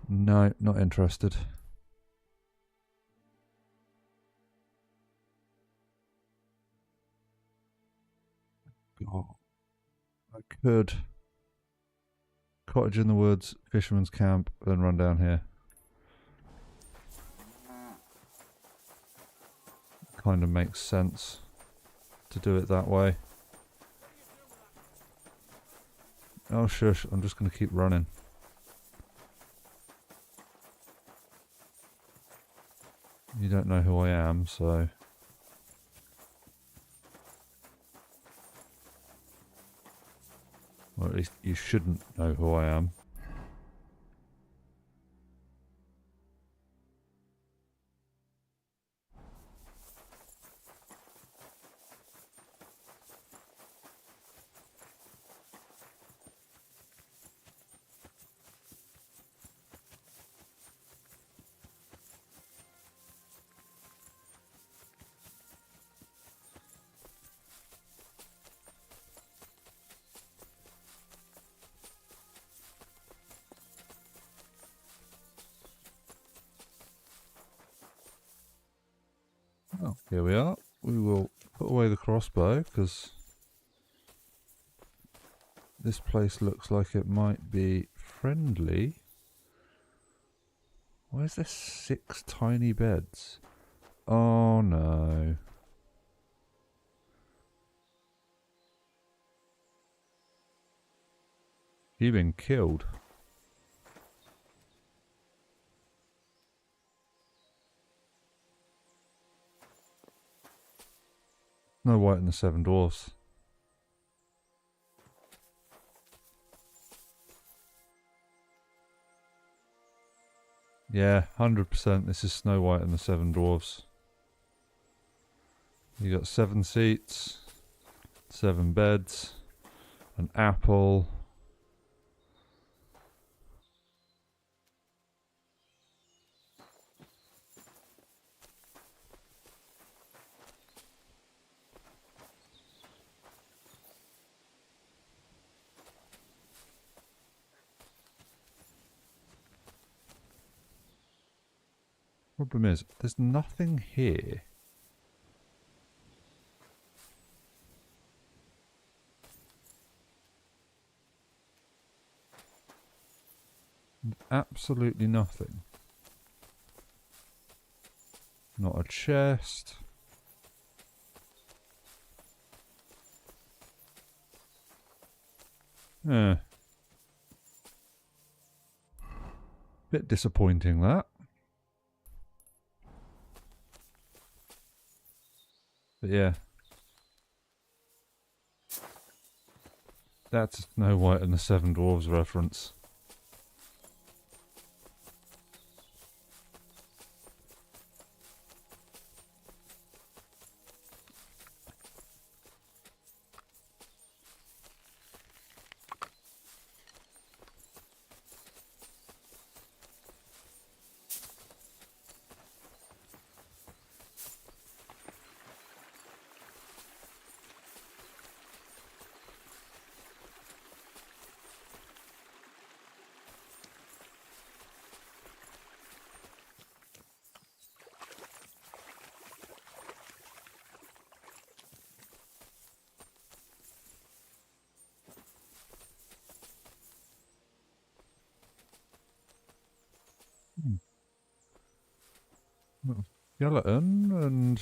No, not interested. God. I could. Cottage in the woods, fisherman's camp, then run down here. Kind of makes sense to do it that way. Oh shush, I'm just going to keep running. You don't know who I am, so... Or at least you shouldn't know who I am. Oh, here we are. We will put away the crossbow because this place looks like it might be friendly. Why is there 6 tiny beds? Oh no. You've been killed. Snow White and the Seven Dwarfs. Yeah, 100% this is Snow White and the Seven Dwarfs. You got 7 seats, 7 beds, an apple. Problem is, there's nothing here. Absolutely nothing. Not a chest. Bit disappointing that. But yeah. That's Snow White and the Seven Dwarfs reference. Skeleton and...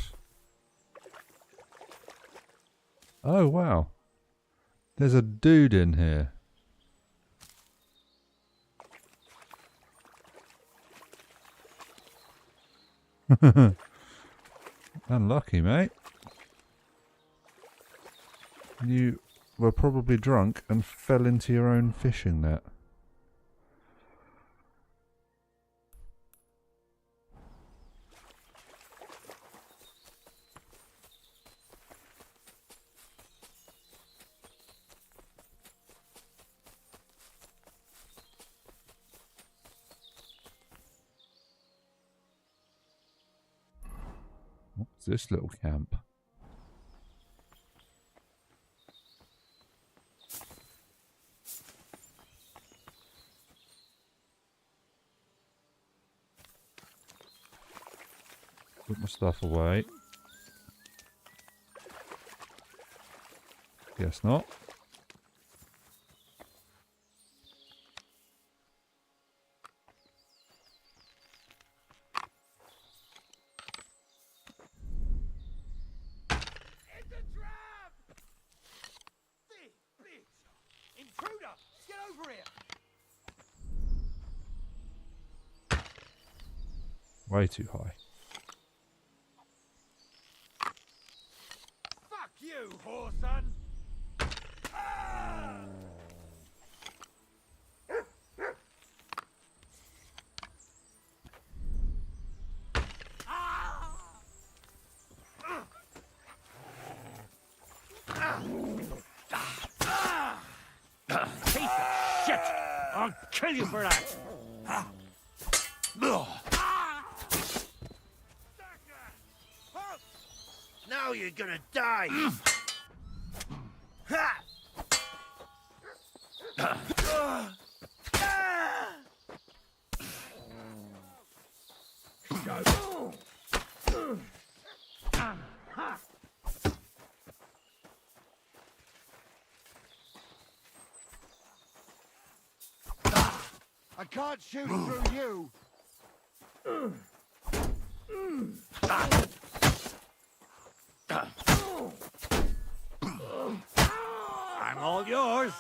Oh wow. There's a dude in here. Unlucky, mate. You were probably drunk and fell into your own fishing net. What's this little camp? Put my stuff away. Guess not. Intruder! Get over here! Way too high. Fuck you, whoreson! Piece of shit! I'll kill you for that! Now you're gonna die! I can't shoot through you. I'm all yours!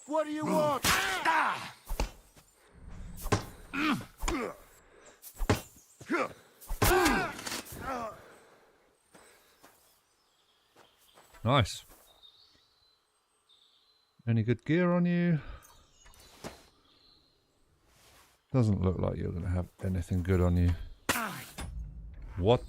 What do you want? Nice. Any good gear on you? Doesn't look like you're going to have anything good on you. What?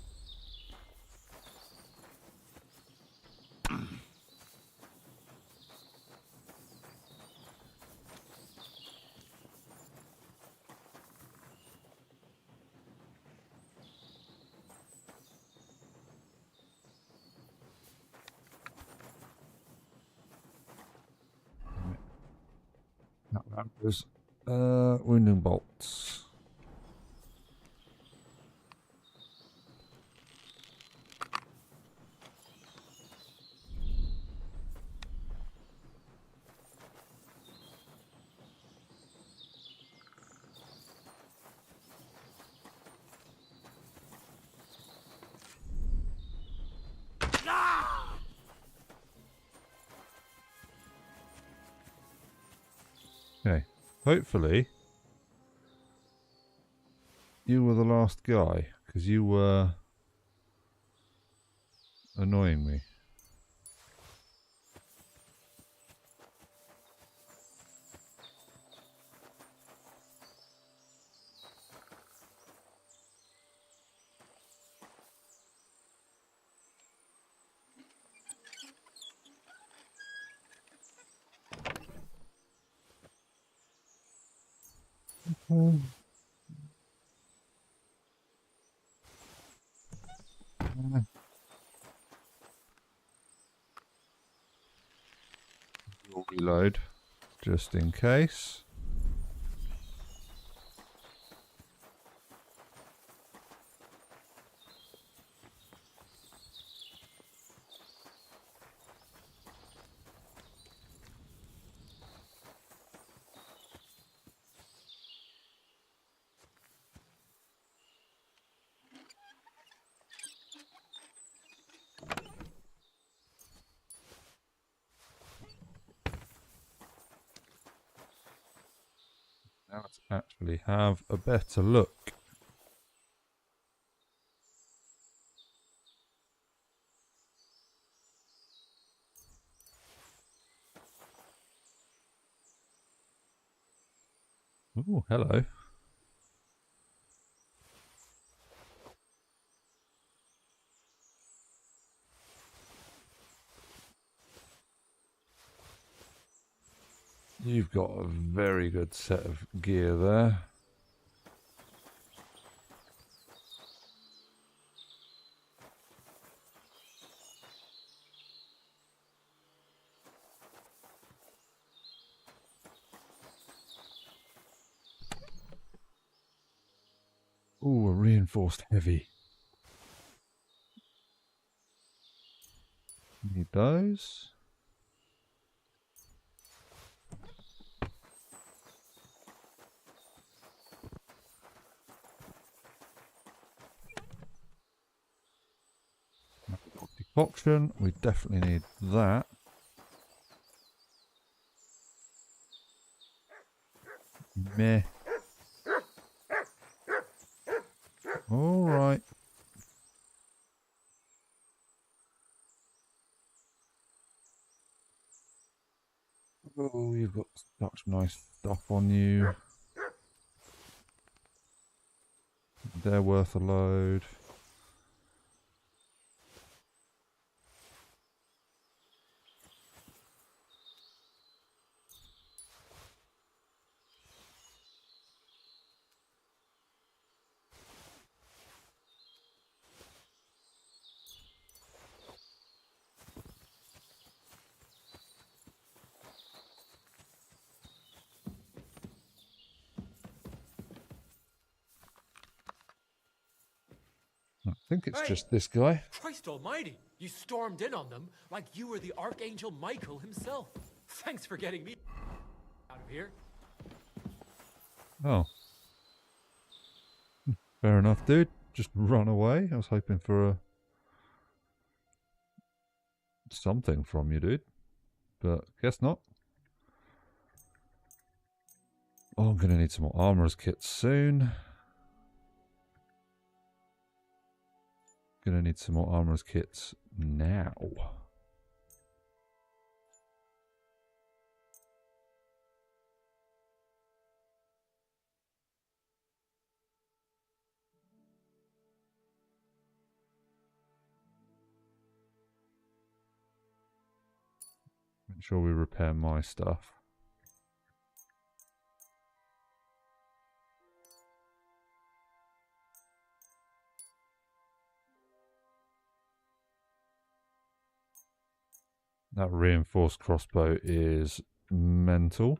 There's wounding bolts. Okay, hopefully you were the last guy, because you were annoying me. We'll reload just in case. Now let's actually have a better look. Oh, hello. You've got a very good set of gear there. Ooh, a reinforced heavy. Need those. Decoction, we definitely need that. Meh. Alright. Oh, you've got such nice stuff on you. They're worth a load. I think it's just this guy. Christ almighty! You stormed in on them like you were the Archangel Michael himself. Thanks for getting me out of here. Oh. Fair enough, dude. Just run away. I was hoping for something from you, dude. But guess not. Oh, I'm going to need some more armorer's kits soon. Going to need some more armorer's kits now. Make sure we repair my stuff. That reinforced crossbow is mental.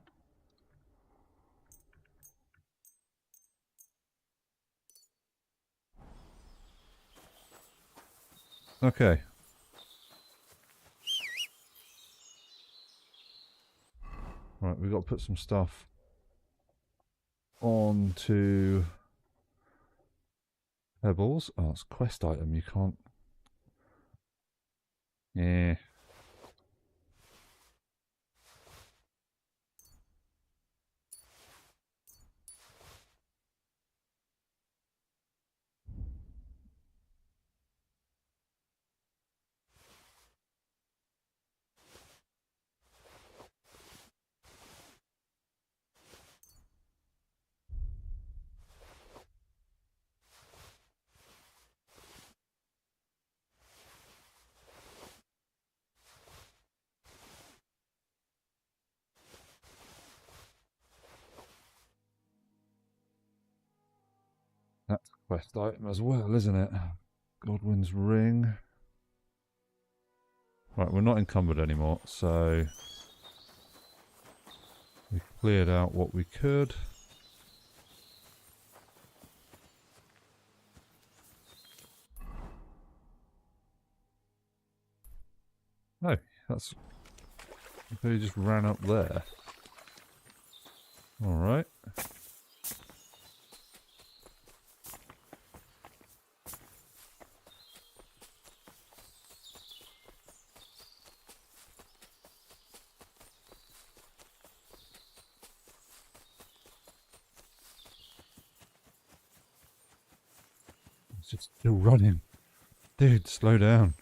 Okay. Right, we've got to put some stuff onto Pebbles. Oh, it's a quest item. You can't... Yeah. That's a quest item as well, isn't it? Godwin's ring. Right, we're not encumbered anymore, so we cleared out what we could. Oh, that's... He just ran up there. Alright. It's just still running. Dude, slow down.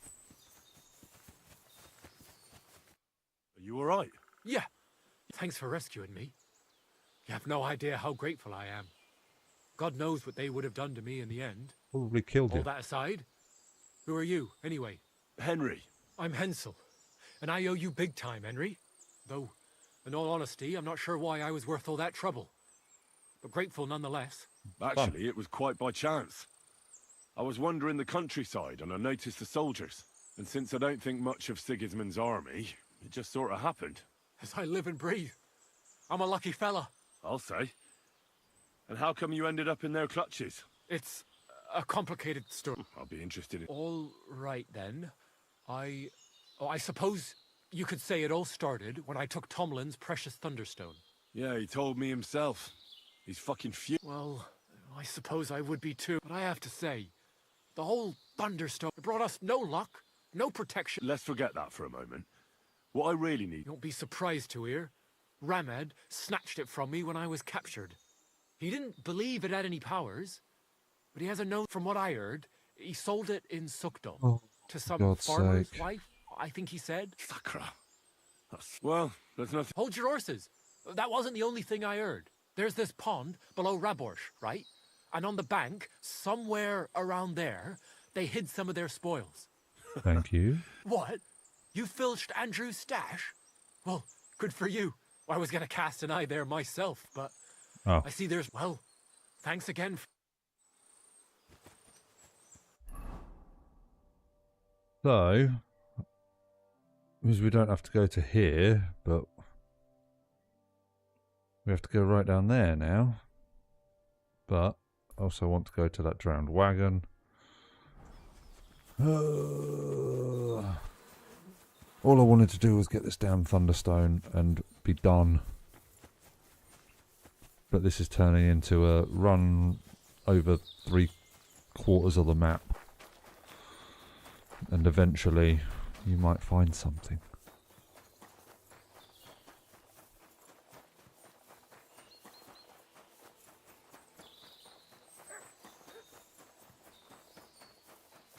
Are you alright? Yeah. Thanks for rescuing me. You have no idea how grateful I am. God knows what they would have done to me in the end. Probably killed All you. that aside, who are you, anyway? Henry. I'm Hensel, and I owe you big time, Henry. Though, in all honesty, I'm not sure why I was worth all that trouble. But grateful nonetheless. Actually, it was quite by chance. I was wandering the countryside and I noticed the soldiers. And since I don't think much of Sigismund's army, it just sort of happened. As I live and breathe. I'm a lucky fella. I'll say. And how come you ended up in their clutches? It's a complicated story. I'll be interested in... All right, then. I suppose you could say it all started when I took Tomlin's precious Thunderstone. Yeah, he told me himself. He's fucking Well, I suppose I would be too. But I have to say, the whole Thunderstone brought us no luck, no protection. Let's forget that for a moment. What I really need... You won't be surprised to hear. Ramed snatched it from me when I was captured. He didn't believe it had any powers, but he has a note from what I heard. He sold it in Sukdom to some God's farmer's sake. wife, I think he said. Sakra. Well, there's nothing... Hold your horses. That wasn't the only thing I heard. There's this pond below Raborsh, right? And on the bank, somewhere around there, they hid some of their spoils. Thank you. What? You filched Andrew's stash? Well, good for you. I was going to cast an eye there myself, but Oh. I see there's... Well, thanks again. So, because we don't have to go to here, but we have to go right down there now. But I also want to go to that drowned wagon. All I wanted to do was get this damn Thunderstone and be done. But this is turning into a run over 3/4 of the map. And eventually you might find something.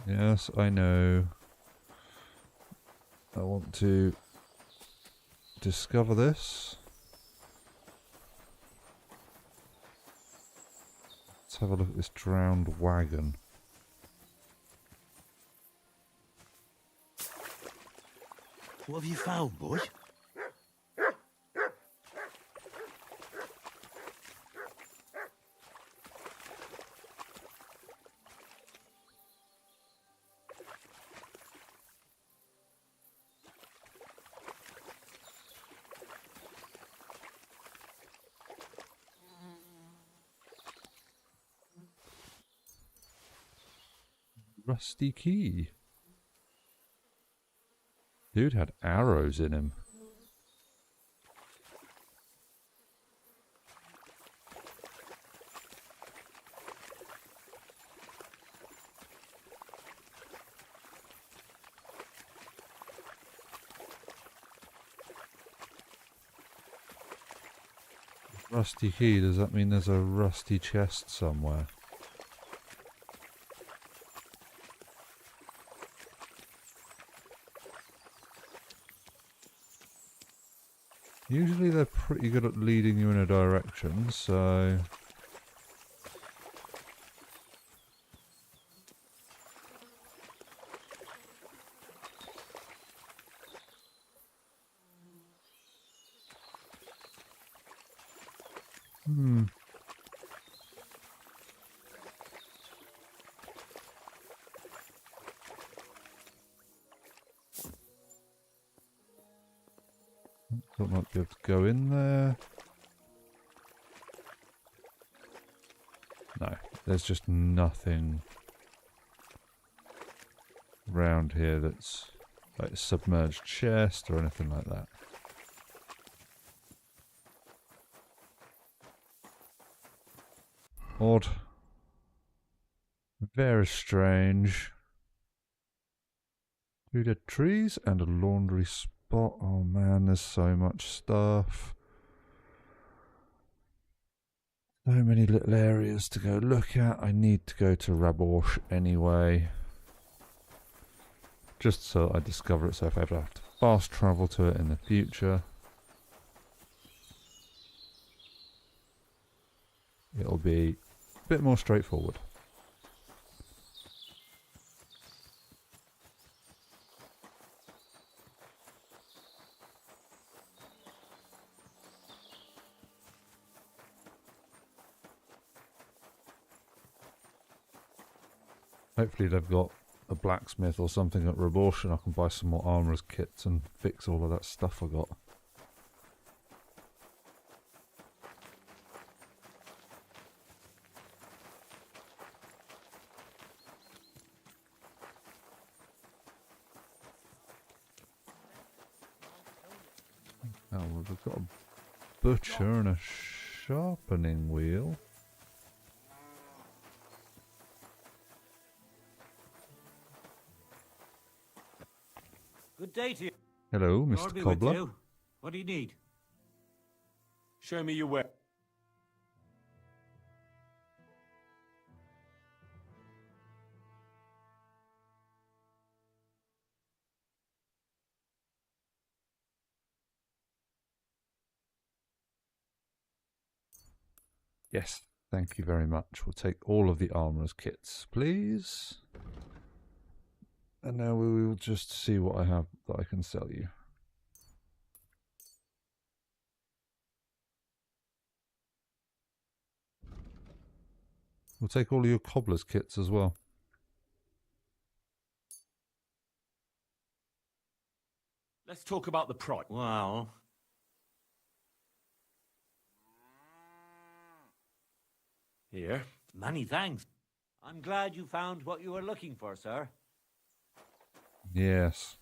Yes, I know. I want to discover this. Let's have a look at this drowned wagon. What have you found, boy? Rusty key. Dude had arrows in him. Rusty key, does that mean there's a rusty chest somewhere? Usually they're pretty good at leading you in a direction, so... Thought might be able to go in there. No, there's just nothing around here that's like a submerged chest or anything like that. Odd. Very strange. 2 dead trees and a laundry spot. Oh man, there's so much stuff. So many little areas to go look at. I need to go to Raborsh anyway. Just so I discover it, so if I ever have to fast travel to it in the future, it'll be a bit more straightforward. Hopefully they've got a blacksmith or something at Raborsh and I can buy some more armourer's kits and fix all of that stuff I got. Oh, well, we've got a butcher and a sharpening wheel. Good day to you. Hello, Lord Mr. be with Cobbler. you. What do you need? Show me your way. Yes, thank you very much. We'll take all of the armourer's kits, please. And now we will just see what I have that I can sell you. We'll take all of your cobbler's kits as well. Let's talk about the price. Well... Here. Many thanks. I'm glad you found what you were looking for, sir. Yes.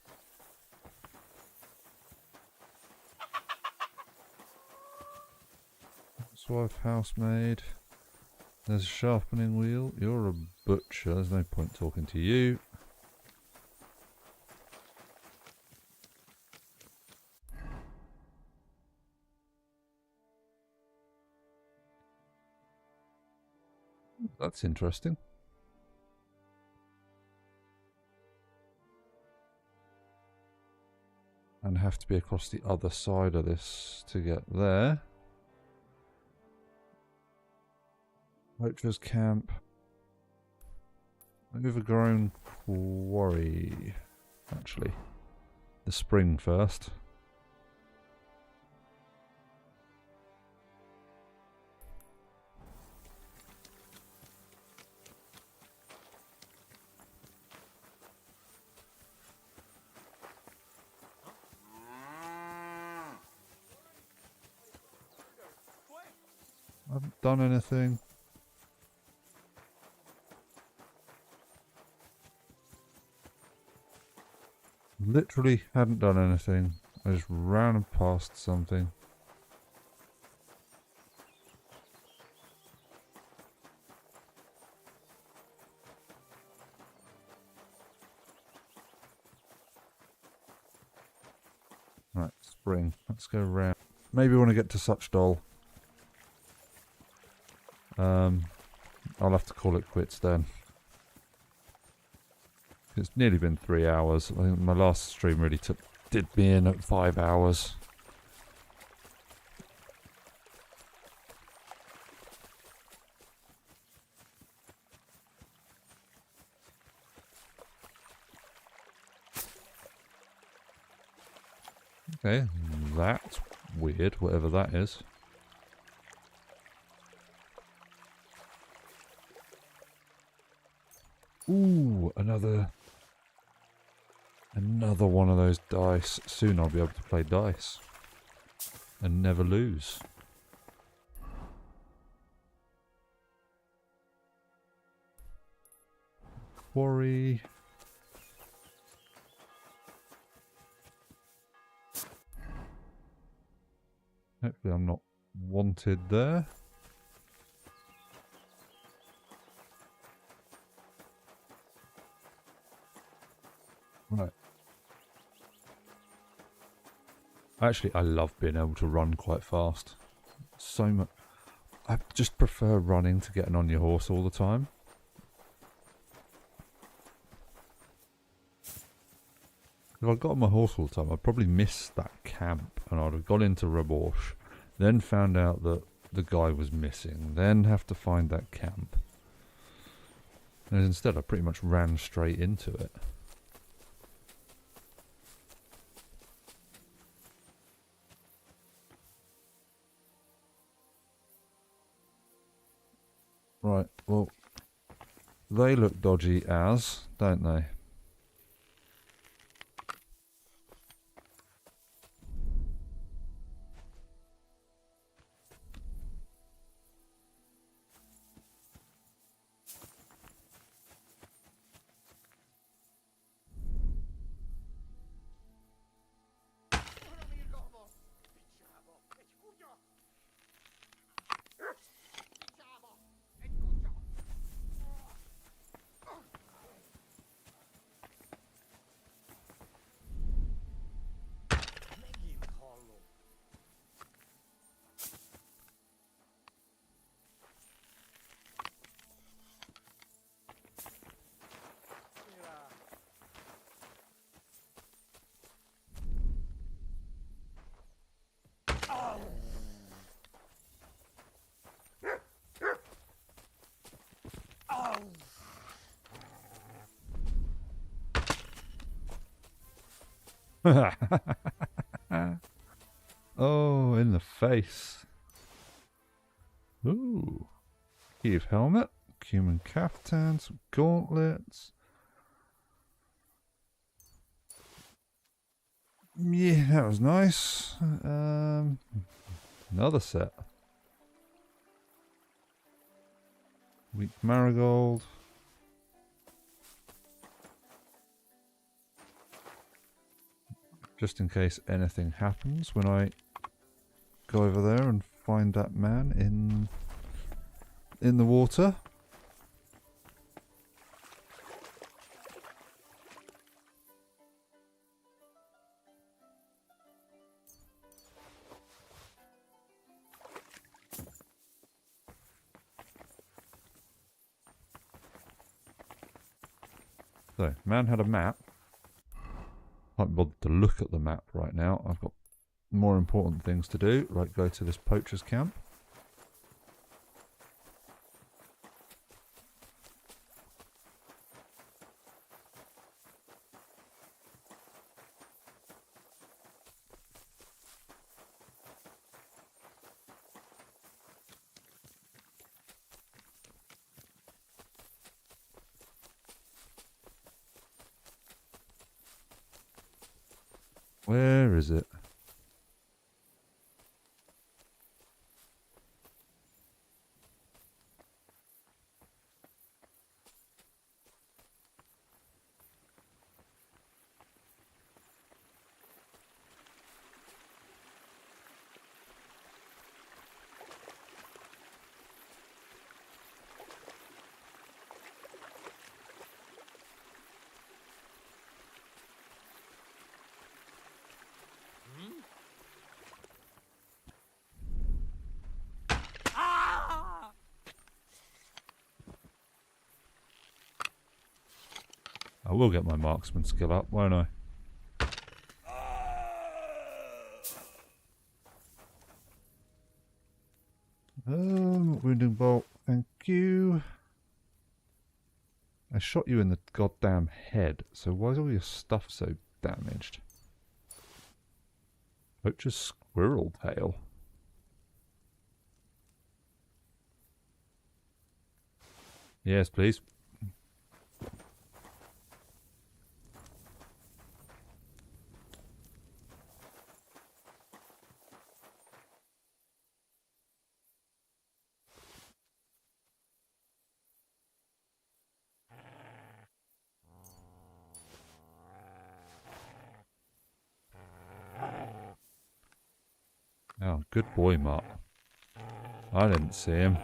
Housewife, housemaid. There's a sharpening wheel. You're a butcher. There's no point talking to you. That's interesting. And have to be across the other side of this to get there. Poacher's camp. Overgrown quarry. Actually, the spring first. I haven't done anything. Literally hadn't done anything. I just ran past something. Right, spring. Let's go round. Maybe when I get to Suchdol. I'll have to call it quits then. It's nearly been 3 hours. I think my last stream really did me in at 5 hours. Okay, that's weird, whatever that is. Ooh, another one of those dice. Soon I'll be able to play dice and never lose. Quarry. Hopefully I'm not wanted there. Right. Actually, I love being able to run quite fast. So much. I just prefer running to getting on your horse all the time. If I got on my horse all the time, I'd probably miss that camp, and I'd have gone into Rabosh, then found out that the guy was missing, then have to find that camp. And instead I pretty much ran straight into it. Right, well, they look dodgy as, don't they? Oh, in the face. Ooh. Eve helmet, human caftan, some gauntlets. Yeah, that was nice. Another set. Weak marigold. Just in case anything happens when I go over there and find that man in the water. So, man had a map. I can't bother to look at the map right now. I've got more important things to do, like go to this poacher's camp. Where is it? I will get my marksman skill up, won't I? Wounding bolt, thank you. I shot you in the goddamn head, so why is all your stuff so damaged? Poacher's squirrel tail. Yes, please. Oh, good boy, Mark. I didn't see him.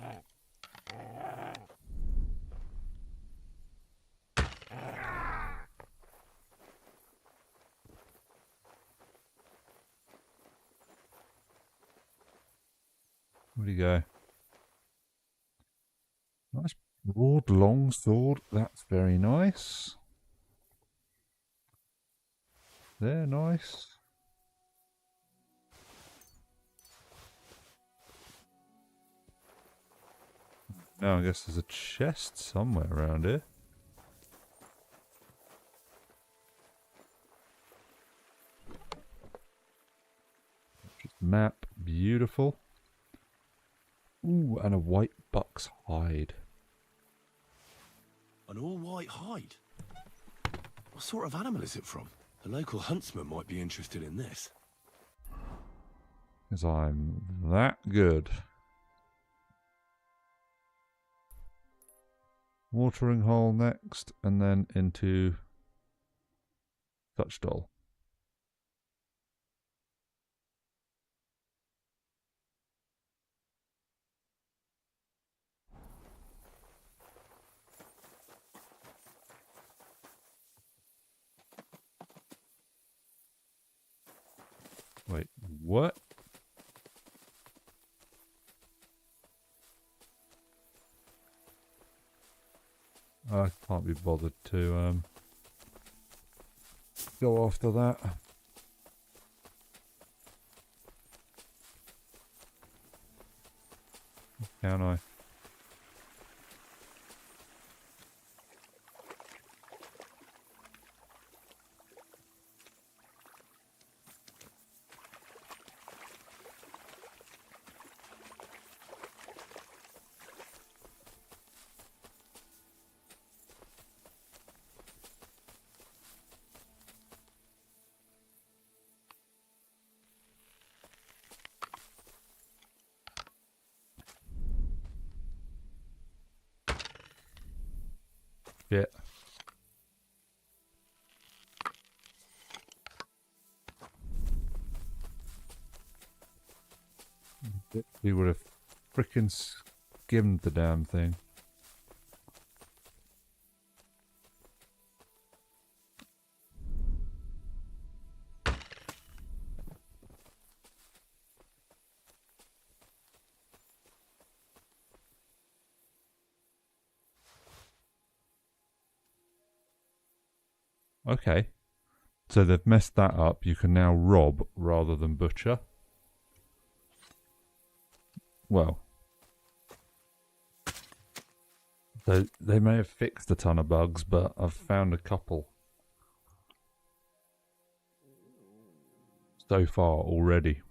Where'd he go? Broad longsword, that's very nice. They're nice. Now I guess there's a chest somewhere around here. Map, beautiful. Ooh, and a white buck's hide. An all-white hide? What sort of animal is it from? The local huntsman might be interested in this. Because I'm that good. Watering hole next, and then into Such Doll. Wait, what? I can't be bothered to go after that. Can I? Yeah. He would have frickin' skimmed the damn thing. Okay. So they've messed that up. You can now rob rather than butcher. Well. They may have fixed a ton of bugs, but I've found a couple so far already.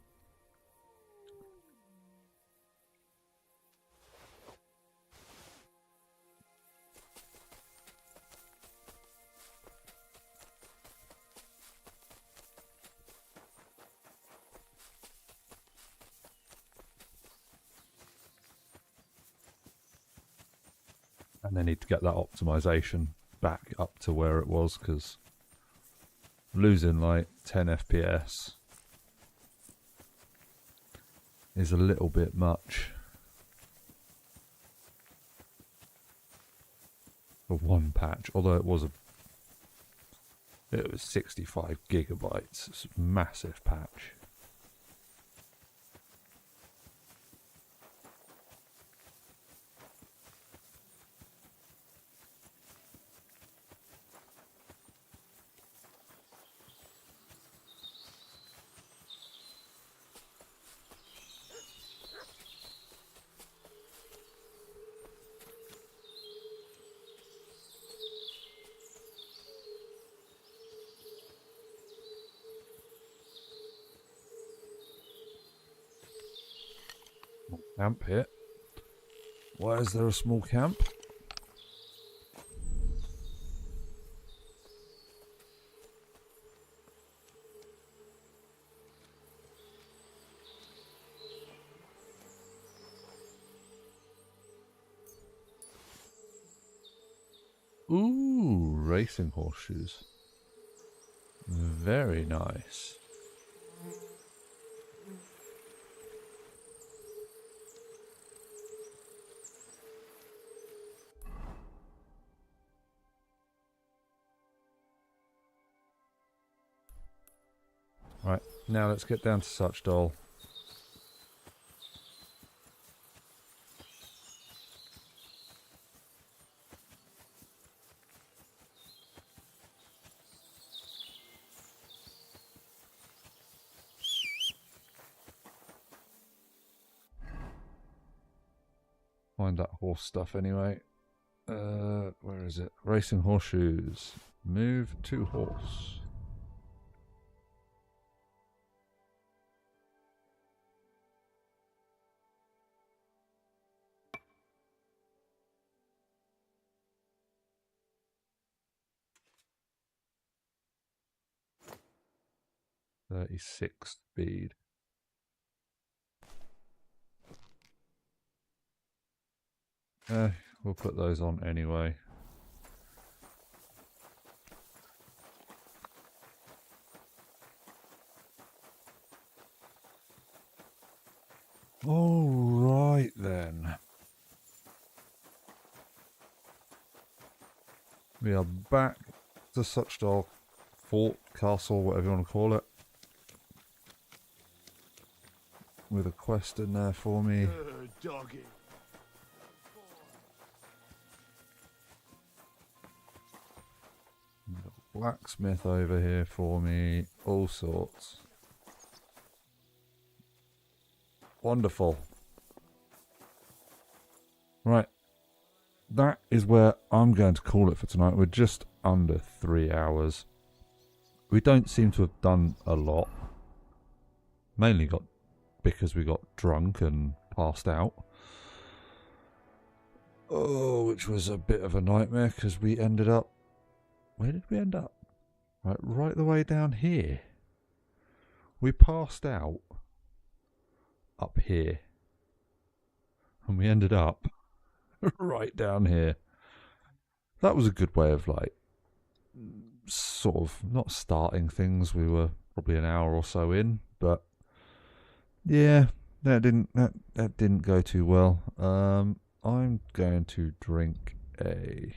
And they need to get that optimization back up to where it was, because losing like 10 FPS is a little bit much for one patch. Although it was 65 gigabytes. It's a massive patch. Camp here. Why is there a small camp? Ooh, racing horseshoes. Very nice. Right, now let's get down to Such Doll. find that horse stuff anyway. Where is it? Racing horseshoes. Move to horse. .36 speed. We'll put those on anyway. All right then. We are back to Suchdal Fort, Castle, whatever you want to call it. With a quest in there for me. Doggy. Blacksmith over here for me. All sorts. Wonderful. Right. That is where I'm going to call it for tonight. We're just under 3 hours. We don't seem to have done a lot. Mainly because we got drunk and passed out. Oh, which was a bit of a nightmare because we ended up... Where did we end up? Right the way down here. We passed out up here. And we ended up right down here. That was a good way of like sort of not starting things. We were probably an hour or so in, but yeah, that didn't go too well. I'm going to drink a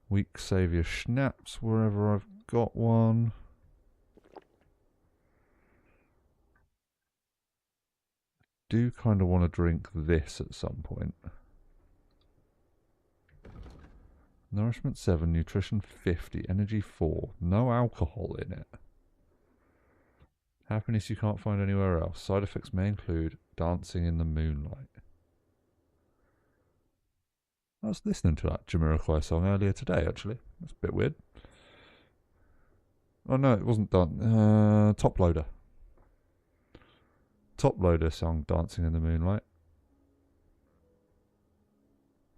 weak saviour schnapps wherever I've got one. Do kind of want to drink this at some point. Nourishment 7, nutrition 50, energy 4, no alcohol in it. Happiness you can't find anywhere else. Side effects may include dancing in the moonlight. I was listening to that Jamiroquai song earlier today, actually. That's a bit weird. Oh no, it wasn't done. Top Loader. Top Loader song, Dancing in the Moonlight.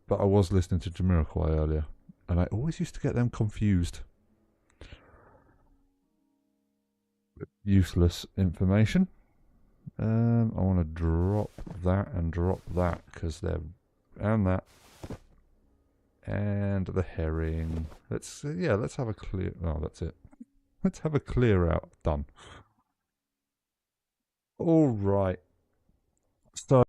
But I was listening to Jamiroquai earlier, and I always used to get them confused. Useless information. I want to drop that and drop that because they're... And that. And the herring. Let's have a clear... Oh, that's it. Let's have a clear out. Done. All right. So